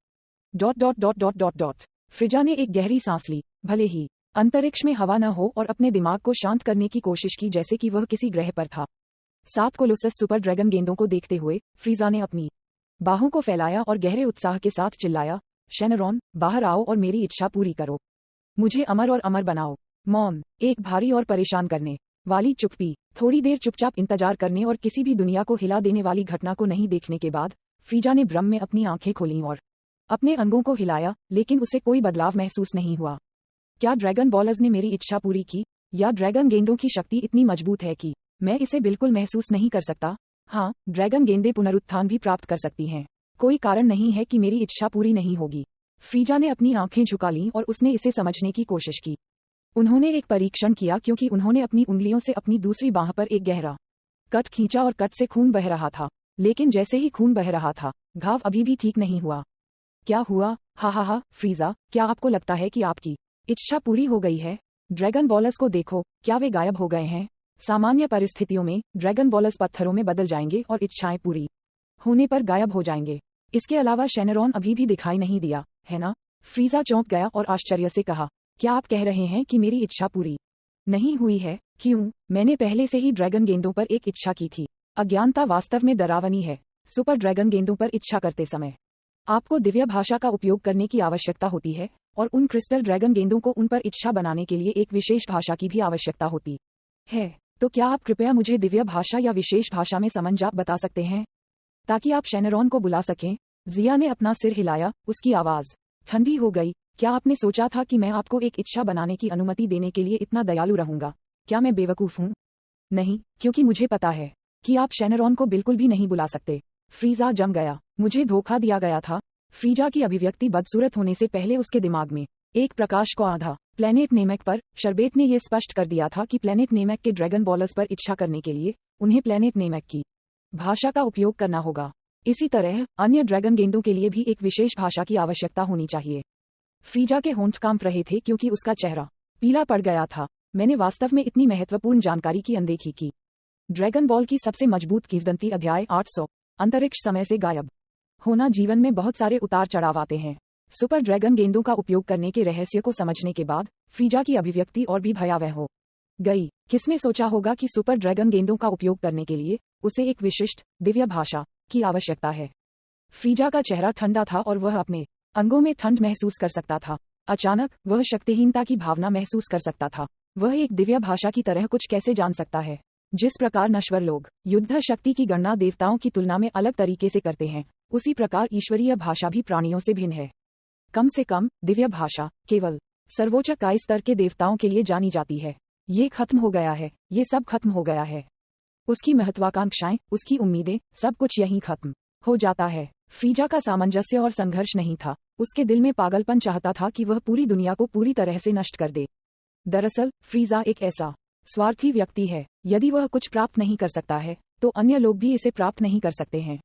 फ्रीजा ने एक गहरी सांस ली। भले ही अंतरिक्ष में हवा न हो और अपने दिमाग को शांत करने की कोशिश की जैसे कि वह किसी ग्रह पर था। 7 कोलोसस सुपर ड्रैगन गेंदों को देखते हुए फ्रीजा ने अपनी बाहों को फैलाया और गहरे उत्साह के साथ चिल्लाया, शेनरॉन, बाहर आओ और मेरी इच्छा पूरी करो। मुझे अमर और अमर बनाओ। मौन, एक भारी और परेशान करने वाली चुप्पी। थोड़ी देर चुपचाप इंतजार करने और किसी भी दुनिया को हिला देने वाली घटना को नहीं देखने के बाद फ्रीजा ने भ्रम में अपनी आंखें खोलीं और अपने अंगों को हिलाया, लेकिन उसे कोई बदलाव महसूस नहीं हुआ। क्या ड्रैगन बॉलर्स ने मेरी इच्छा पूरी की, या ड्रैगन गेंदों की शक्ति इतनी मजबूत है कि मैं इसे बिल्कुल महसूस नहीं कर सकता? हाँ, ड्रैगन गेंदें पुनरुत्थान भी प्राप्त कर सकती हैं। कोई कारण नहीं है कि मेरी इच्छा पूरी नहीं होगी। फ्रीजा ने अपनी आंखें झुका लीं और उसने इसे समझने की कोशिश की। उन्होंने एक परीक्षण किया क्योंकि उन्होंने अपनी उंगलियों से अपनी दूसरी बांह पर एक गहरा कट खींचा और कट से खून बह रहा था। लेकिन जैसे ही खून बह रहा था, घाव अभी भी ठीक नहीं हुआ। क्या हुआ? हा, फ्रीजा, क्या आपको लगता है कि आपकी इच्छा पूरी हो गई है? ड्रैगन बॉलर्स को देखो, क्या वे गायब हो गए हैं? सामान्य परिस्थितियों में ड्रैगन बॉलर्स पत्थरों में बदल जाएंगे और इच्छाएं पूरी होने पर गायब हो जाएंगे। इसके अलावा शेनरॉन अभी भी दिखाई नहीं दिया, है ना? फ्रीजा चौंक गया और आश्चर्य से कहा, क्या आप कह रहे हैं कि मेरी इच्छा पूरी नहीं हुई है? क्यों? मैंने पहले से ही ड्रैगन गेंदों पर एक इच्छा की थी। अज्ञानता वास्तव में डरावनी है। सुपर ड्रैगन गेंदों पर इच्छा करते समय आपको दिव्य भाषा का उपयोग करने की आवश्यकता होती है, और उन क्रिस्टल ड्रैगन गेंदों को उन पर इच्छा बनाने के लिए एक विशेष भाषा की भी आवश्यकता होती है। तो क्या आप कृपया मुझे दिव्य भाषा या विशेष भाषा में समझ बता सकते हैं, ताकि आप शेनरॉन को बुला सकें? जिया ने अपना सिर हिलाया, उसकी आवाज ठंडी हो गई। क्या आपने सोचा था कि मैं आपको एक इच्छा बनाने की अनुमति देने के लिए इतना दयालु रहूंगा? क्या मैं बेवकूफ हूँ? नहीं, क्योंकि मुझे पता है कि आप शेनरॉन को बिल्कुल भी नहीं बुला सकते। फ्रीजा जम गया। मुझे धोखा दिया गया था। फ्रीजा की अभिव्यक्ति बदसूरत होने से पहले उसके दिमाग में एक प्रकाश को आधा प्लेनेट नेमेक पर शरबेट ने यह स्पष्ट कर दिया था कि प्लेनेट नेमेक के ड्रैगन बॉलर्स पर इच्छा करने के लिए उन्हें प्लेनेट नेमेक की भाषा का उपयोग करना होगा। इसी तरह अन्य ड्रैगन गेंदों के लिए भी एक विशेष भाषा की आवश्यकता होनी चाहिए। फ्रीजा के होंठ कांप रहे थे क्योंकि उसका चेहरा पीला पड़ गया था। मैंने वास्तव में इतनी महत्वपूर्ण जानकारी की अनदेखी की। ड्रैगन बॉल की सबसे मजबूत किंवदंती अध्याय 800 अंतरिक्ष समय से गायब होना। जीवन में बहुत सारे उतार चढ़ाव आते हैं। सुपर ड्रैगन गेंदों का उपयोग करने के रहस्य को समझने के बाद फ्रीजा की अभिव्यक्ति और भी भयावह हो गई। किसने सोचा होगा कि सुपर ड्रैगन गेंदों का उपयोग करने के लिए उसे एक विशिष्ट दिव्य भाषा की आवश्यकता है। फ्रीजा का चेहरा ठंडा था और वह अपने अंगों में ठंड महसूस कर सकता था। अचानक वह शक्तिहीनता की भावना महसूस कर सकता था। वह एक दिव्य भाषा की तरह कुछ कैसे जान सकता है? जिस प्रकार नश्वर लोग युद्ध शक्ति की गणना देवताओं की तुलना में अलग तरीके से करते हैं, उसी प्रकार ईश्वरीय भाषा भी प्राणियों से भिन्न है। कम से कम दिव्य भाषा केवल सर्वोच्च काय स्तर के देवताओं के लिए जानी जाती है। ये खत्म हो गया है। ये सब खत्म हो गया है। उसकी महत्वाकांक्षाएं, उसकी उम्मीदें, सब कुछ यहीं खत्म हो जाता है। फ्रीजा का सामंजस्य और संघर्ष नहीं था। उसके दिल में पागलपन चाहता था कि वह पूरी दुनिया को पूरी तरह से नष्ट कर दे। दरअसल फ्रीजा एक ऐसा स्वार्थी व्यक्ति है। यदि वह कुछ प्राप्त नहीं कर सकता है तो अन्य लोग भी इसे प्राप्त नहीं कर सकते हैं।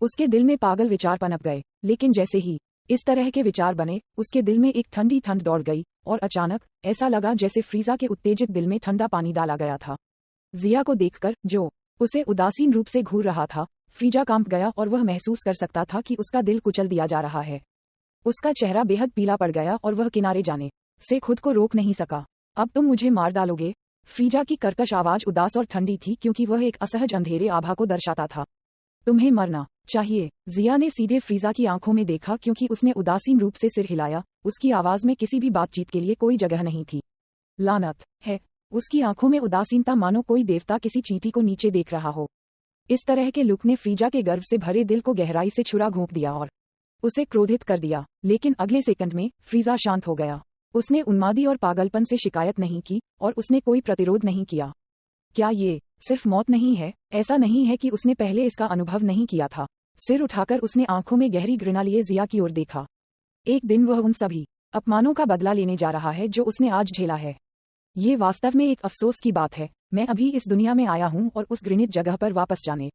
उसके दिल में पागल विचार पनप गए, लेकिन जैसे ही इस तरह के विचार बने, उसके दिल में एक ठंडी ठंड दौड़ गई और अचानक ऐसा लगा जैसे फ्रीजा के उत्तेजित दिल में ठंडा पानी डाला गया था। जिया को देखकर, जो उसे उदासीन रूप से घूर रहा था, फ्रीजा कांप गया और वह महसूस कर सकता था कि उसका दिल कुचल दिया जा रहा है। उसका चेहरा बेहद पीला पड़ गया और वह किनारे जाने से खुद को रोक नहीं सका। अब तुम मुझे मार डालोगे? फ्रीजा की कर्कश आवाज उदास और ठंडी थी क्योंकि वह एक असहज अंधेरे आभा को दर्शाता था। तुम्हें मरना चाहिए। जिया ने सीधे फ्रीजा की आंखों में देखा क्योंकि उसने उदासीन रूप से सिर हिलाया। उसकी आवाज में किसी भी बातचीत के लिए कोई जगह नहीं थी। लानत है। उसकी आंखों में उदासीनता, मानो कोई देवता किसी चींटी को नीचे देख रहा हो। इस तरह के लुक ने फ्रीजा के गर्व से भरे दिल को गहराई से छुरा घोंप दिया और उसे क्रोधित कर दिया। लेकिन अगले सेकंड में फ्रीजा शांत हो गया। उसने उन्मादी और पागलपन से शिकायत नहीं की और उसने कोई प्रतिरोध नहीं किया। क्या ये सिर्फ मौत नहीं है? ऐसा नहीं है कि उसने पहले इसका अनुभव नहीं किया था। सिर उठाकर उसने आंखों में गहरी घृणा लिए जिया की ओर देखा। एक दिन वह उन सभी अपमानों का बदला लेने जा रहा है जो उसने आज झेला है। ये वास्तव में एक अफसोस की बात है। मैं अभी इस दुनिया में आया हूँ और उस घृणित जगह पर वापस जाने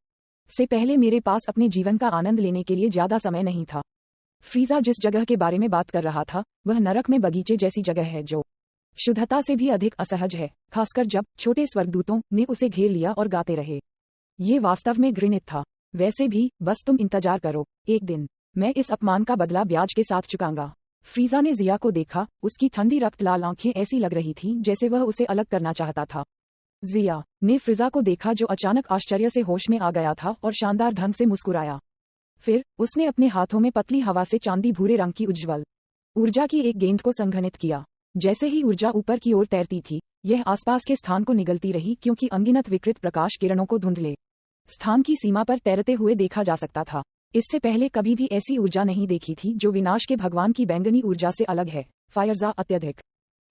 से पहले मेरे पास अपने जीवन का आनंद लेने के लिए ज्यादा समय नहीं था। फ्रीजा जिस जगह के बारे में बात कर रहा था वह नरक में बगीचे जैसी जगह है जो शुद्धता से भी अधिक असहज है, खासकर जब छोटे स्वर्गदूतों ने उसे घेर लिया और गाते रहे। ये वास्तव में घृणित था। वैसे भी बस तुम इंतजार करो, एक दिन मैं इस अपमान का बदला ब्याज के साथ चुकाऊंगा। फ्रीजा ने जिया को देखा। उसकी ठंडी रक्त लाल आंखें ऐसी लग रही थीं जैसे वह उसे अलग करना चाहता था। जिया ने फ्रीजा को देखा जो अचानक आश्चर्य से होश में आ गया था और शानदार ढंग से मुस्कुराया। फिर उसने अपने हाथों में पतली हवा से चांदी भूरे रंग की उज्ज्वल ऊर्जा की एक गेंद को संघनित किया। जैसे ही ऊर्जा ऊपर की ओर तैरती थी, यह आसपास के स्थान को निगलती रही क्योंकि अनगिनत विकृत प्रकाश किरणों को धुंधले स्थान की सीमा पर तैरते हुए देखा जा सकता था। इससे पहले कभी भी ऐसी ऊर्जा नहीं देखी थी जो विनाश के भगवान की बैंगनी ऊर्जा से अलग है। फायरजा अत्यधिक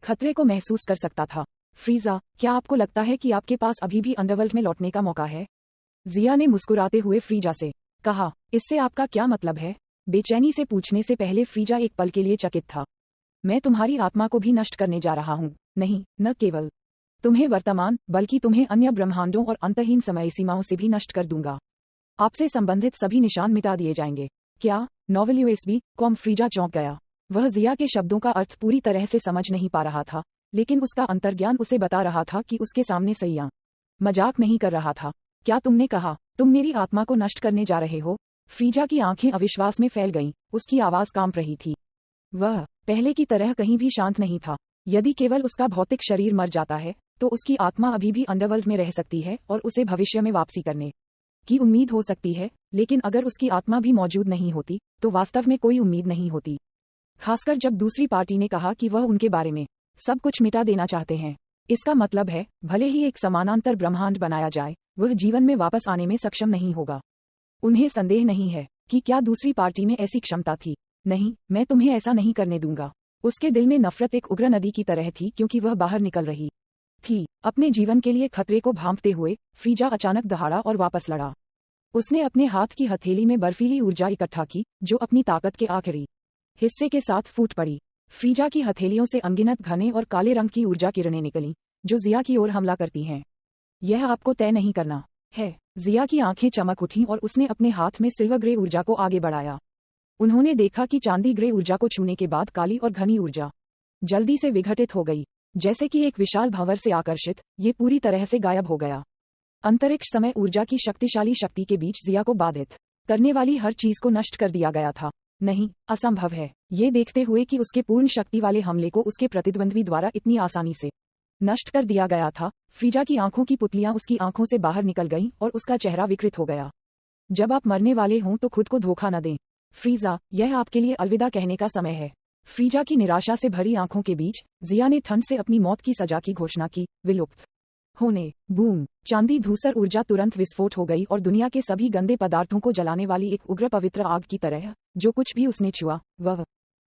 खतरे को महसूस कर सकता था। फ्रीजा, क्या आपको लगता है कि आपके पास अभी भी अंडरवर्ल्ड में लौटने का मौका है? जिया ने मुस्कुराते हुए फ्रीजा से कहा। इससे आपका क्या मतलब है? बेचैनी से पूछने से पहले फ्रीजा एक पल के लिए चकित था। मैं तुम्हारी आत्मा को भी नष्ट करने जा रहा हूँ। नहीं, न केवल तुम्हें वर्तमान बल्कि तुम्हें अन्य ब्रह्मांडों और अंतहीन समय सीमाओं से भी नष्ट कर दूंगा। आपसे संबंधित सभी निशान मिटा दिए जाएंगे। क्या? Novel USB com. फ्रीजा चौंक गया। वह जिया के शब्दों का अर्थ पूरी तरह से समझ नहीं पा रहा था, लेकिन उसका अंतर्ज्ञान उसे बता रहा था कि उसके सामने सैया मजाक नहीं कर रहा था। क्या तुमने कहा? तुम मेरी आत्मा को नष्ट करने जा रहे हो? फ्रीजा की आंखें अविश्वास में फैल गईं। उसकी आवाज कांप रही थी। वह पहले की तरह कहीं भी शांत नहीं था। यदि केवल उसका भौतिक शरीर मर जाता है तो उसकी आत्मा अभी भी अंडरवर्ल्ड में रह सकती है और उसे भविष्य में वापसी करने की उम्मीद हो सकती है। लेकिन अगर उसकी आत्मा भी मौजूद नहीं होती तो वास्तव में कोई उम्मीद नहीं होती। खासकर जब दूसरी पार्टी ने कहा कि वह उनके बारे में सब कुछ मिटा देना चाहते हैं। इसका मतलब है भले ही एक समानांतर ब्रह्मांड बनाया जाए, वह जीवन में वापस आने में सक्षम नहीं होगा। उन्हें संदेह नहीं है कि क्या दूसरी पार्टी में ऐसी क्षमता थी। नहीं, मैं तुम्हें ऐसा नहीं करने दूंगा। उसके दिल में नफरत एक उग्र नदी की तरह थी क्योंकि वह बाहर निकल रही थी। अपने जीवन के लिए खतरे को भांपते हुए फ्रीजा अचानक दहाड़ा और वापस लड़ा। उसने अपने हाथ की हथेली में बर्फीली ऊर्जा इकट्ठा की जो अपनी ताकत के आखिरी हिस्से के साथ फूट पड़ी। फ्रीजा की हथेलियों से अनगिनत घने और काले रंग की ऊर्जा किरणें निकलीं जो जिया की ओर हमला करती हैं। यह आपको तय नहीं करना है। जिया की आंखें चमक उठीं और उसने अपने हाथ में सिल्वर ग्रे ऊर्जा को आगे बढ़ाया। उन्होंने देखा कि चांदी ग्रे ऊर्जा को छूने के बाद काली और घनी ऊर्जा जल्दी से विघटित हो गई। जैसे कि एक विशाल भंवर से आकर्षित, ये पूरी तरह से गायब हो गया। अंतरिक्ष समय ऊर्जा की शक्तिशाली शक्ति के बीच जिया को बाधित करने वाली हर चीज को नष्ट कर दिया गया था। नहीं, असंभव है। ये देखते हुए कि उसके पूर्ण शक्ति वाले हमले को उसके प्रतिद्वंद्वी द्वारा इतनी आसानी से नष्ट कर दिया गया था, फ्रीजा की आंखों की पुतलियां उसकी आंखों से बाहर निकल गईं और उसका चेहरा विकृत हो गया। जब आप मरने वाले हों तो खुद को धोखा न दें। फ्रीजा, यह आपके लिए अलविदा कहने का समय है। फ्रीजा की निराशा से भरी आंखों के बीच जिया ने ठंड से अपनी मौत की सजा की घोषणा की। विलुप्त होने। बूम। चांदी धूसर ऊर्जा तुरंत विस्फोट हो गई और दुनिया के सभी गंदे पदार्थों को जलाने वाली एक उग्र पवित्र आग की तरह जो कुछ भी उसने छुआ वह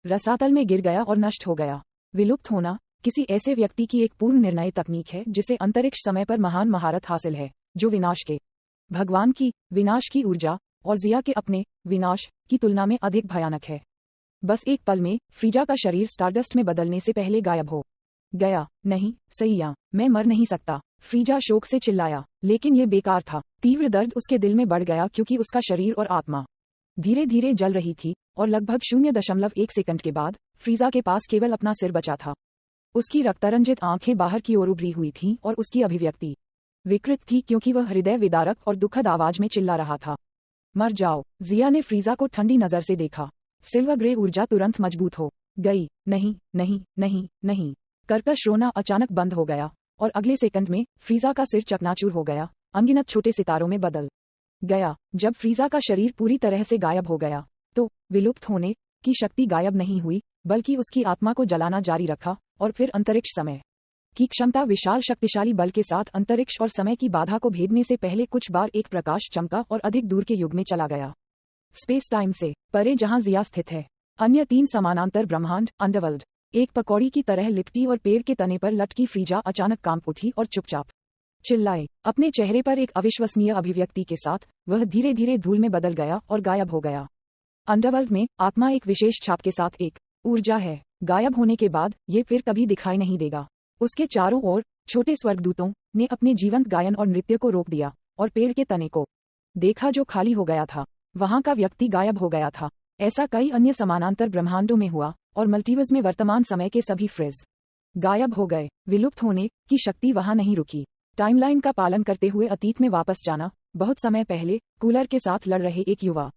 रसातल में गिर गया और नष्ट हो गया। विलुप्त होना किसी ऐसे व्यक्ति की एक पूर्ण निर्णय तकनीक है जिसे अंतरिक्ष समय पर महान महारत हासिल है, जो विनाश के भगवान की विनाश की ऊर्जा और जिया के अपने विनाश की तुलना में अधिक भयानक है। बस एक पल में फ्रीजा का शरीर स्टारडस्ट में बदलने से पहले गायब हो गया। नहीं, सैया, मैं मर नहीं सकता, फ्रीजा शोक से चिल्लाया। लेकिन ये बेकार था। तीव्र दर्द उसके दिल में बढ़ गया क्योंकि उसका शरीर और आत्मा धीरे धीरे जल रही थी और लगभग 0.1 सेकंड के बाद फ्रीजा के पास केवल अपना सिर बचा था। उसकी रक्तरंजित आंखें बाहर की ओर उभरी हुई थीं और उसकी अभिव्यक्ति विकृत थी क्योंकि वह हृदय विदारक और दुखद आवाज में चिल्ला रहा था, मर जाओ। जिया ने फ्रीजा को ठंडी नजर से देखा। सिल्वर ग्रे ऊर्जा तुरंत मजबूत हो गई। नहीं, नहीं, नहीं, नहीं। कर्कश रोना अचानक बंद हो गया और अगले सेकंड में फ्रीजा का सिर चकनाचूर हो गया, अनगिनत छोटे सितारों में बदल गया। जब फ्रीजा का शरीर पूरी तरह से गायब हो गया तो विलुप्त होने की शक्ति गायब नहीं हुई बल्कि उसकी आत्मा को जलाना जारी रखा और फिर अंतरिक्ष समय की क्षमता विशाल शक्तिशाली बल के साथ अंतरिक्ष और समय की बाधा को भेदने से पहले कुछ बार एक प्रकाश चमका और अधिक दूर के युग में चला गया, स्पेस टाइम से परे जहां जिया स्थित है। अन्य 3 समानांतर ब्रह्मांड अंडरवर्ल्ड। एक पकौड़ी की तरह लिपटी और पेड़ के तने पर लटकी फ्रीजा अचानक कांप उठी और चुपचाप चिल्लाए। अपने चेहरे पर एक अविश्वसनीय अभिव्यक्ति के साथ वह धीरे धीरे धूल में बदल गया और गायब हो गया। अंडरवर्ल्ड में आत्मा एक विशेष छाप के साथ एक ऊर्जा है। गायब होने के बाद ये फिर कभी दिखाई नहीं देगा। उसके चारों ओर छोटे स्वर्गदूतों ने अपने जीवंत गायन और नृत्य को रोक दिया और पेड़ के तने को देखा जो खाली हो गया था। वहां का व्यक्ति गायब हो गया था। ऐसा कई अन्य समानांतर ब्रह्मांडों में हुआ और मल्टीवर्स में वर्तमान समय के सभी फ्रेज गायब हो गए। विलुप्त होने की शक्ति वहां नहीं रुकी। टाइमलाइन का पालन करते हुए अतीत में वापस जाना। बहुत समय पहले कूलर के साथ लड़ रहे एक युवा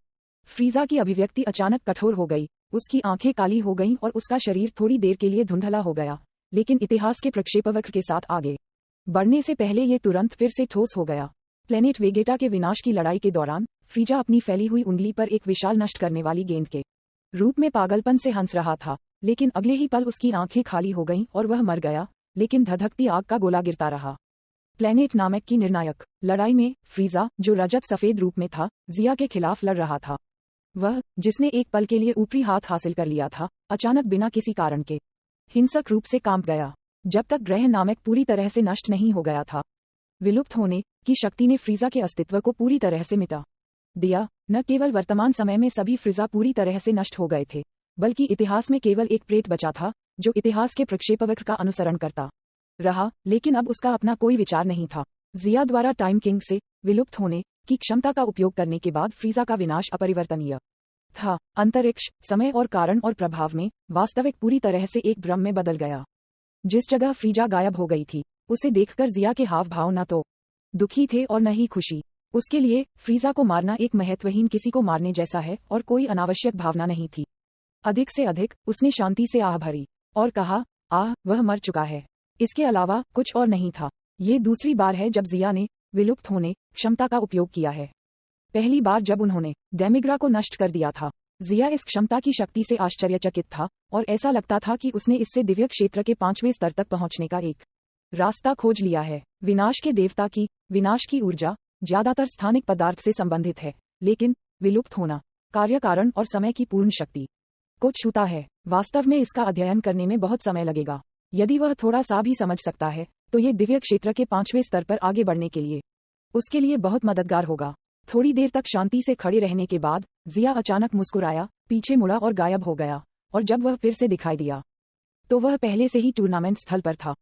फ्रीजा की अभिव्यक्ति अचानक कठोर हो गई। उसकी आंखें काली हो गईं और उसका शरीर थोड़ी देर के लिए धुंधला हो गया, लेकिन इतिहास के प्रक्षेपवक्र के साथ आगे बढ़ने से पहले ये तुरंत फिर से ठोस हो गया। प्लेनेट वेगेटा के विनाश की लड़ाई के दौरान फ्रीजा अपनी फैली हुई उंगली पर एक विशाल नष्ट करने वाली गेंद के रूप में पागलपन से हंस रहा था, लेकिन अगले ही पल उसकी आंखें खाली हो गईं और वह मर गया, लेकिन धधकती आग का गोला गिरता रहा। प्लेनेट नामक की निर्णायक लड़ाई में फ्रीजा, जो रजत सफेद रूप में था, जिया के खिलाफ लड़ रहा था। वह, जिसने एक पल के लिए ऊपरी हाथ हासिल कर लिया था, अचानक बिना किसी कारण के हिंसक रूप से कांप गया, जब तक ग्रह नामक पूरी तरह से नष्ट नहीं हो गया था। विलुप्त होने की शक्ति ने फ्रीजा के अस्तित्व को पूरी तरह से मिटा दिया। न केवल वर्तमान समय में सभी फ्रीजा पूरी तरह से नष्ट हो गए थे, बल्कि इतिहास में केवल एक प्रेत बचा था जो इतिहास के प्रक्षेपवक्र का अनुसरण करता रहा, लेकिन अब उसका अपना कोई विचार नहीं था। जिया द्वारा टाइम किंग से विलुप्त होने की क्षमता का उपयोग करने के बाद फ्रीजा का विनाश अपरिवर्तनीय था। अंतरिक्ष, समय और कारण और प्रभाव में वास्तविक पूरी तरह से एक भ्रम में बदल गया। जिस जगह फ्रीजा गायब हो गई थी, उसे देखकर जिया के हाव भाव न तो दुखी थे और न ही खुशी। उसके लिए फ्रीजा को मारना एक महत्वहीन किसी को मारने जैसा है और कोई अनावश्यक भावना नहीं थी। अधिक से अधिक उसने शांति से आह भरी और कहा, आह, वह मर चुका है। इसके अलावा कुछ और नहीं था। ये दूसरी बार है जब जिया ने विलुप्त होने क्षमता का उपयोग किया है। पहली बार जब उन्होंने डेमिग्रा को नष्ट कर दिया था। जिया इस क्षमता की शक्ति से आश्चर्यचकित था और ऐसा लगता था कि उसने इससे दिव्य क्षेत्र के 5वें स्तर तक पहुंचने का एक रास्ता खोज लिया है। विनाश के देवता की विनाश की ऊर्जा ज्यादातर स्थानिक पदार्थ से संबंधित है, लेकिन विलुप्त होना कार्य कारण और समय की पूर्ण शक्ति को छूता है। वास्तव में इसका अध्ययन करने में बहुत समय लगेगा। यदि वह थोड़ा सा भी समझ सकता है तो ये दिव्य क्षेत्र के 5वें स्तर पर आगे बढ़ने के लिए उसके लिए बहुत मददगार होगा। थोड़ी देर तक शांति से खड़े रहने के बाद जिया अचानक मुस्कुराया, पीछे मुड़ा और गायब हो गया। और जब वह फिर से दिखाई दिया तो वह पहले से ही टूर्नामेंट स्थल पर था।